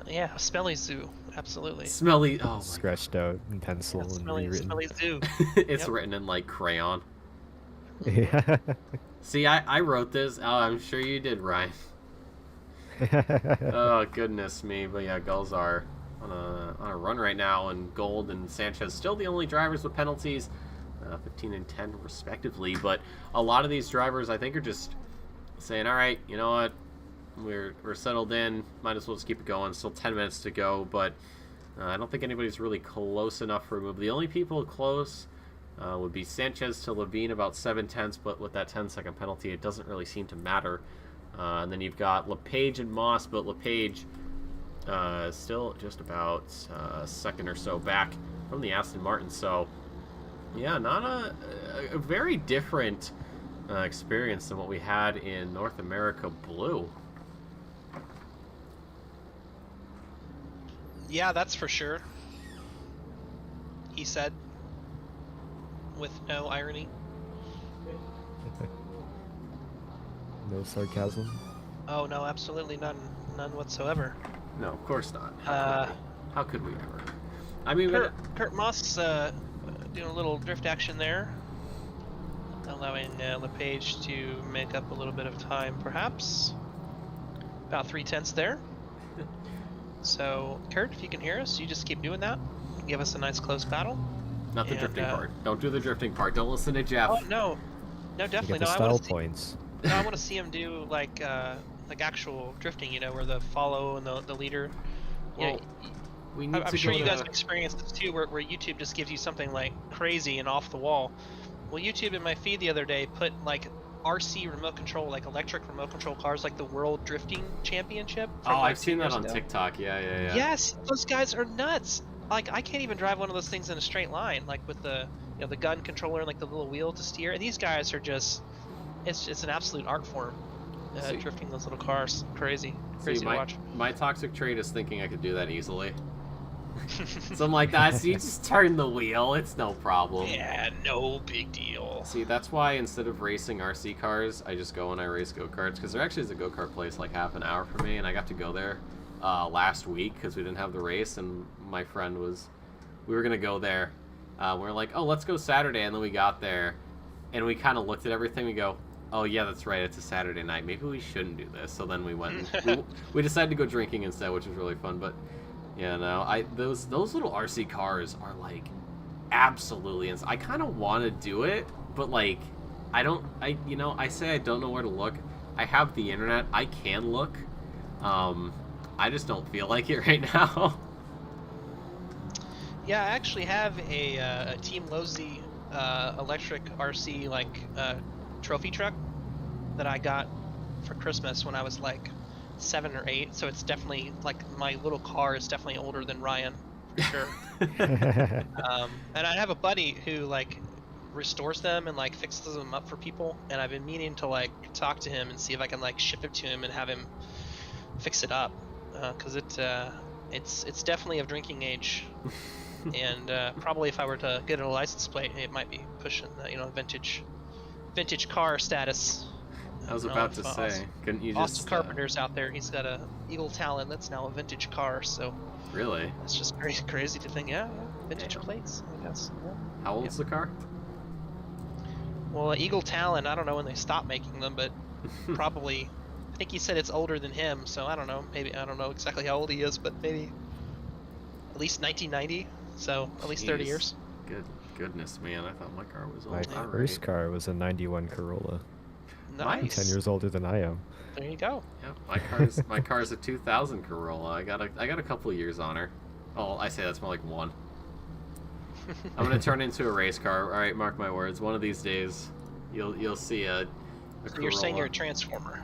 Yeah, Smelly Zoo, absolutely. Smelly, oh my Scratched out in pencil and rewritten. Smelly Zoo. It's Yep. written in like crayon. Yeah. See, I wrote this. Oh, I'm sure you did, Ryan. Oh goodness me! But yeah, Gulls are on a run right now, and Gold and Sanchez still the only drivers with penalties, 15 and 10 respectively. But a lot of these drivers, I think, are just saying, "All right, you know what? We're settled in. Might as well just keep it going. Still 10 minutes to go, but I don't think anybody's really close enough for a move. The only people close would be Sanchez to Levine, about 7/10, but with that 10-second penalty, it doesn't really seem to matter. And then you've got LePage and Moss, but LePage still just about a second or so back from the Aston Martin. So, yeah, not a very different experience than what we had in North America Blue. Yeah, that's for sure. He said, with no irony. No sarcasm. Oh no, absolutely none whatsoever. No, of course not. How could we ever? I mean, Kurt Moss doing a little drift action there, allowing LePage to make up a little bit of time, perhaps. About 3/10 there. So, Kurt, if you can hear us, you just keep doing that. Give us a nice close battle. not the drifting part. Don't do the drifting part. Don't listen to Jeff. Oh no, definitely Get the no. style points. No, I want to see him do like actual drifting. You know, where the follow and the leader. Well, we need I'm to sure go you to- guys have experienced this too, where YouTube just gives you something like crazy and off the wall. Well, YouTube in my feed the other day put like RC remote control, like electric remote control cars, like the World Drifting Championship. Oh, from, like, I've seen that 2 on years ago. TikTok. Yeah. Yes, those guys are nuts. Like I can't even drive one of those things in a straight line, like with the the gun controller and like the little wheel to steer. And these guys are just, it's an absolute art form, See- drifting those little cars. Crazy See, to watch. my toxic trait is thinking I could do that easily. So I'm like, so you just turn the wheel. It's no problem. Yeah, no big deal. See, that's why instead of racing RC cars, I just go and I race go-karts, because there actually is a go-kart place like half an hour from me, and I got to go there last week because we didn't have the race, and my friend we were going to go there. We were like, oh, let's go Saturday, and then we got there, and we kind of looked at everything, we go, oh yeah, that's right, it's a Saturday night, maybe we shouldn't do this. So then we went, and we decided to go drinking instead, which was really fun. But yeah, no, those little RC cars are like absolutely I kind of want to do it, but like I say I don't know where to look. I have the internet, I can look. I just don't feel like it right now. Yeah, I actually have a Team Lozy electric RC trophy truck that I got for Christmas when I was like 7 or 8. So it's definitely like my little car is definitely older than Ryan for sure. And I have a buddy who like restores them and like fixes them up for people. And I've been meaning to like talk to him and see if I can like ship it to him and have him fix it up, because it's definitely of drinking age. And probably if I were to get a license plate, it might be pushing vintage car status. I was about to say, couldn't you Austin just Carpenter's out there. He's got a Eagle Talon that's now a vintage car. So really? it's just crazy to think. Yeah, vintage plates, I guess. Yeah. How old's the car? Well, Eagle Talon, I don't know when they stopped making them, but probably. I think he said it's older than him, so I don't know. Maybe I don't know exactly how old he is, but maybe at least 1990. So at least 30 Jeez. years. Goodness, man! I thought my car was old. My All first right. car was a '91 Corolla. I'm Nice. 10 years older than I am. There you go. Yeah, my car's a 2000 Corolla. I got a couple of years on her. Oh, I say that's more like one. I'm gonna turn into a race car. All right, mark my words. One of these days, you'll see a So you're saying Corolla. you're a transformer?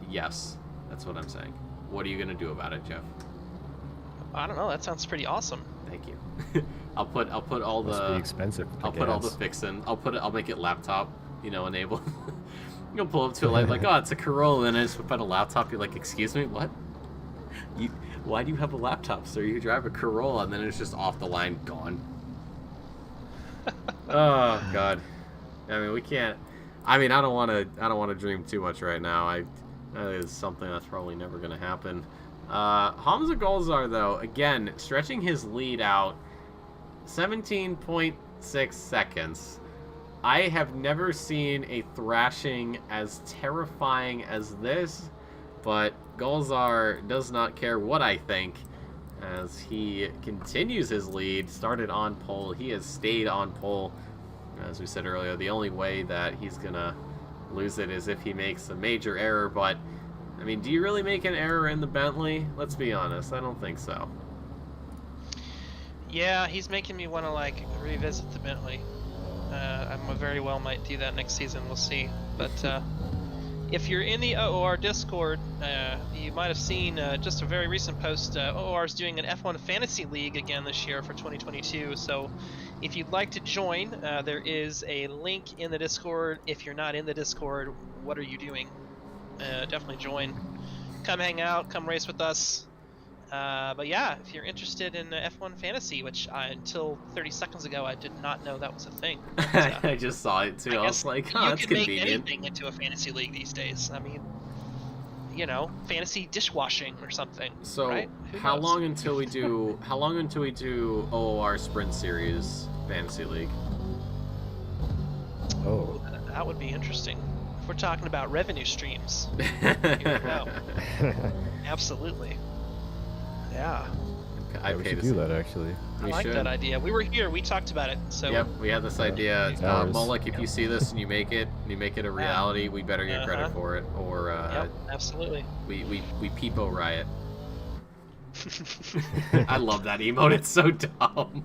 Yes, that's what I'm saying. What are you gonna do about it, Jeff? I don't know. That sounds pretty awesome. Thank you. I'll put all Must be the expensive. I'll put all the fixin'. I'll make it laptop, enabled. You'll pull up to a light like, oh, it's a Corolla, and I just whip out a laptop. You're like, excuse me, what? Why do you have a laptop, sir? You drive a Corolla, and then it's just off the line, gone. Oh God. I mean, we can't. I mean, I don't want to dream too much right now. That is something that's probably never going to happen. Hamza Golzar, though, again, stretching his lead out 17.6 seconds. I have never seen a thrashing as terrifying as this, but Golzar does not care what I think as he continues his lead. Started on pole. He has stayed on pole. As we said earlier, the only way that he's going to lose it is if he makes a major error, but I mean, do you really make an error in the Bentley? Let's be honest, I don't think so. Yeah, he's making me want to like revisit the Bentley. I very well might do that next season. We'll see. But if you're in the OOR Discord, you might have seen just a very recent post. OOR is doing an F1 Fantasy League again this year for 2022. So if you'd like to join, there is a link in the Discord. If you're not in the Discord, what are you doing? Definitely join. Come hang out. Come race with us. But yeah, if you're interested in F1 Fantasy, which until 30 seconds ago I did not know that was a thing. But, I just saw it too. I was like, oh, that's you can convenient. make anything into a fantasy league these days. I mean, fantasy dishwashing or something. So right? Who how knows? long until we do OOR Sprint Series Fantasy League? Oh. That would be interesting. If we're talking about revenue streams, here we go. Absolutely. Yeah. I Yeah, we pay should to do see. that actually. I We like should. that idea. We were here. We talked about it. So Yep, we had this idea. Hours. Molek, if you see this and you make it a reality, we better get credit for it, or Yep, absolutely. we Peepo riot. I love that emote. It's so dumb,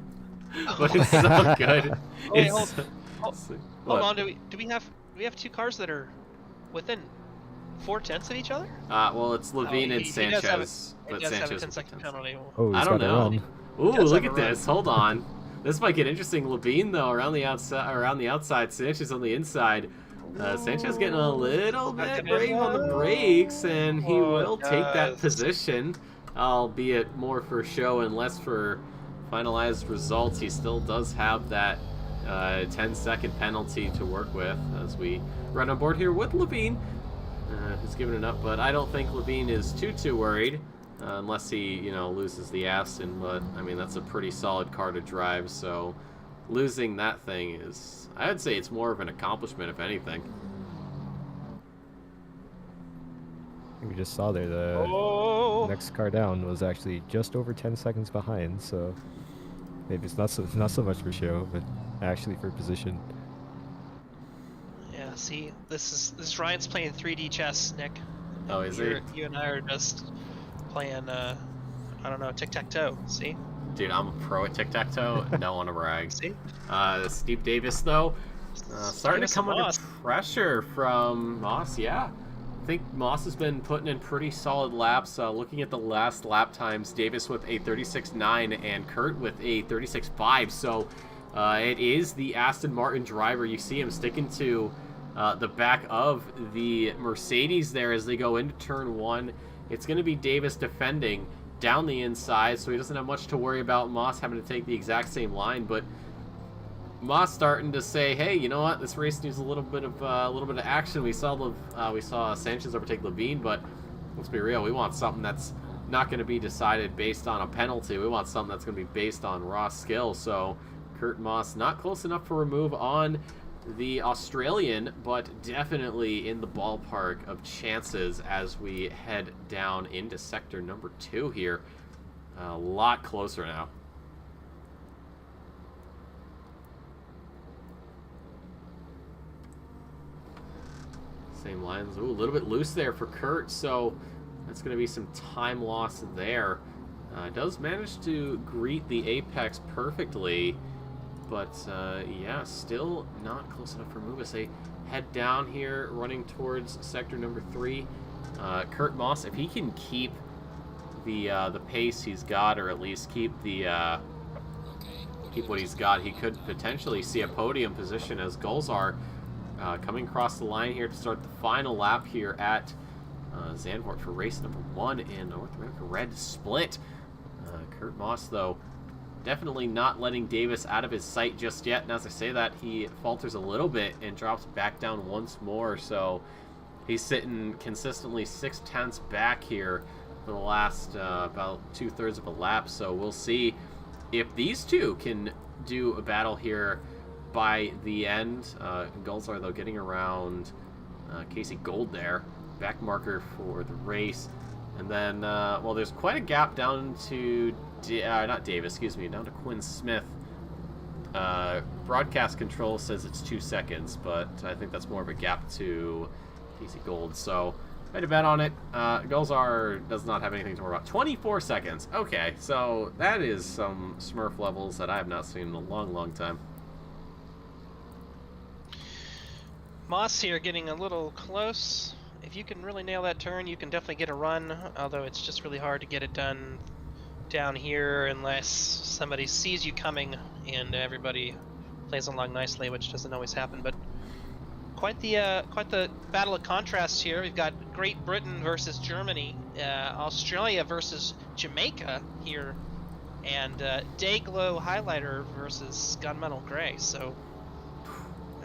but it's so good. Wait, It's hold what? on. Do we have two cars that are within 4/10 of each other? Well, it's Levine and he does have Sanchez, He but does have a Sanchez 10-second penalty. Oh, I he's don't got to know. run. Ooh, does look have at a run. this. Hold on. This might get interesting. Levine, though, around the outside. Sanchez on the inside. Sanchez getting a little bit brave on the brakes, and he will take that does. position, albeit more for show and less for finalized results. He still does have that 10-second penalty to work with as we run on board here with Levine, who's giving it up. But I don't think Levine is too worried. Unless he, loses the Aston, but I mean that's a pretty solid car to drive. So losing that thing is, I would say, it's more of an accomplishment, if anything. We just saw there the next car down was actually just over 10 seconds behind. So maybe it's not so much for show, but actually for position. Yeah. See, this is Ryan's playing 3D chess, Nick. Oh, is he? You and I are just playing. I don't know, tic-tac-toe. See? Dude, I'm a pro at tic-tac-toe. Don't want to brag. See? Steve Davis, though, starting Davis to come and under Moss. pressure from Moss. Yeah, I think Moss has been putting in pretty solid laps. Looking at the last lap times, Davis with a 36.9 and Kurt with a 36.5. So it is the Aston Martin driver. You see him sticking to the back of the Mercedes there as they go into turn one. It's going to be Davis defending down the inside, so he doesn't have much to worry about Moss having to take the exact same line. But Moss starting to say, "Hey, you know what? This race needs a little bit of action." We saw Sanchez overtake Levine, but let's be real. We want something that's not going to be decided based on a penalty. We want something that's going to be based on raw skill. So Kurt Moss not close enough for a move on the Australian, but definitely in the ballpark of chances as we head down into sector number 2 here. A lot closer now. Same lines. Ooh, a little bit loose there for Kurt, so that's going to be some time loss there. Does manage to greet the apex perfectly, but yeah, still not close enough for Mubis. They head down here, running towards sector number 3. Kurt Moss, if he can keep the pace he's got, or at least keep the keep what he's got, he could potentially see a podium position, as Gulzar coming across the line here to start the final lap here at Zandvoort for race number 1 in North America Red Split. Kurt Moss, though, definitely not letting Davis out of his sight just yet, and as I say that, he falters a little bit and drops back down once more, so he's sitting consistently 6/10 back here for the last about 2/3 of a lap, so we'll see if these two can do a battle here by the end. Gulzar, though, getting around Casey Gold there, back marker for the race. And then, well, there's quite a gap down to, not Davis, excuse me, down to Quinn Smith. Broadcast control says it's 2 seconds, but I think that's more of a gap to Casey Gold. So, I had a bet on it. Gulzar does not have anything to worry about. 24 seconds. Okay, so that is some Smurf levels that I have not seen in a long, long time. Moss here getting a little close. If you can really nail that turn, you can definitely get a run, although it's just really hard to get it done down here unless somebody sees you coming and everybody plays along nicely, which doesn't always happen. But quite the battle of contrasts here. We've got Great Britain versus Germany, Australia versus Jamaica here, and Dayglow Highlighter versus Gunmetal Gray. So,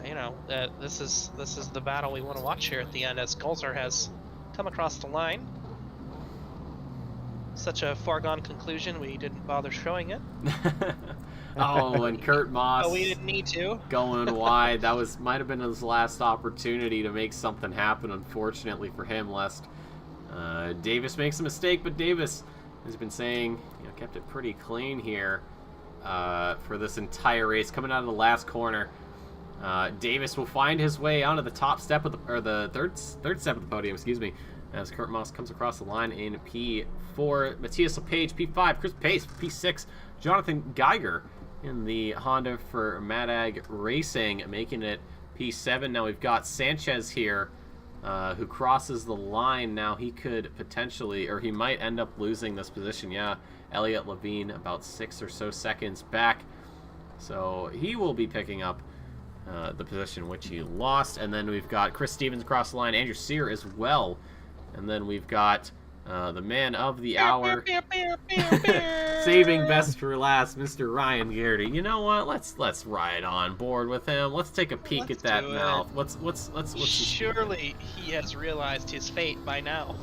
you know, this is the battle we want to watch here at the end, as Gulzar has come across the line. Such a foregone conclusion, we didn't bother showing it. Oh, and Kurt Moss. Oh, we didn't need to. Going wide. That might have been his last opportunity to make something happen, unfortunately for him, lest Davis makes a mistake. But Davis has been saying, you know, kept it pretty clean here for this entire race. Coming out of the last corner, Davis will find his way onto the top step of the, or the third step of the podium, excuse me, as Kurt Moss comes across the line in P4. Matthias LePage, P5. Chris Pace, P6. Jonathan Geiger in the Honda for Mad Racing, making it P7. Now we've got Sanchez here, who crosses the line. Now he could potentially, or he might end up losing this position. Yeah, Elliot Levine about 6 or so seconds back. So he will be picking up the position which he lost. And then we've got Chris Stevens across the line, Andrew Sear as well. And then we've got the man of the hour, saving best for last, Mr. Ryan Garrity. You know what? Let's ride on board with him. Let's take a peek at that mouth. Let's Surely he has realized his fate by now.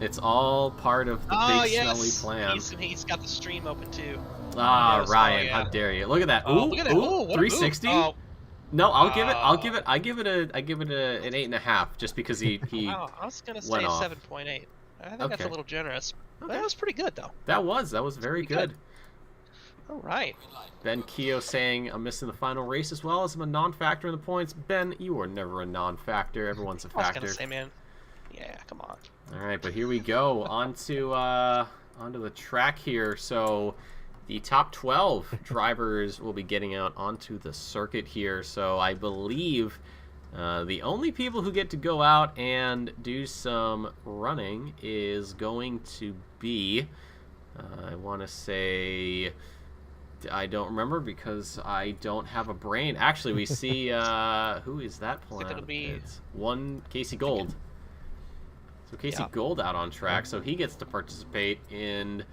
It's all part of the big smelly plan. He's got the stream open too. Ah, Yes, Ryan, how dare you? Look at that. Oh, look at that. Ooh, what a 360. move. No, I give it an 8.5, just because he Wow, I was gonna say went off. 7.8. I think that's a little generous. But that was pretty good though. That was very good. All right. Ben Keogh saying I'm missing the final race as well as I'm a non-factor in the points. Ben, you are never a non-factor. Everyone's a I was factor. gonna say, man. Yeah, come on. All right, but here we go onto the track here. So the top 12 drivers will be getting out onto the circuit here. So I believe the only people who get to go out and do some running is going to be, I want to say, I don't remember because I don't have a brain. Actually, we see, who is that playing? It's Casey Gold. So Casey Gold out on track, so he gets to participate in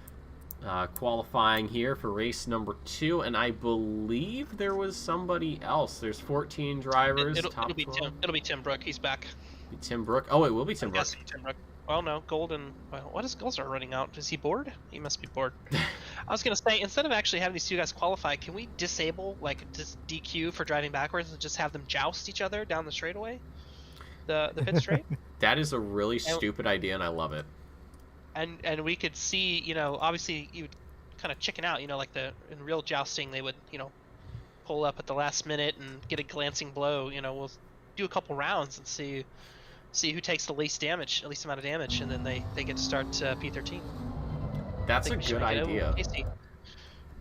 qualifying here for race number 2, and I believe there was somebody else. There's 14 drivers. It'll be Tim. It'll be Tim Brook. He's back. Be Tim Brook. Oh, it will be Tim Brook. Tim Brook. Well, no, Golden. Well, what is Gulzar running out? Is he bored? He must be bored. I was gonna say, instead of actually having these two guys qualify, can we disable, like, just DQ for driving backwards and just have them joust each other down the straightaway, the pit straight? That is a really stupid idea, and I love it. And we could see, you know, obviously you would kind of chicken out, you know, like in real jousting they would, you know, pull up at the last minute and get a glancing blow. You know, we'll do a couple rounds and see who takes the least amount of damage, and then they get to start P13. That's a Think we should good make it. idea. Casey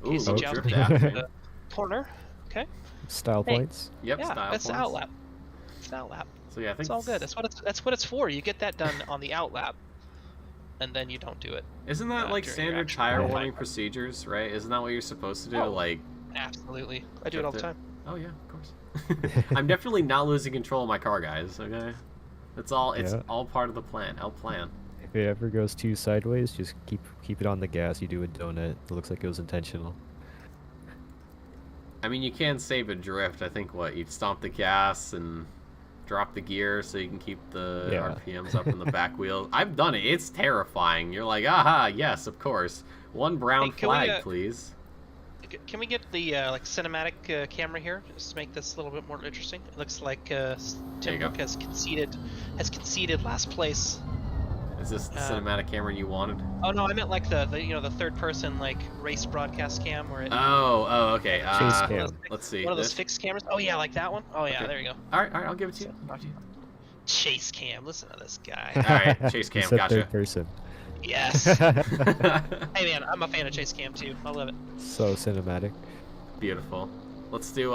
Ooh, Casey low jumped drift into after. the corner. Okay. Style Hey. points. Yep, Yeah, style that's the points. outlap. It's an outlap. So yeah, I think It's all good. That's what it's for. You get that done on the outlap, and then you don't do it. Isn't that like during your standard actual tire fight. warming procedures, right? Isn't that what you're supposed to do? Oh. Like, Absolutely. I do it all the Jump time. oh yeah, of course. I'm definitely not losing control of my car, guys. Okay, it's all Yeah. all part of the plan. I'll plan. If it ever goes too sideways, just keep it on the gas. You do a donut. It looks like it was intentional. I mean, you can save a drift. I think what you stomp the gas and drop the gear so you can keep the Yeah. RPMs up in the back wheel. I've done it. It's terrifying. You're like, aha, yes, of course. One brown Hey, can we, flag, please. Can we get the like cinematic camera here just to make this a little bit more interesting? It looks like you Tim go. Brook has conceded last place. Is this the uh, cinematic camera you wanted? Oh no, I meant like the the third person like race broadcast cam where it Oh, okay. Chase cam. Let's see. one of those this? fixed cameras. Oh yeah, like that one. Oh yeah, Okay. there you go. All right, I'll give it to you. Chase cam. Listen to this guy. All right, Chase You cam, said gotcha. third person. Yes. Hey man, I'm a fan of Chase cam too. I love it. So cinematic. Beautiful. Let's do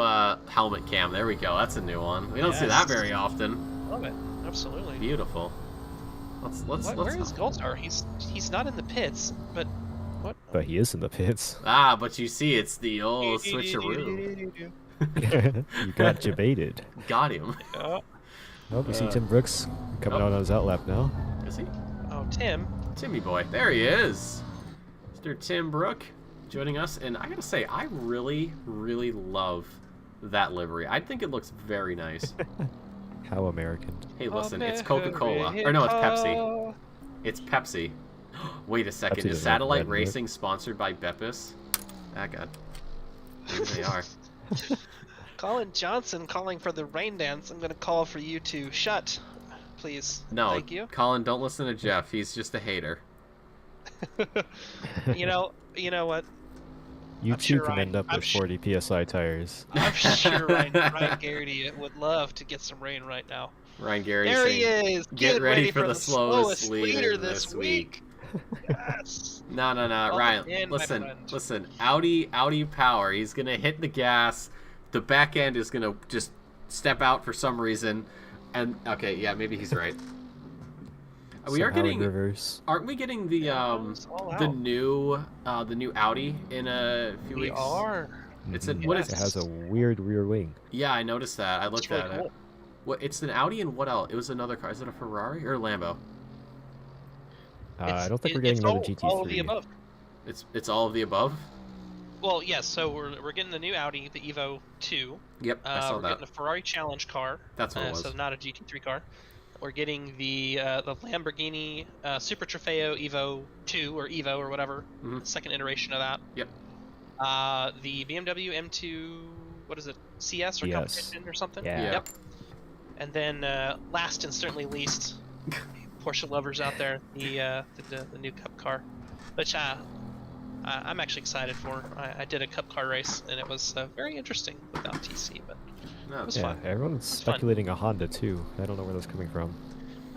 helmet cam. There we go. That's a new one. We don't see that Yes. very often. Love it. Absolutely. Beautiful. Let's Where is Goldstar? He's not in the pits, but what? But he is in the pits. Ah, but you see, it's the old switcheroo. You got debated. Got him. Oh, Oh, you see Tim Brooks coming out on his outlap now. Is he? oh, Tim. Timmy boy. There he is. Mr. Tim Brook joining us. And I gotta say, I really, really love that livery. I think it looks very nice. How American. Hey, listen, it's Coca-Cola. Or no, it's Pepsi. It's Pepsi. Wait a second. Pepsi Is doesn't Satellite have red in it. Racing sponsored by Beppis? Ah, God. Maybe they are. Colin Johnson calling for the rain dance. I'm gonna call for you to shut, please. No, Thank you. Colin, don't listen to Jeff. He's just a hater. You know what? You I'm too sure can Ryan- end up I'm with su- 40 PSI tires. I'm sure Ryan Garrity would love to get some rain right now. Ryan Gary There he saying, is. Get ready for the slowest leader this week. Yes. No, Welcome Ryan, in, my listen, friend. listen. Audi power. He's gonna hit the gas. The back end is gonna just step out for some reason. And okay, yeah, maybe he's right. We are Somehow in getting, reverse. aren't we getting the It's all the out. new Audi in a few We weeks? are. It's a, Mhm. what is It has a weird rear wing. Yeah, I noticed that. I looked It's really at cool. it. What? It's an Audi and what else? It was another car. Is it a Ferrari or a Lambo? I don't think we're It's getting another GT3. all of the above. It's all of the above. Well, yes. So we're getting the new Audi, the Evo 2. Yep, I saw We're that. getting a Ferrari Challenge car. That's what it was. So not a GT3 car. We're getting the Lamborghini Super Trofeo Evo 2 or Evo or whatever, Mhm. the second iteration of that. Yep. The BMW M2, what is it, CS or Yes. competition or something? Yeah. Yep. And then last and certainly least, Porsche lovers out there, the new Cup car, which I'm actually excited for. I did a Cup car race and it was very interesting without TC, but No, it was Yeah, fun. everyone's It's fun. speculating a Honda too. I don't know where that's coming from.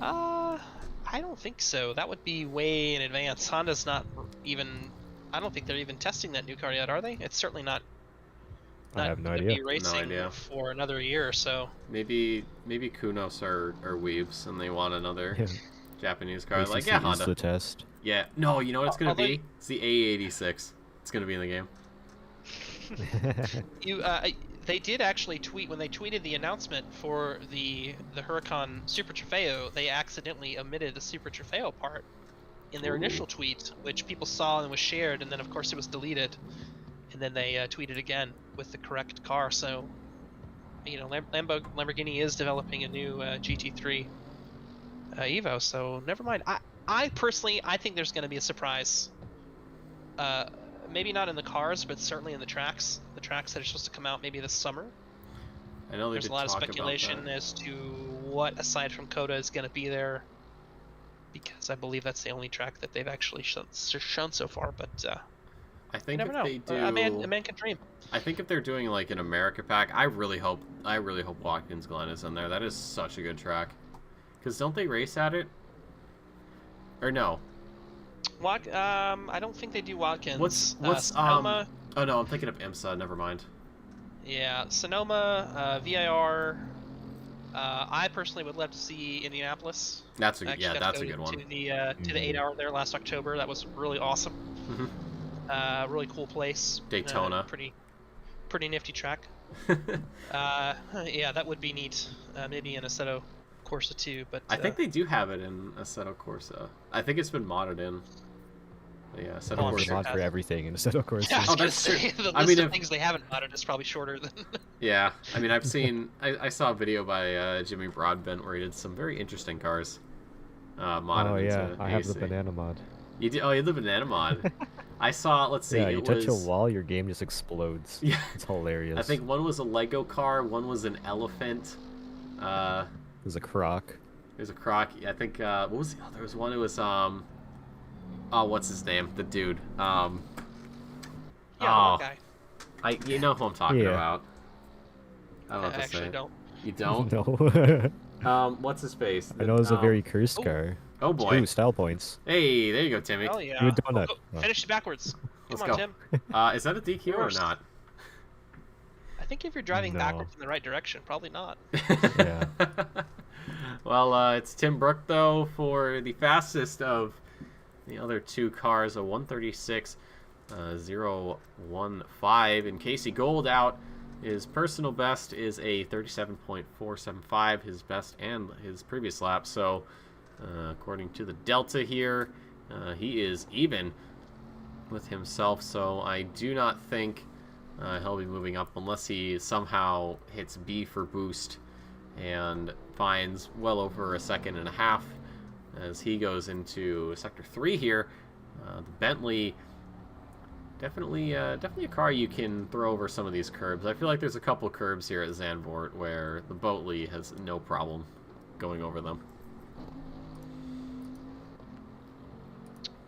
I don't think so. That would be way in advance. Honda's not even. I don't think they're even testing that new car yet, are they? It's certainly not. I have no gonna idea. Be racing idea. for another year or so. maybe Kunos are weebs and they want another Yeah. Japanese car. ACC Like, yeah, is Honda. the test. Yeah. No, you know what it's gonna Although- be? It's the A86. It's gonna be in the game. They did actually tweet when they tweeted the announcement for the Huracan Super Trofeo. They accidentally omitted the Super Trofeo part in their Ooh. initial tweet, which people saw and was shared, and then of course it was deleted. And then they tweeted again with the correct car. So, you know, Lamborghini is developing a new GT3 Evo. So never mind. I personally, I think there's going to be a surprise. Maybe not in the cars, but certainly in the tracks. The tracks that are supposed to come out maybe this summer. I know they There's did a lot of talk about speculation that. as to what, aside from Coda, is going to be there. Because I believe that's the only track that they've actually shown so far. But I You think never if know. they do, A man can dream. I think if they're doing like an America pack, I really hope Watkins Glen is in there. That is such a good track. Because don't they race at it? Or no? I don't think they do Watkins. What's Sonoma? Oh no, I'm thinking of IMSA. Never mind. Yeah, Sonoma, VIR. I personally would love to see Indianapolis. That's I a actually got that's to a go good one. To the 8-hour there last October. That was really awesome. Really cool place. Daytona. Pretty nifty track. Yeah, that would be neat. Maybe in Assetto Corsa too, but I think they do have it in Assetto Corsa. I think it's been modded in. But yeah, Assetto I'm There's Corsa. sure a mod for everything in Assetto Corsa. Yeah, I was Oh, gonna that's true. say, the I list mean, of if- things they haven't modded is probably shorter than. Yeah, I mean, I've seen. I saw a video by Jimmy Broadbent where he did some very interesting cars. Modded Oh yeah, into I have the AC. banana mod. You did? Oh, you had the banana mod. I saw. Let's see. Yeah, you it touch was. a wall, your game just explodes. Yeah. It's hilarious. I think one was a Lego car, one was an elephant. There's a croc. There's a croc. I think what was the other? There was one. It was oh, what's his name? The dude. Yeah, the Oh, one guy. you know who I'm talking Yeah. about. I don't know I what to actually say. don't. You don't? No. What's his face? I know it's a Um, very cursed oh. car. Oh boy. Ooh, style points. Hey, there you go, Timmy. Oh yeah. You a donut. Oh. Finish it backwards. Let's Come on, go. Tim. Is that a DQ or Worst. not? I think if you're driving No. backwards in the right direction, probably not. Yeah. Well, it's Tim Brook though for the fastest of the other two cars, a 136.015, and Casey Gold out. His personal best is a 37.475, his best and his previous lap. So, according to the Delta here, he is even with himself. So I do not think he'll be moving up unless he somehow hits B for boost and finds well over a second and a half as he goes into sector 3 here. The Bentley, definitely a car you can throw over some of these curbs. I feel like there's a couple curbs here at Zandvoort where the Boatley has no problem going over them.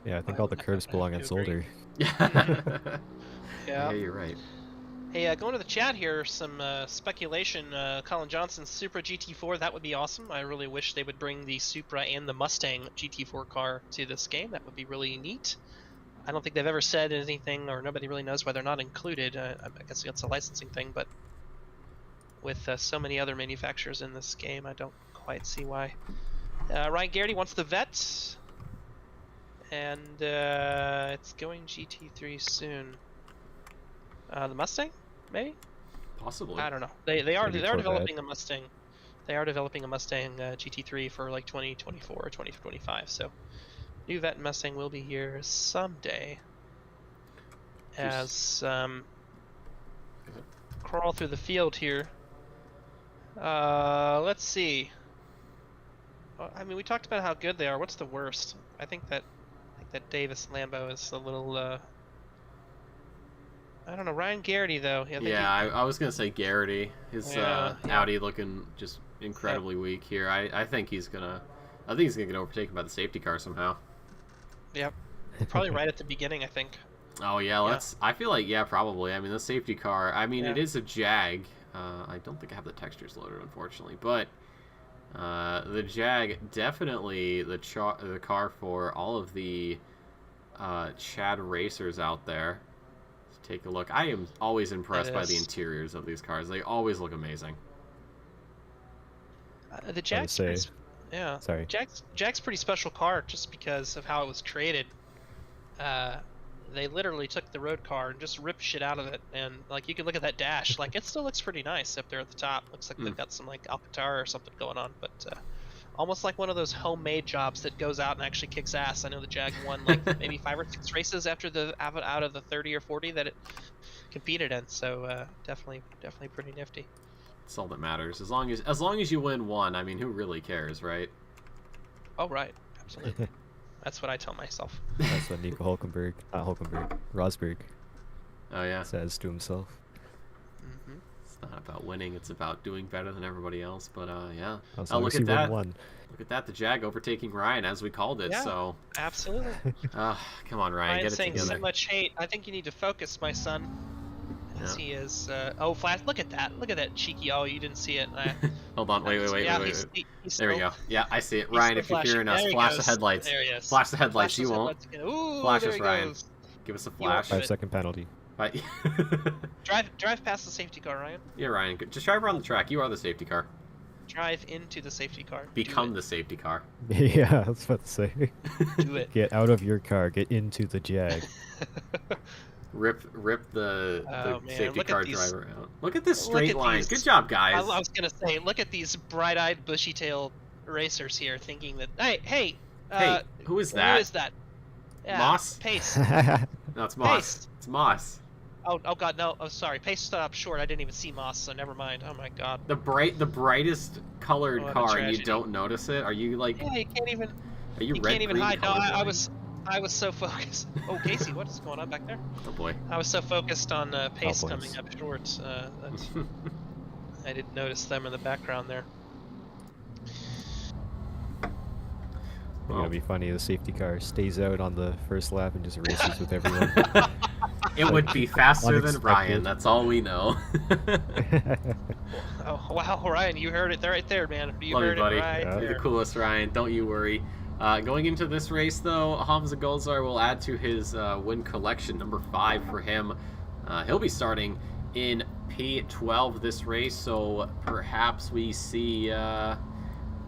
Yeah, I think all the curbs belong on do agree. Zolder. Yeah, you're right. Hey, going to the chat here, some speculation. Colin Johnson's Supra GT4, that would be awesome. I really wish they would bring the Supra and the Mustang GT4 car to this game. That would be really neat. I don't think they've ever said anything, or nobody really knows why they're not included. I guess it's a licensing thing, but with so many other manufacturers in this game, I don't quite see why. Ryan Garrity wants the Vet, and it's going GT3 soon. The Mustang, maybe? Possibly. I don't know. They are Maybe they are Corvette. developing a Mustang. They are developing a Mustang GT3 for like 2024 or 2025. So, new Vet and Mustang will be here someday. As crawl through the field here. Let's see. Well, I mean, we talked about how good they are. What's the worst? I think that Davis Lambo is a little. I don't know. Ryan Garrity though. I think I was gonna say Garrity. His Yeah. Audi looking just incredibly weak here. I think he's gonna get overtaken by the safety car somehow. Yep. Probably right at the beginning, I think. Oh yeah, I feel like probably. I mean, the safety car. I mean, it Yeah. is a Jag. I don't think I have the textures loaded, unfortunately, but the Jag definitely the car for all of the Chad racers out there. Let's take a look. I am always impressed by the is. interiors of these cars. They always look amazing. The Jag's say- pretty, yeah. Sorry. Jag's pretty special car just because of how it was created. They literally took the road car and just ripped shit out of it, and like you can look at that dash, like it still looks pretty nice up there at the top. Looks like they've got some like Alcantara or something going on, but almost like one of those homemade jobs that goes out and actually kicks ass. I know the Jag won like maybe 5 or 6 races after out of the 30 or 40 that it competed in, so definitely pretty nifty. That's all that matters. As long as you win one, I mean, who really cares, right? Oh right, absolutely. That's what I tell myself. That's what Nico Rosberg Oh yeah. says to himself. Hmm. not about winning. It's about doing better than everybody else. But yeah. As Oh, long look as at you win that. one. Look at that. The Jag overtaking Ryan, as we called it. Yeah. So, Absolutely. come on, Ryan, Ryan's get it saying together. so much hate. I think you need to focus, my son. As Yeah. he is. Oh, Flash! Look at that! Look at that cheeky. Oh, you didn't see it. Hold on, wait. Yeah, He's still, there we go. Yeah, I see it. he's Ryan, still if you're flashing. hearing us, There he flash the goes. headlights. There he is. Flash the headlights. Flash You those won't. headlights again. Ooh, Flash there us, he Ryan. goes. Give us a You won't flash. do it. 5-second penalty. Right. Drive past the safety car, Ryan. Yeah, Ryan. Just drive around the track. You are the safety car. Drive into the safety car. Become the safety car. Yeah, I was about to say. Do it. Get out of your car. Get into the Jag. Rip the Oh, man, safety look at car these- driver out. Look at this look straight at line. these- Good job, I guys. was gonna say, look at these bright-eyed, bushy-tailed racers here, thinking that, hey, Hey, who is that? Who is that? Yeah, Moss? Pace. No, it's Moss. Pace. It's Moss. Oh God, no. Oh, sorry. Pace stopped short. I didn't even see Moss, so never mind. Oh my God. The brightest colored What a car, and you tragedy. don't notice it? Are you like? Yeah, you can't even. Are you You red can't even green hide. No, I colorblind? was so focused. Oh, Casey, what is going on back there? Oh boy. I was so focused on Pace points. coming up short. That I didn't notice them in the background there. It'll be funny. The safety car stays out on the first lap and just races with everyone. It would be faster than Unexpected. Ryan. That's all we know. Oh wow, Ryan, you heard it there, right there, man. You Love you, heard buddy. it right Yeah. You're there. the coolest, Ryan. Don't you worry. Going into this race, though, Hamza Golzar will add to his win collection, number 5 for him. He'll be starting in P12 this race, so perhaps we see a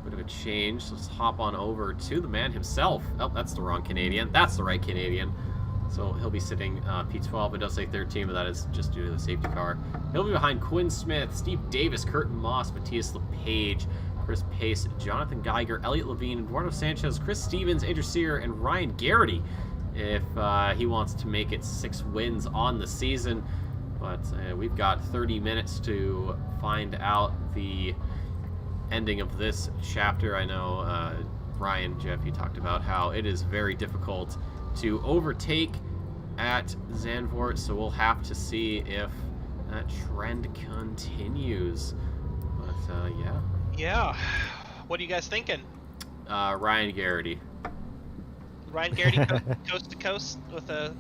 bit of a change. Let's hop on over to the man himself. Oh, that's the wrong Canadian. That's the right Canadian. So he'll be sitting P12. It does say 13, but that is just due to the safety car. He'll be behind Quinn Smith, Steve Davis, Curtin Moss, Matthias LePage, Chris Pace, Jonathan Geiger, Elliot Levine, Eduardo Sanchez, Chris Stevens, Andrew Sear, and Ryan Garrity if he wants to make it 6 wins on the season. But we've got 30 minutes to find out the ending of this chapter. I know, Ryan, Jeff, you talked about how it is very difficult to overtake at Zandvoort, so we'll have to see if that trend continues. But yeah. Yeah. What are you guys thinking? Ryan Garrity. Ryan Garrity coast to coast with a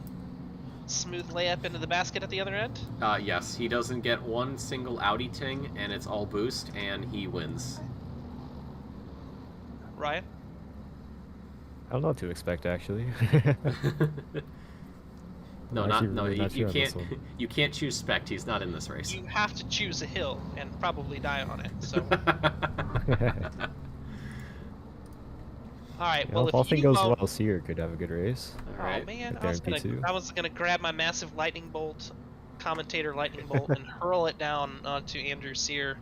smooth layup into the basket at the other end? Yes, he doesn't get one single outie ting, and it's all boost, and he wins. Ryan? I don't know what to expect, actually. No, I'm not actually no. really You, not you sure on this can't. one. You can't choose Spect. He's not in this race. You have to choose a hill and probably die on it. So, all right. Yeah, Well, if all if you thing goes go, well, Sear could have a good race. All right. Oh man, Right there in P2. I was gonna grab my massive lightning bolt, commentator lightning bolt, and hurl it down onto Andrew Sear.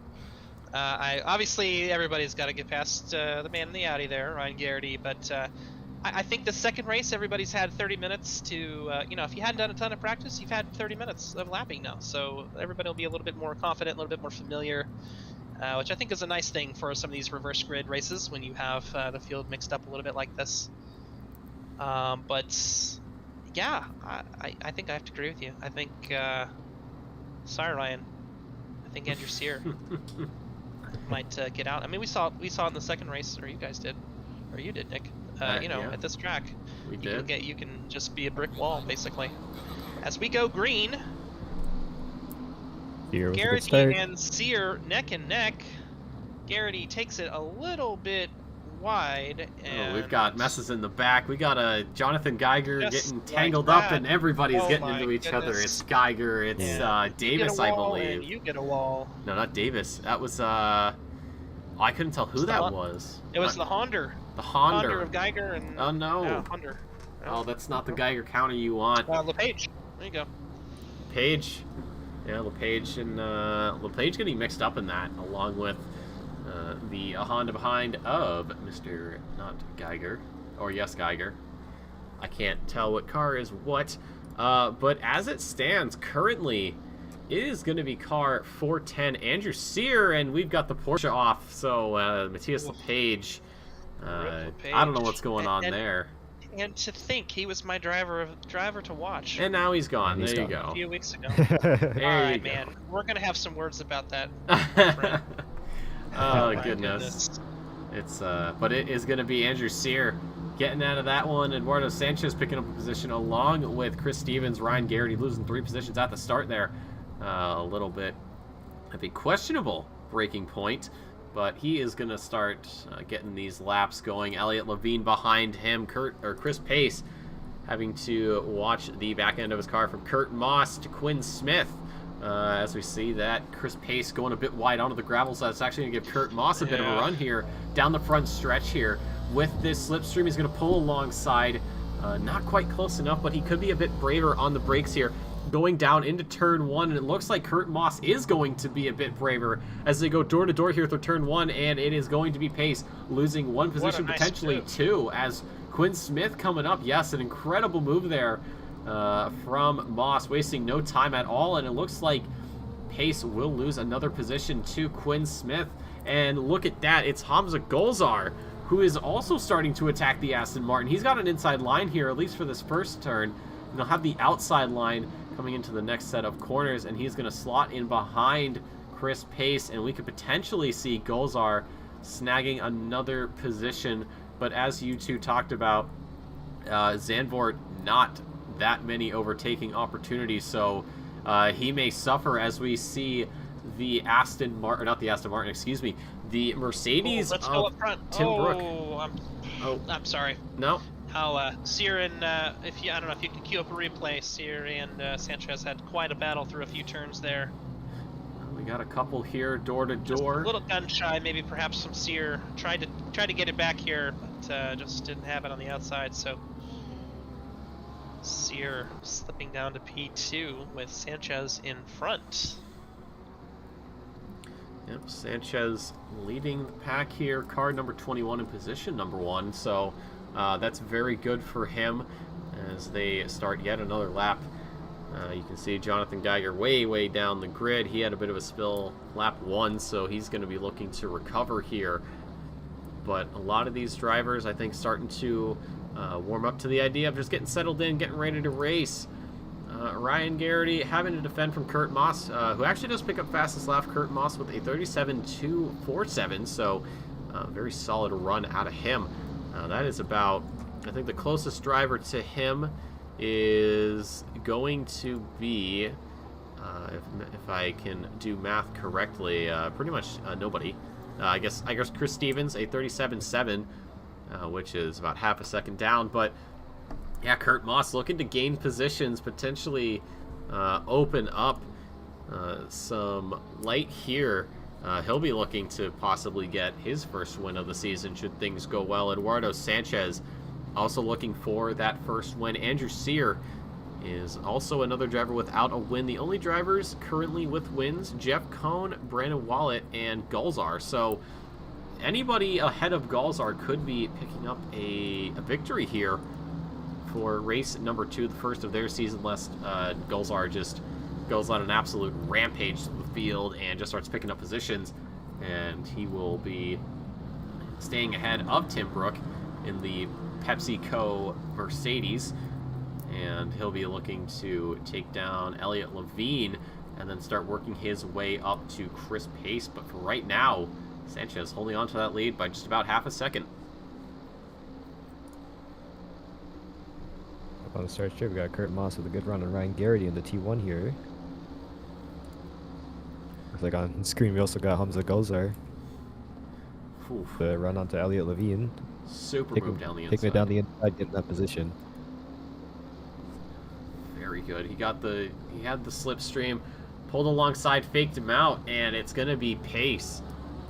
I obviously everybody's got to get past the man in the Audi there, Ryan Garrity, but I think the second race everybody's had 30 minutes to, if you hadn't done a ton of practice, you've had 30 minutes of lapping now, so everybody will be a little bit more confident, a little bit more familiar, which I think is a nice thing for some of these reverse grid races when you have the field mixed up a little bit like this. But yeah, I think I have to agree with you. I think, sorry Ryan, I think Andrew Sear might get out. I mean, we saw it in the second race, or you guys did, or you did, Nick. Yeah. At this track, We you did. can just be a brick wall basically. As we go green, Sear with a good Garrity start. and Sear neck and neck. Garrity takes it a little bit wide, and Oh, we've got messes in the back. We got a Jonathan Geiger Just getting like tangled up, that. and everybody's Oh getting my into each other. goodness. It's Geiger. It's Yeah. you Davis, get a I wall, and believe. you get a wall. No, not Davis. That was I couldn't tell who It's the that Hon- was. It was the Honda. the Honda Honda. of Geiger and Oh no. yeah, Honda. Oh, that's not the Geiger counter you want. LePage. There you go. Page. Yeah, LePage and LePage getting mixed up in that, along with the Honda behind of Mr. not Geiger, or yes Geiger. I can't tell what car is what, but as it stands currently, it is going to be car 410 Andrew Sear, and we've got the Porsche off. So Matthias LePage. I don't know what's going on and- there. And to think he was my driver to watch And now he's gone. He's There you gone. a go. few weeks ago. There you Alright, go. man. We're gonna have some words about that, my friend. Oh, My goodness. It's but it is going to be Andrew Sear getting out of that one. Eduardo Sanchez picking up a position along with Chris Stevens. Ryan Garrity losing 3 positions at the start there. A little bit of a questionable breaking point, but he is going to start getting these laps going. Elliot Levine behind him. Chris Pace having to watch the back end of his car from Kurt Moss to Quinn Smith. As we see that Chris Pace going a bit wide onto the gravel, so that's actually going to give Kurt Moss a bit of a run here down the front stretch here. With this slipstream, he's going to pull alongside. Not quite close enough, but he could be a bit braver on the brakes here. Going down into turn 1, and it looks like Kurt Moss is going to be a bit braver as they go door to door here through turn 1, and it is going to be Pace losing 1 position, nice potentially move. 2, as Quinn Smith coming up. Yes, an incredible move there from Moss, wasting no time at all, and it looks like Pace will lose another position to Quinn Smith. And look at that, it's Hamza Golzar, who is also starting to attack the Aston Martin. He's got an inside line here, at least for this first turn, and he'll have the outside line coming into the next set of corners, and he's going to slot in behind Chris Pace, and we could potentially see Golzar snagging another position. But as you two talked about, Zandvoort, not that many overtaking opportunities, so he may suffer as we see the Aston Martin, not the Aston Martin, excuse me, the Mercedes Let's of go up front. Tim Brook. I'm sorry. No, How Sear and I don't know if you can queue up a replay. Sear and Sanchez had quite a battle through a few turns there. we got a couple here, door to Just a door. little gun shy, maybe perhaps some Sear tried to get it back here, but just didn't have it on the outside. So Sear slipping down to P2 with Sanchez in front. Yep, Sanchez leading the pack here, car number 21 in position number 1, so that's very good for him as they start yet another lap. You can see Jonathan Geiger way down the grid. He had a bit of a spill lap 1, so he's going to be looking to recover here. But a lot of these drivers, I think, starting to warm up to the idea of just getting settled in, getting ready to race. Ryan Garrity having to defend from Kurt Moss, who actually does pick up fastest lap. Kurt Moss with a 37.247, so very solid run out of him. That is about, I think the closest driver to him is going to be, if I can do math correctly, pretty much nobody. I guess Chris Stevens, a 37.7, which is about half a second down, but yeah, Kurt Moss looking to gain positions, potentially open up some light here. He'll be looking to possibly get his first win of the season should things go well. Eduardo Sanchez also looking for that first win. Andrew Sear is also another driver without a win. The only drivers currently with wins, Jeff Cohn, Brandon Wallet, and Golzar. So anybody ahead of Golzar could be picking up a victory here for race number 2, the first of their season, lest Golzar just goes on an absolute rampage to the field and just starts picking up positions, and he will be staying ahead of Tim Brook in the PepsiCo Mercedes, and he'll be looking to take down Elliot Levine and then start working his way up to Chris Pace. But for right now, Sanchez holding on to that lead by just about half a second. Up on the start straight, we got Kurt Moss with a good run on Ryan Garrity in the T1 here. Looks like on screen we also got Hamza Golzar. Oof. The run onto Elliot Levine. Super move down the inside. Taking it down the inside, getting that position. Very good. He had the slipstream, pulled alongside, faked him out, and it's gonna be Pace.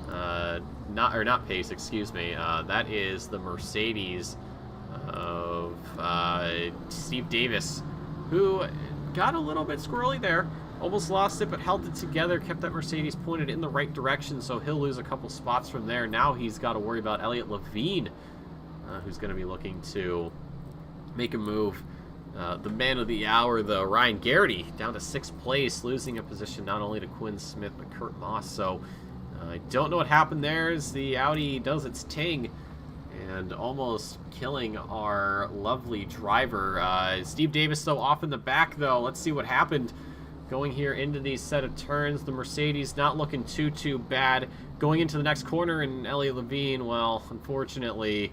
Not Pace, excuse me. That is the Mercedes of Steve Davis, who got a little bit squirrely there. Almost lost it, but held it together, kept that Mercedes pointed in the right direction, so he'll lose a couple spots from there. Now he's got to worry about Elliot Levine, who's going to be looking to make a move. The man of the hour, though, Ryan Garrity, down to 6th place, losing a position not only to Quinn Smith, but Kurt Moss. So I don't know what happened there as the Audi does its ting, and almost killing our lovely driver. Steve Davis, though, off in the back, though. Let's see what happened going here into these set of turns. The Mercedes not looking too bad. Going into the next corner, and Elliot Levine, well, unfortunately,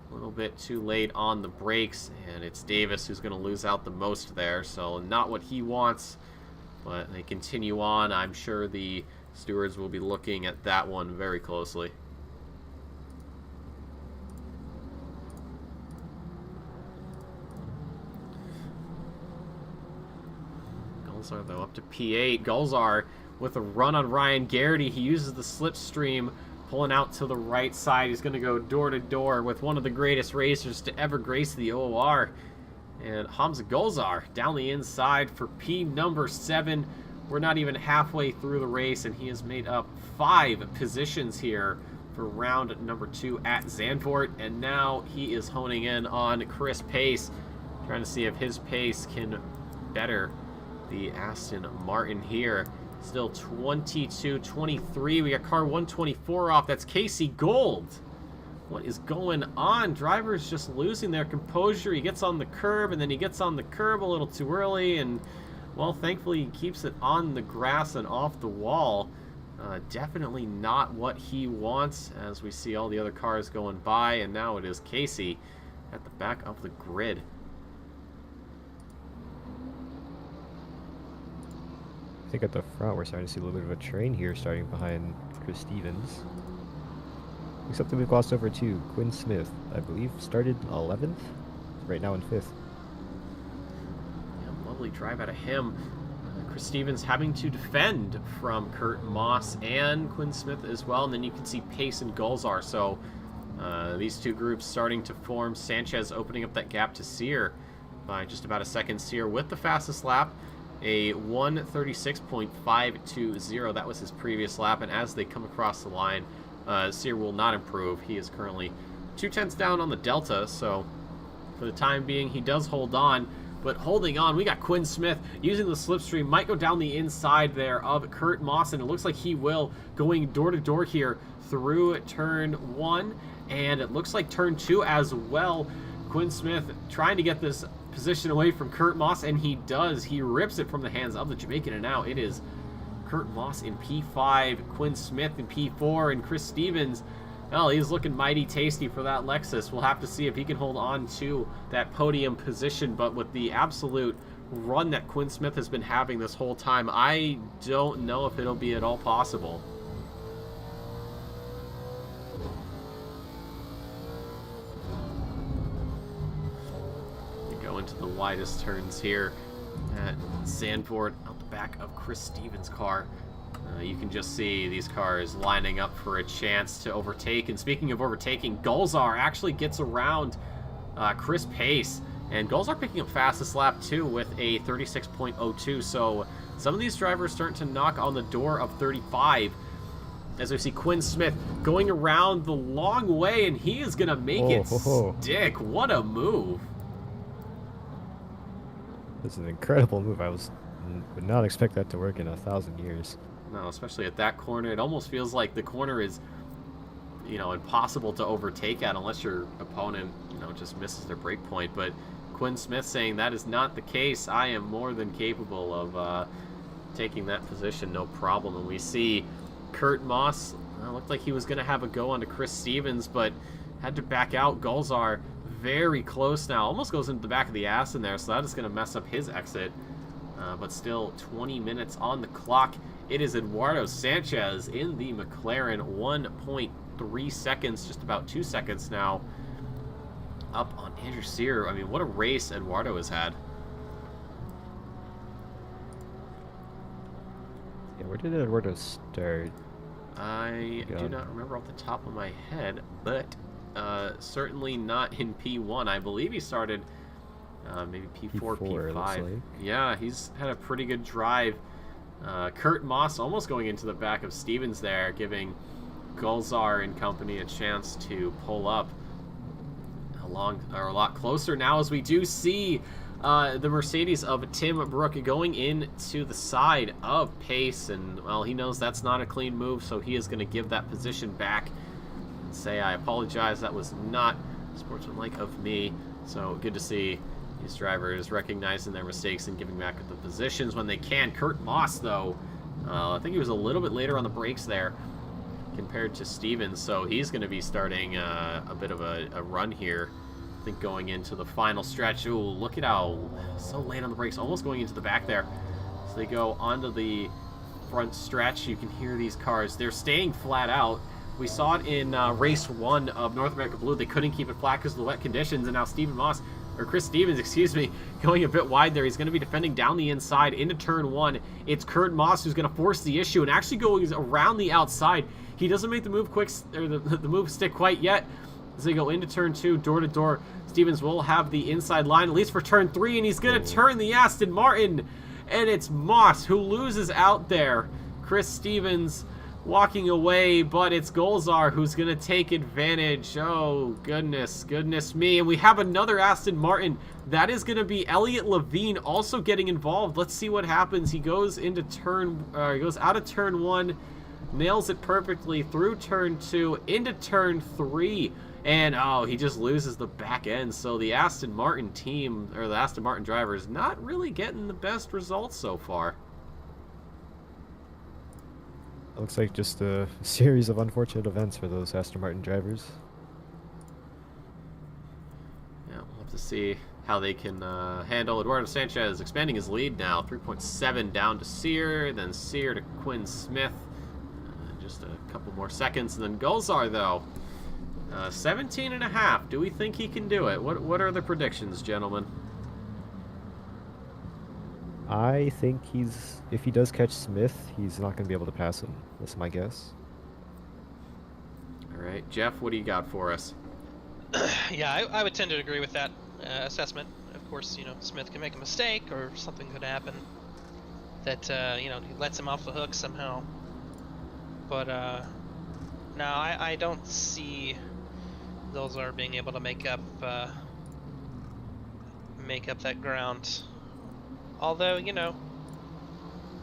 a little bit too late on the brakes, and it's Davis who's going to lose out the most there, so not what he wants, but they continue on. I'm sure the stewards will be looking at that one very closely. Gulzar, though, up to P8. Gulzar with a run on Ryan Garrity. He uses the slipstream, pulling out to the right side. He's going to go door to door with one of the greatest racers to ever grace the OOR. And Hamza Gulzar down the inside for P number 7. We're not even halfway through the race, and he has made up 5 positions here for round number 2 at Zandvoort. And now he is honing in on Chris Pace, trying to see if his pace can better the Aston Martin here. Still 22-23. We got car 124 off. That's Casey Gold. What is going on? Driver's just losing their composure. He gets on the curb, and then he gets on the curb a little too early, and, well, thankfully he keeps it on the grass and off the wall. Definitely not what he wants, as we see all the other cars going by, and now it is Casey at the back of the grid. I think at the front we're starting to see a little bit of a train here, starting behind Chris Stevens. Except that we've glossed over to Quinn Smith, I believe, started 11th, right now in 5th. Yeah, lovely drive out of him. Chris Stevens having to defend from Kurt Moss and Quinn Smith as well, and then you can see Pace and Gulzar. So these two groups starting to form. Sanchez opening up that gap to Sear by just about a second. Sear with the fastest lap, a 1:36.520. That was his previous lap, and as they come across the line, Sear will not improve. He is currently 2/10 down on the Delta, so for the time being he does hold on. But holding on, we got Quinn Smith using the slipstream, might go down the inside there of Kurt Moss, and it looks like he will, going door to door here through turn 1, and it looks like turn 2 as well. Quinn Smith trying to get this position away from Kurt Moss, and he does. He rips it from the hands of the Jamaican, and now it is Kurt Moss in P5, Quinn Smith in P4, and Chris Stevens, well, he's looking mighty tasty for that Lexus. We'll have to see if he can hold on to that podium position, but with the absolute run that Quinn Smith has been having this whole time, I don't know if it'll be at all possible. Into the widest turns here at Zandvoort, out the back of Chris Stevens' car. You can just see these cars lining up for a chance to overtake. And speaking of overtaking, Gulzar actually gets around Chris Pace, and Gulzar picking up fastest lap too with a 36.02. So some of these drivers starting to knock on the door of 35. As we see Quinn Smith going around the long way, and he is gonna make it stick. What a move! This is an incredible move. I would not expect that to work in 1,000 years. No, especially at that corner. It almost feels like the corner is, impossible to overtake at unless your opponent, just misses their break point. But Quinn Smith saying that is not the case. I am more than capable of taking that position, no problem. And we see Kurt Moss, looked like he was going to have a go onto Chris Stevens, but had to back out. Gulzar very close now, almost goes into the back of the Aston there, so that is going to mess up his exit. But still 20 minutes on the clock. It is Eduardo Sanchez in the McLaren, 1.3 seconds, just about 2 seconds now, up on Andrew Sear. I mean, what a race Eduardo has had. Yeah, where did Eduardo start? I do not remember off the top of my head, but certainly not in P1. I believe he started maybe P4, P5. Like. Yeah, he's had a pretty good drive. Kurt Moss almost going into the back of Stevens there, giving Gulzar and company a chance to pull up a lot closer now, as we do see the Mercedes of Tim Brook going into the side of Pace, and well, he knows that's not a clean move, so he is going to give that position back. say I apologize. That was not sportsmanlike of me. So good to see these drivers recognizing their mistakes and giving back the positions when they can. Kurt Moss, though, I think he was a little bit later on the brakes there compared to Stevens, so he's going to be starting a bit of a run here. I think going into the final stretch. Ooh, look at how so late on the brakes, almost going into the back there. So they go onto the front stretch. You can hear these cars. They're staying flat out. We saw it in race 1 of North America Blue. They couldn't keep it flat because of the wet conditions, and now Chris Stevens, excuse me, going a bit wide there. He's going to be defending down the inside into turn 1. It's Kurt Moss who's going to force the issue and actually goes around the outside. He doesn't make the move quick, or the move stick quite yet. As they go into turn 2, door to door, Stevens will have the inside line, at least for turn 3, and he's going to turn the Aston Martin. And it's Moss who loses out there. Chris Stevens walking away, but it's Golzar who's going to take advantage. Oh, goodness me. And we have another Aston Martin. That is going to be Elliot Levine also getting involved. Let's see what happens. He goes into he goes out of turn 1, nails it perfectly through turn 2, into turn 3. And, oh, he just loses the back end. So the Aston Martin team, or the Aston Martin driver, is not really getting the best results so far. It looks like just a series of unfortunate events for those Aston Martin drivers. Yeah, we'll have to see how they can handle Eduardo Sanchez expanding his lead now. 3.7 down to Sear, then Sear to Quinn Smith. Just a couple more seconds. And then Golzar, though. 17.5. Do we think he can do it? What are the predictions, gentlemen? I think if he does catch Smith, he's not going to be able to pass him. That's my guess. All right, Jeff, what do you got for us? Yeah, I would tend to agree with that assessment. Of course, Smith can make a mistake or something could happen that, he lets him off the hook somehow. But, no, I don't see Golzar being able to make up that ground. Although,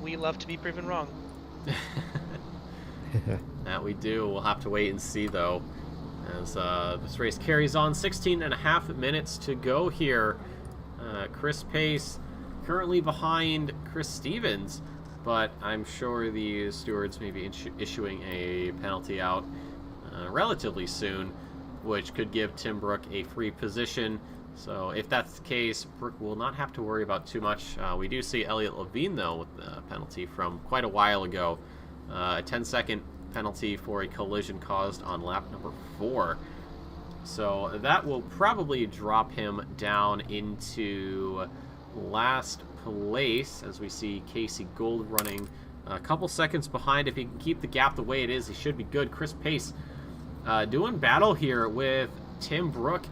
we love to be proven wrong. That we do. We'll have to wait and see, though, as this race carries on. 16.5 minutes to go here. Chris Pace currently behind Chris Stevens, but I'm sure the stewards may be issuing a penalty out relatively soon, which could give Tim Brook a free position. So if that's the case, Brook will not have to worry about too much. We do see Elliot Levine, though, with the penalty from quite a while ago. A 10-second penalty for a collision caused on lap number 4. So that will probably drop him down into last place, as we see Casey Gould running a couple seconds behind. If he can keep the gap the way it is, he should be good. Chris Pace doing battle here with Tim Brook,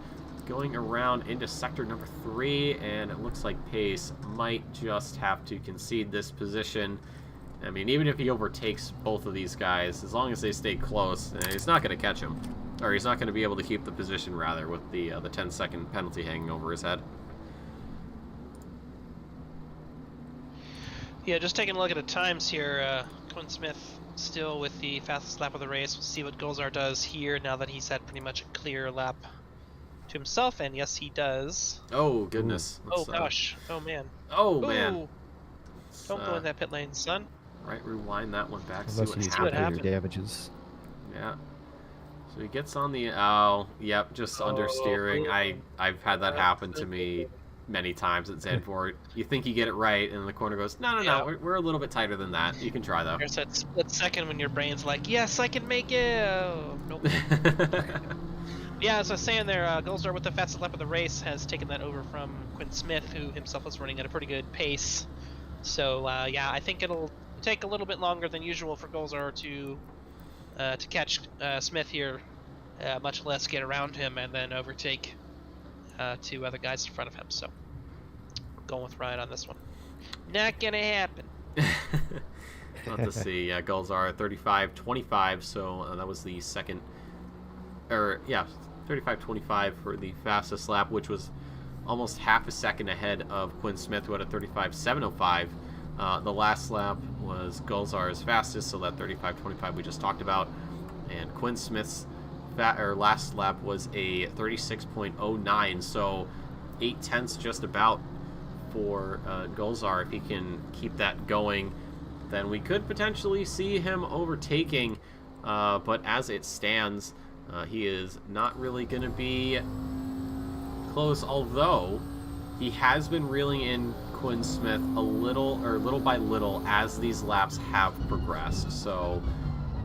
going around into sector number 3, and it looks like Pace might just have to concede this position. I mean, even if he overtakes both of these guys, as long as they stay close, he's not going to catch him. Or he's not going to be able to keep the position, rather, with the 10-second penalty hanging over his head. Yeah, just taking a look at the times here, Quinn Smith still with the fastest lap of the race. We'll see what Golzar does here now that he's had pretty much a clear lap to himself, and yes, he does. Oh, goodness. Oh, gosh. Oh, man. Oh, man. Don't go in that pit lane, son. Right, rewind that one back. Unless See what happens. Damages. Yeah. So he gets on the... Oh, yep, just understeering. I've had that happen to me many times at Zandvoort. You think you get it right, and the corner goes, no, we're a little bit tighter than that. You can try, though. There's that split second when your brain's like, yes, I can make it. Oh, nope. Yeah, as I was saying there, Golzar with the fastest lap of the race has taken that over from Quinn Smith, who himself was running at a pretty good pace. So, yeah, I think it'll take a little bit longer than usual for Golzar to catch Smith here, much less get around him and then overtake 2 other guys in front of him. So, going with Ryan on this one. Not gonna happen. We'll have to see. Yeah, Golzar 35.25, so that was the second... Or, yeah, 35.25 for the fastest lap, which was almost half a second ahead of Quinn Smith, who had a 35.705. The last lap was Golzar's fastest, so that 35.25 we just talked about. And Quinn Smith's last lap was a 36.09, so 0.8 just about for Golzar. If he can keep that going, then we could potentially see him overtaking, but as it stands, he is not really going to be close, although he has been reeling in Quinn Smith little by little as these laps have progressed. So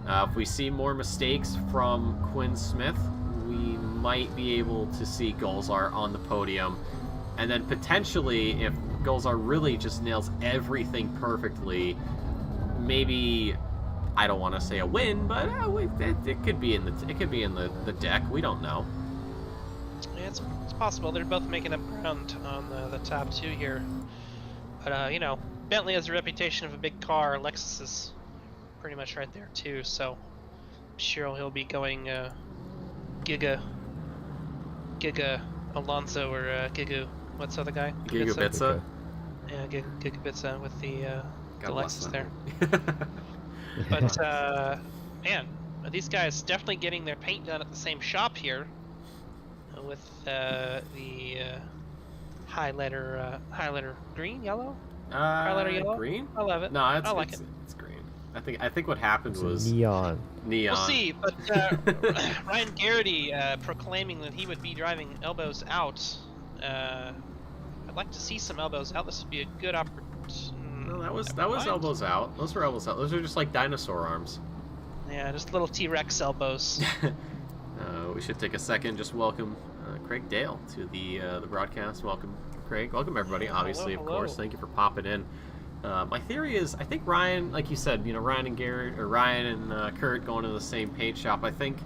if we see more mistakes from Quinn Smith, we might be able to see Golzar on the podium. And then potentially, if Golzar really just nails everything perfectly, maybe, I don't want to say a win, but it could be in the deck. We don't know. Yeah, it's possible. They're both making up ground on the top 2 here. But, you know, Bentley has a reputation of a big car. Lexus is pretty much right there, too. So, I'm sure he'll be going Giga Alonso or Giga, what's the other guy? Giga Bitsa? Yeah, Giga Bitsa with the God bless Lexus them. there. But, man, these guys definitely getting their paint done at the same shop here. With the highlighter green, yellow, highlighter yellow, green. I love it. No, I like it. It's green. I think what happened was neon. We'll see, but Ryan Garrity proclaiming that he would be driving elbows out. I'd like to see some elbows out. This would be a good opportunity. No, that was elbows out. Those were elbows out. Those are just like dinosaur arms. Yeah, just little T-Rex elbows. We should take a second, just welcome Craig Dale to the broadcast. Welcome, Craig. Welcome, everybody, obviously, hello. of course. Thank you for popping in. My theory is, I think Ryan, like you said, you know, Ryan and Kurt going to the same paint shop. I think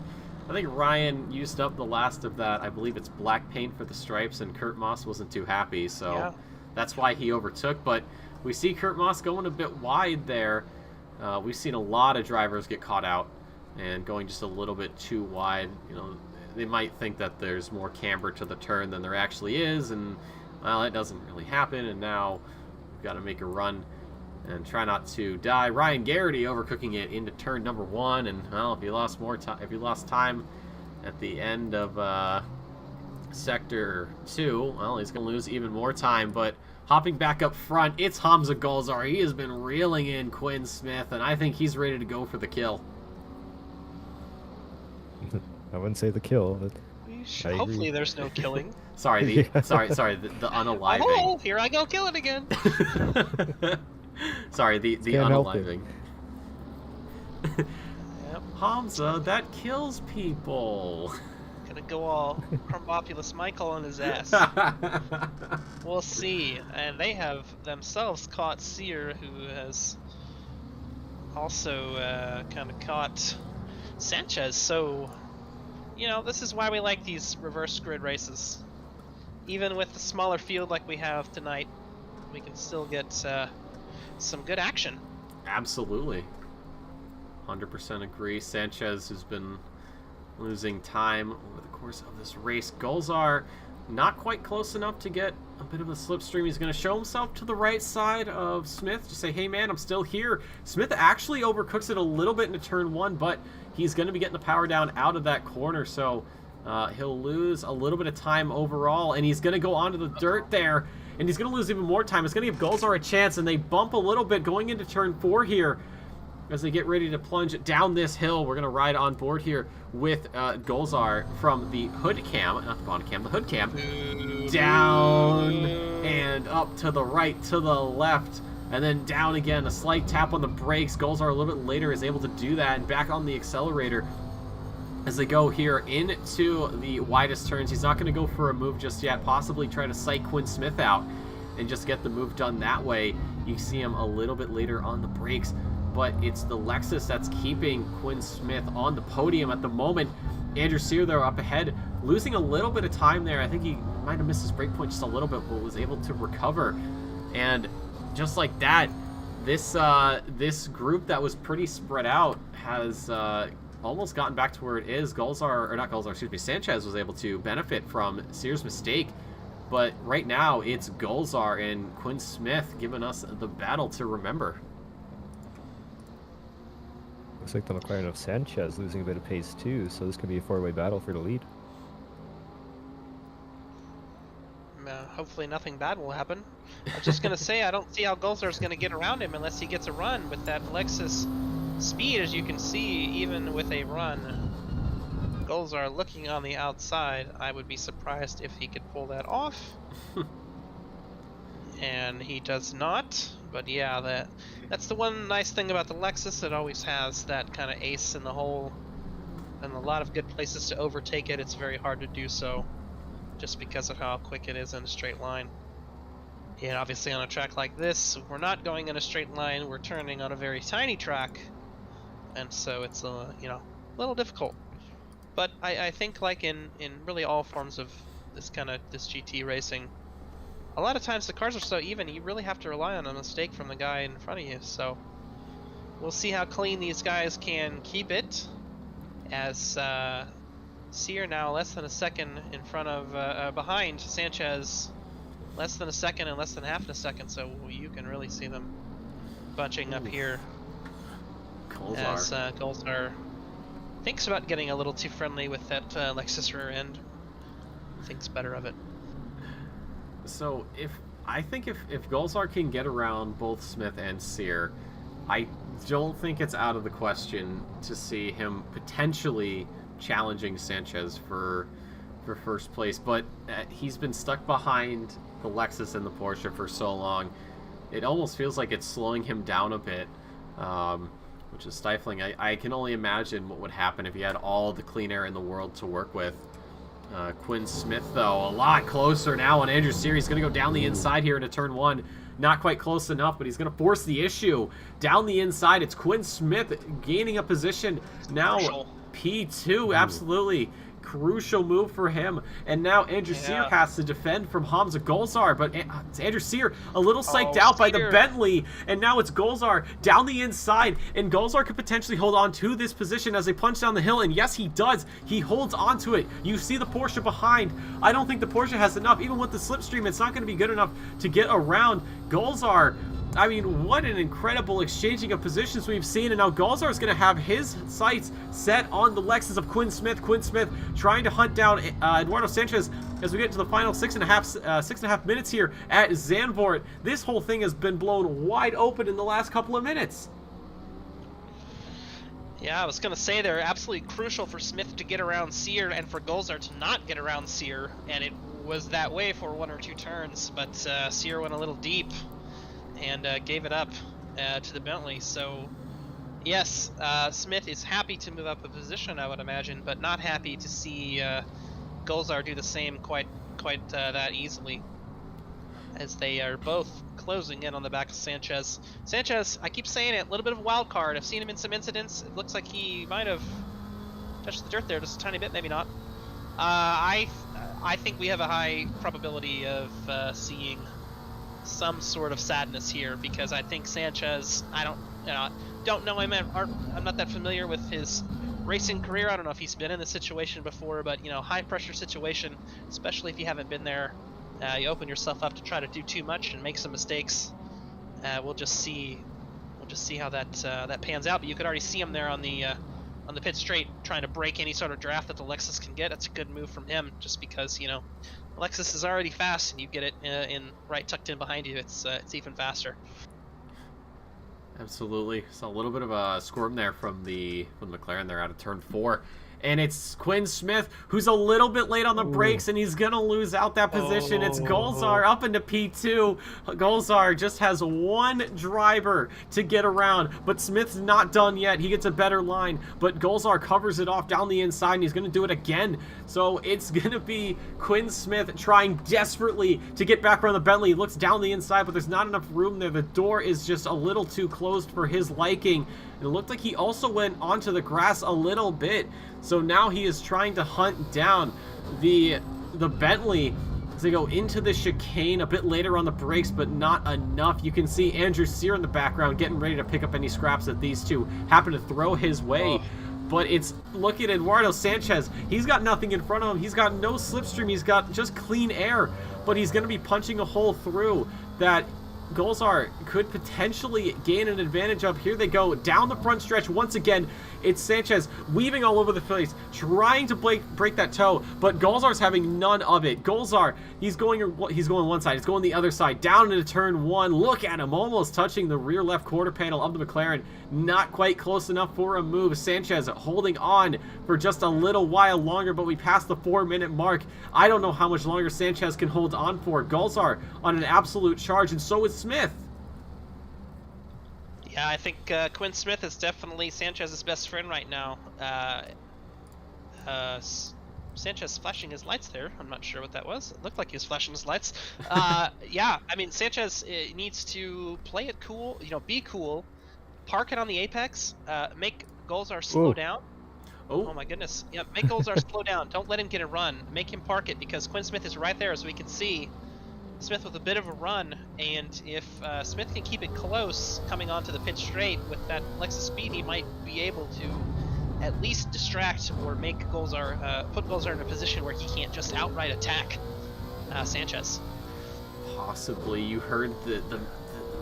Ryan used up the last of that. I believe it's black paint for the stripes, and Kurt Moss wasn't too happy, so that's why he overtook. But we see Kurt Moss going a bit wide there. We've seen a lot of drivers get caught out and going just a little bit too wide. You know, they might think that there's more camber to the turn than there actually is, and well, it doesn't really happen. And now we've got to make a run and try not to die. Ryan Garrity overcooking it into turn number 1, and well, if he lost time at the end of sector 2, well, he's gonna lose even more time. But hopping back up front, it's Hamza Golzar. He has been reeling in Quinn Smith, and I think he's ready to go for the kill. I wouldn't say the kill, but Hopefully there's no killing. Sorry, the unaliving. Oh, here I go killing again. Sorry, the unaliving. Yep. Hamza, that kills people. Gonna go all Crumbopulous Michael on his ass. We'll see. And they have themselves caught Sear, who has also kind of caught Sanchez. So, you know, this is why we like these reverse grid races. Even with the smaller field like we have tonight, we can still get some good action. Absolutely. 100% agree. Sanchez has been losing time over the course of this race. Golzar not quite close enough to get a bit of a slipstream. He's going to show himself to the right side of Smith to say, hey man, I'm still here. Smith actually overcooks it a little bit into turn 1, but he's going to be getting the power down out of that corner, so he'll lose a little bit of time overall, and he's going to go onto the dirt there, and he's going to lose even more time. It's going to give Golzar a chance, and they bump a little bit going into turn 4 here as they get ready to plunge down this hill. We're going to ride on board here with Golzar from the hood cam, not the bottom cam, the hood cam, down and up to the right, to the left, and then down again. A slight tap on the brakes. Golzar a little bit later is able to do that, and back on the accelerator as they go here into the widest turns. He's not going to go for a move just yet, possibly try to psych Quinn Smith out and just get the move done that way. You see him a little bit later on the brakes, but it's the Lexus that's keeping Quinn Smith on the podium at the moment. Andrew Sear, though, up ahead, losing a little bit of time there. I think he might have missed his brake point just a little bit, but was able to recover. And just like that, this group that was pretty spread out has almost gotten back to where it is. Sanchez was able to benefit from Sear's mistake, but right now it's Golzar and Quinn Smith giving us the battle to remember. Looks like the McLaren of Sanchez losing a bit of pace too, so this could be a four-way battle for the lead. Hopefully nothing bad will happen. I was just going to say, I don't see how Golzar's going to get around him unless he gets a run. With that Lexus speed, as you can see, even with a run, Golzar looking on the outside, I would be surprised if he could pull that off. And he does not. But yeah, that's the one nice thing about the Lexus. It always has that kind of ace in the hole and a lot of good places to overtake it. It's very hard to do so, just because of how quick it is in a straight line. And obviously on a track like this, we're not going in a straight line, we're turning on a very tiny track, and so it's you know, a little difficult. But I think like in really all forms of this GT racing, a lot of times the cars are so even, you really have to rely on a mistake from the guy in front of you. So we'll see how clean these guys can keep it, as Sear now less than a second in front of behind Sanchez, less than a second and less than half a second, so you can really see them bunching up here. As Golzar thinks about getting a little too friendly with that Lexus rear end. Thinks better of it. So I think if Golzar can get around both Smith and Sear, I don't think it's out of the question to see him potentially challenging Sanchez for first place, but he's been stuck behind the Lexus and the Porsche for so long. It almost feels like it's slowing him down a bit, which is stifling. I can only imagine what would happen if he had all the clean air in the world to work with. Quinn Smith, though, a lot closer now on Andrew Sear. He's going to go down the inside here into turn one. Not quite close enough, but he's going to force the issue. Down the inside, it's Quinn Smith gaining a position. Now Crucial. P2, absolutely. Crucial move for him. And now Andrew Sear has to defend from Hamza Golzar, but it's Andrew Sear a little psyched out by the Bentley, and now it's Golzar down the inside, and Golzar could potentially hold on to this position as they punch down the hill, and yes, he does. He holds on to it. You see the Porsche behind. I don't think the Porsche has enough. Even with the slipstream, it's not going to be good enough to get around Golzar. I mean, what an incredible exchanging of positions we've seen, and now Golzar is going to have his sights set on the Lexus of Quinn Smith. Quinn Smith trying to hunt down Eduardo Sanchez as we get to the final six and a half minutes here at Zandvoort. This whole thing has been blown wide open in the last couple of minutes. Yeah, I was going to say they're absolutely crucial for Smith to get around Sear and for Golzar to not get around Sear, and it was that way for one or two turns, but Sear went a little deep and gave it up to the Bentley. So yes, Smith is happy to move up a position, I would imagine, but not happy to see Golzar do the same quite that easily, as they are both closing in on the back of Sanchez. Sanchez, I keep saying it, a little bit of a wild card. I've seen him in some incidents. It looks like he might have touched the dirt there just a tiny bit, maybe not. I think we have a high probability of seeing some sort of sadness here, because I think Sanchez, I don't know him. I'm not that familiar with his racing career. I don't know if he's been in this situation before, but high pressure situation, especially if you haven't been there, you open yourself up to try to do too much and make some mistakes. We'll just see how that pans out. But you could already see him there on the pit straight, trying to break any sort of draft that the Lexus can get. That's a good move from him, just because Lexus is already fast, and you get it right tucked in behind you. It's even faster. Absolutely. So a little bit of a squirm there from the McLaren there out of turn 4. And it's Quinn Smith, who's a little bit late on the brakes, and he's going to lose out that position. It's Golzar up into P2. Golzar just has one driver to get around, but Smith's not done yet. He gets a better line, but Golzar covers it off down the inside, and he's going to do it again. So it's going to be Quinn Smith trying desperately to get back around the Bentley. He looks down the inside, but there's not enough room there. The door is just a little too closed for his liking. And it looked like he also went onto the grass a little bit. So now he is trying to hunt down the Bentley as they go into the chicane a bit later on the brakes, but not enough. You can see Andrew Sear in the background getting ready to pick up any scraps that these two happen to throw his way. But it's, look at Eduardo Sanchez. He's got nothing in front of him. He's got no slipstream. He's got just clean air. But he's going to be punching a hole through that Golzar could potentially gain an advantage of. Here they go down the front stretch once again. It's Sanchez weaving all over the place, trying to break that toe, but Golzar's having none of it. Golzar, he's going one side, he's going the other side, down into turn 1. Look at him, almost touching the rear left quarter panel of the McLaren. Not quite close enough for a move. Sanchez holding on for just a little while longer, but we passed the 4-minute mark. I don't know how much longer Sanchez can hold on for. Golzar on an absolute charge, and so is Smith. Yeah, I think Quinn Smith is definitely Sanchez's best friend right now. Sanchez flashing his lights there. I'm not sure what that was. It looked like he was flashing his lights. Yeah, I mean, Sanchez needs to play it cool, you know, be cool, park it on the apex, make Golzar slow down. Oh my goodness. Yeah, make Golzar slow down. Don't let him get a run. Make him park it, because Quinn Smith is right there, as we can see. Smith with a bit of a run, and if Smith can keep it close coming onto the pit straight with that Lexus speed, he might be able to at least distract or make Golzar, put Golzar in a position where he can't just outright attack Sanchez. Possibly. You heard the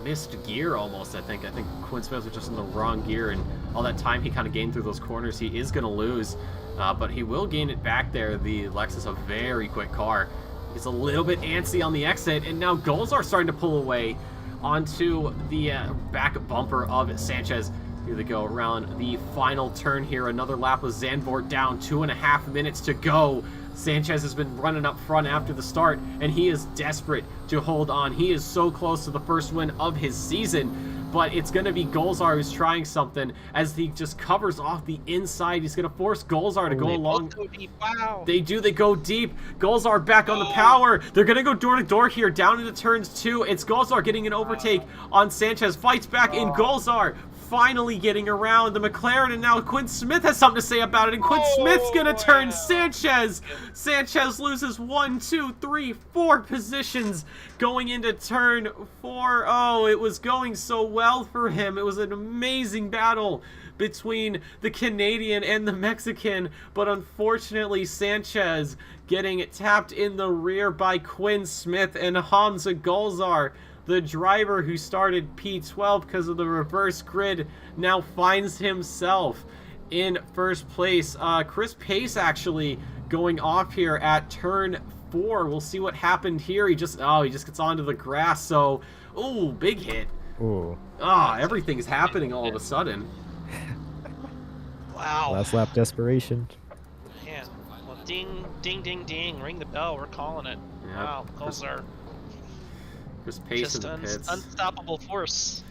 missed gear almost, I think. I think Quinn Smith was just in the wrong gear, and all that time he kind of gained through those corners, he is going to lose. But he will gain it back there. The Lexus, a very quick car. He's a little bit antsy on the exit, and now Golzar starting to pull away onto the back bumper of Sanchez. Here they go around the final turn here. Another lap with Zandvoort down, 2.5 minutes to go. Sanchez has been running up front after the start, and he is desperate to hold on. He is so close to the first win of his season. But it's going to be Golzar who's trying something as he just covers off the inside. He's going to force Golzar to go along. Go deep. Wow. They go deep. Golzar back on the power. They're going to go door to door here, down into turns 2. It's Golzar getting an overtake on Sanchez. Fights back in Golzar. Finally getting around the McLaren, and now Quinn Smith has something to say about it, and Quinn Smith's gonna turn Sanchez. Sanchez loses 1, 2, 3, 4 positions going into turn 4. Oh, it was going so well for him. It was an amazing battle between the Canadian and the Mexican, but unfortunately Sanchez getting tapped in the rear by Quinn Smith, and Hamza Golzar, the driver who started P12 because of the reverse grid, now finds himself in first place. Chris Pace actually going off here at turn 4. We'll see what happened here. He just gets onto the grass. So, ooh, big hit. Ooh. Everything's happening all of a sudden. Wow. Last lap desperation. Man. Well, ding, ding, ding, ding. Ring the bell. We're calling it. Yep. Wow. Those are Just Pace just in the pits. unstoppable force,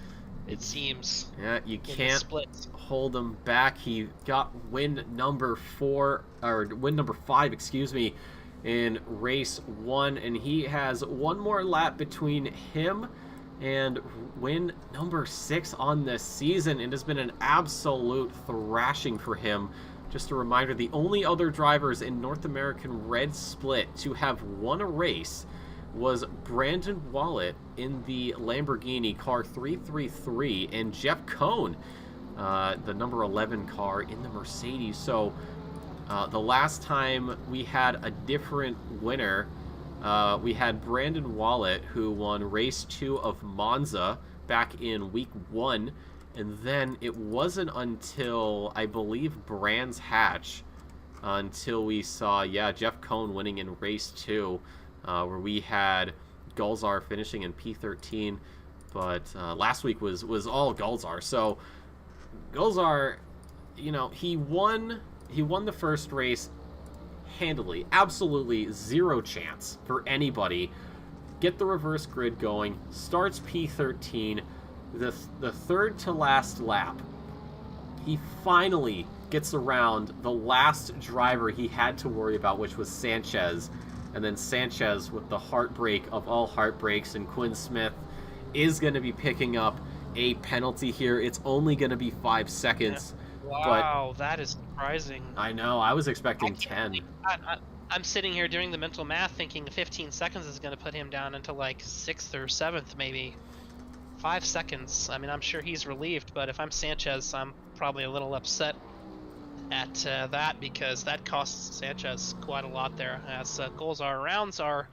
it seems. Yeah, you can't hold him back. He got win number 5, excuse me, in race 1, and he has one more lap between him and win number 6 on this season. It has been an absolute thrashing for him. Just a reminder, the only other drivers in North American Red Split to have won a race was Brandon Wallet in the Lamborghini car 333, and Jeff Cohn, the number 11 car in the Mercedes. So the last time we had a different winner, we had Brandon Wallet, who won race 2 of Monza back in week 1, and then it wasn't until, I believe, Brands Hatch, until we saw, Jeff Cohn winning in race 2. Where we had Golzar finishing in P13, but last week was all Golzar. So Golzar, he won the first race handily, absolutely zero chance for anybody. Get the reverse grid going, starts P13, the third to last lap. He finally gets around the last driver he had to worry about, which was Sanchez. And then Sanchez, with the heartbreak of all heartbreaks, and Quinn Smith is going to be picking up a penalty here. It's only going to be 5 seconds. Wow, that is surprising. I know. I was expecting 10. I'm sitting here doing the mental math thinking 15 seconds is going to put him down into like 6th or 7th maybe. 5 seconds. I mean, I'm sure he's relieved, but if I'm Sanchez, I'm probably a little upset at that, because that costs Sanchez quite a lot there, as Golzar rounds our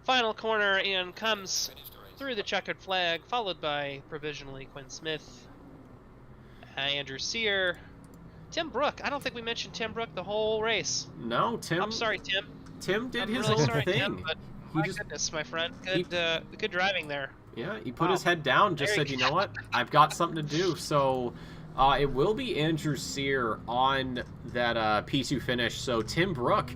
final corner and comes through the checkered flag, followed by provisionally Quinn Smith, Andrew Sear, Tim Brook. I don't think we mentioned Tim Brook the whole race. No, Tim. I'm sorry, Tim. Tim did I'm his really own sorry, thing. Tim, but my goodness, my friend, good driving there. Yeah, he put his head down, just said, you know what, I've got something to do. So it will be Andrew Sear on that P2 finish. So Tim Brook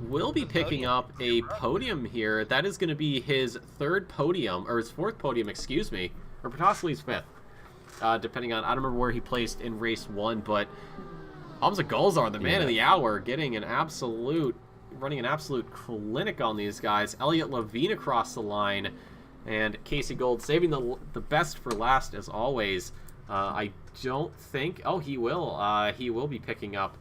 will be picking up a podium here. That is going to be his third podium, or his fourth podium, excuse me, or possibly his fifth, depending on, I don't remember where he placed in race 1, but Hamza Golzar, the man of the hour, running an absolute clinic on these guys. Elliot Levine across the line, and Casey Gold saving the best for last as always. I don't think, he will be picking up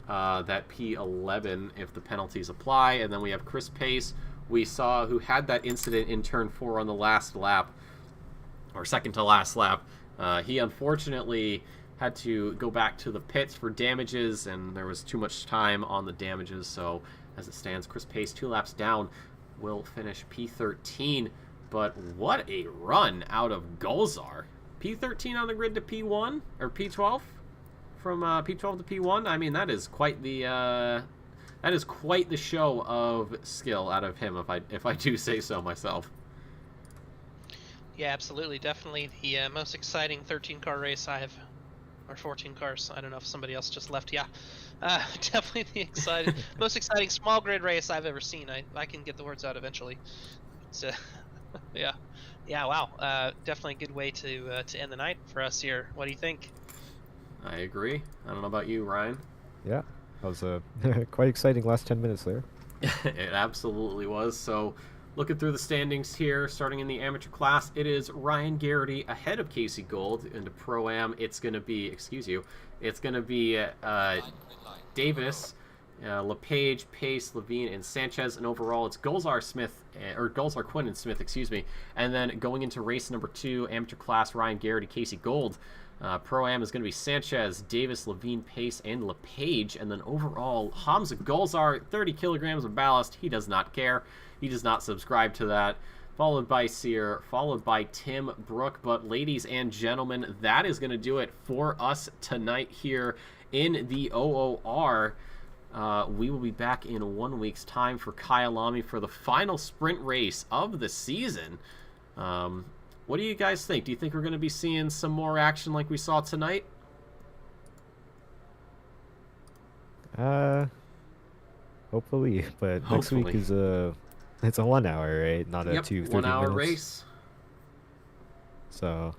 that P11 if the penalties apply. And then we have Chris Pace, we saw, who had that incident in turn 4 on the last lap, or second to last lap. He unfortunately had to go back to the pits for damages, and there was too much time on the damages. So as it stands, Chris Pace, 2 laps down, will finish P13. But what a run out of Golzar. P13 on the grid to P1, or P12? From P12 to P1? I mean, that is quite the show of skill out of him, if I do say so myself. Yeah, absolutely. Definitely the most exciting 13-car race or 14 cars. I don't know if somebody else just left. Yeah, definitely the most exciting small grid race I've ever seen. I can get the words out eventually. It's, yeah, wow. Definitely a good way to end the night for us here. What do you think? I agree. I don't know about you, Ryan. Yeah, that was a quite exciting last 10 minutes there. It absolutely was. So, looking through the standings here, starting in the amateur class, it is Ryan Garrity ahead of Casey Gold. Into Pro-Am, it's going to be Davis, LePage, Pace, Levine, and Sanchez. And overall, it's Golzar, Quinn, and Smith, excuse me. And then going into race number 2, amateur class, Ryan Garrity, Casey Gold. Pro-Am is going to be Sanchez, Davis, Levine, Pace, and LePage. And then overall, Hamza Golzar, 30 kilograms of ballast. He does not care. He does not subscribe to that. Followed by Sear, followed by Tim Brook. But ladies and gentlemen, that is going to do it for us tonight here in the OOR. We will be back in 1 week's time for Kyalami for the final sprint race of the season. What do you guys think? Do you think we're going to be seeing some more action like we saw tonight? Hopefully, but next week is it's a 1 hour, right? Not a 2 30 1 hour minutes. race. So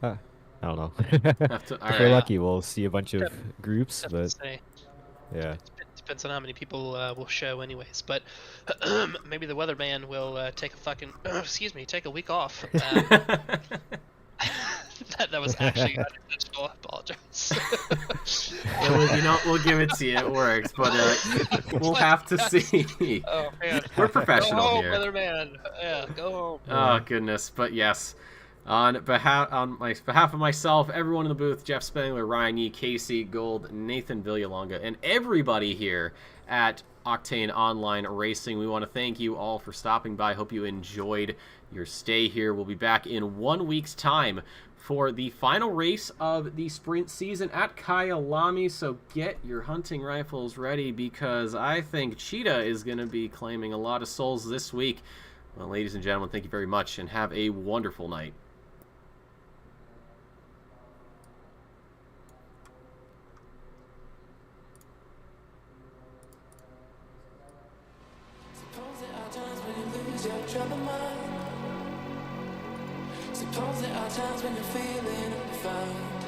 I don't know. If we're lucky, we'll see a bunch of groups, but yeah. Depends on how many people will show anyways, but maybe the weatherman will take a week off. That was actually unintentional. I apologize. We'll give it to you. It works, but we'll have to see. Oh man, we're professional go home, here. weatherman. Yeah, go home. Oh goodness, but yes. On behalf of myself, everyone in the booth, Jeff Spengler, Ryan Yee, Casey Gold, Nathan Villalonga, and everybody here at Octane Online Racing, we want to thank you all for stopping by. Hope you enjoyed your stay here. We'll be back in 1 week's time for the final race of the sprint season at Kyalami. So get your hunting rifles ready, because I think Cheetah is going to be claiming a lot of souls this week. Well, ladies and gentlemen, thank you very much, and have a wonderful night. Suppose there are times when you're feeling undefined.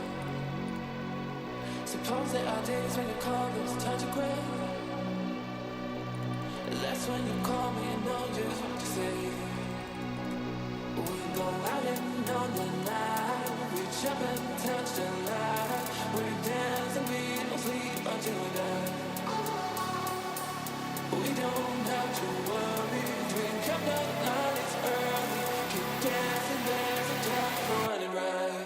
Suppose there are days when your call lose touch of ground. That's when you call me and know just what to say. We go out and on the night. We jump and touch the light. We dance and we don't sleep until we die. We don't have to worry. Drink up the night, it's early. Keep dancing, there's a time for running right.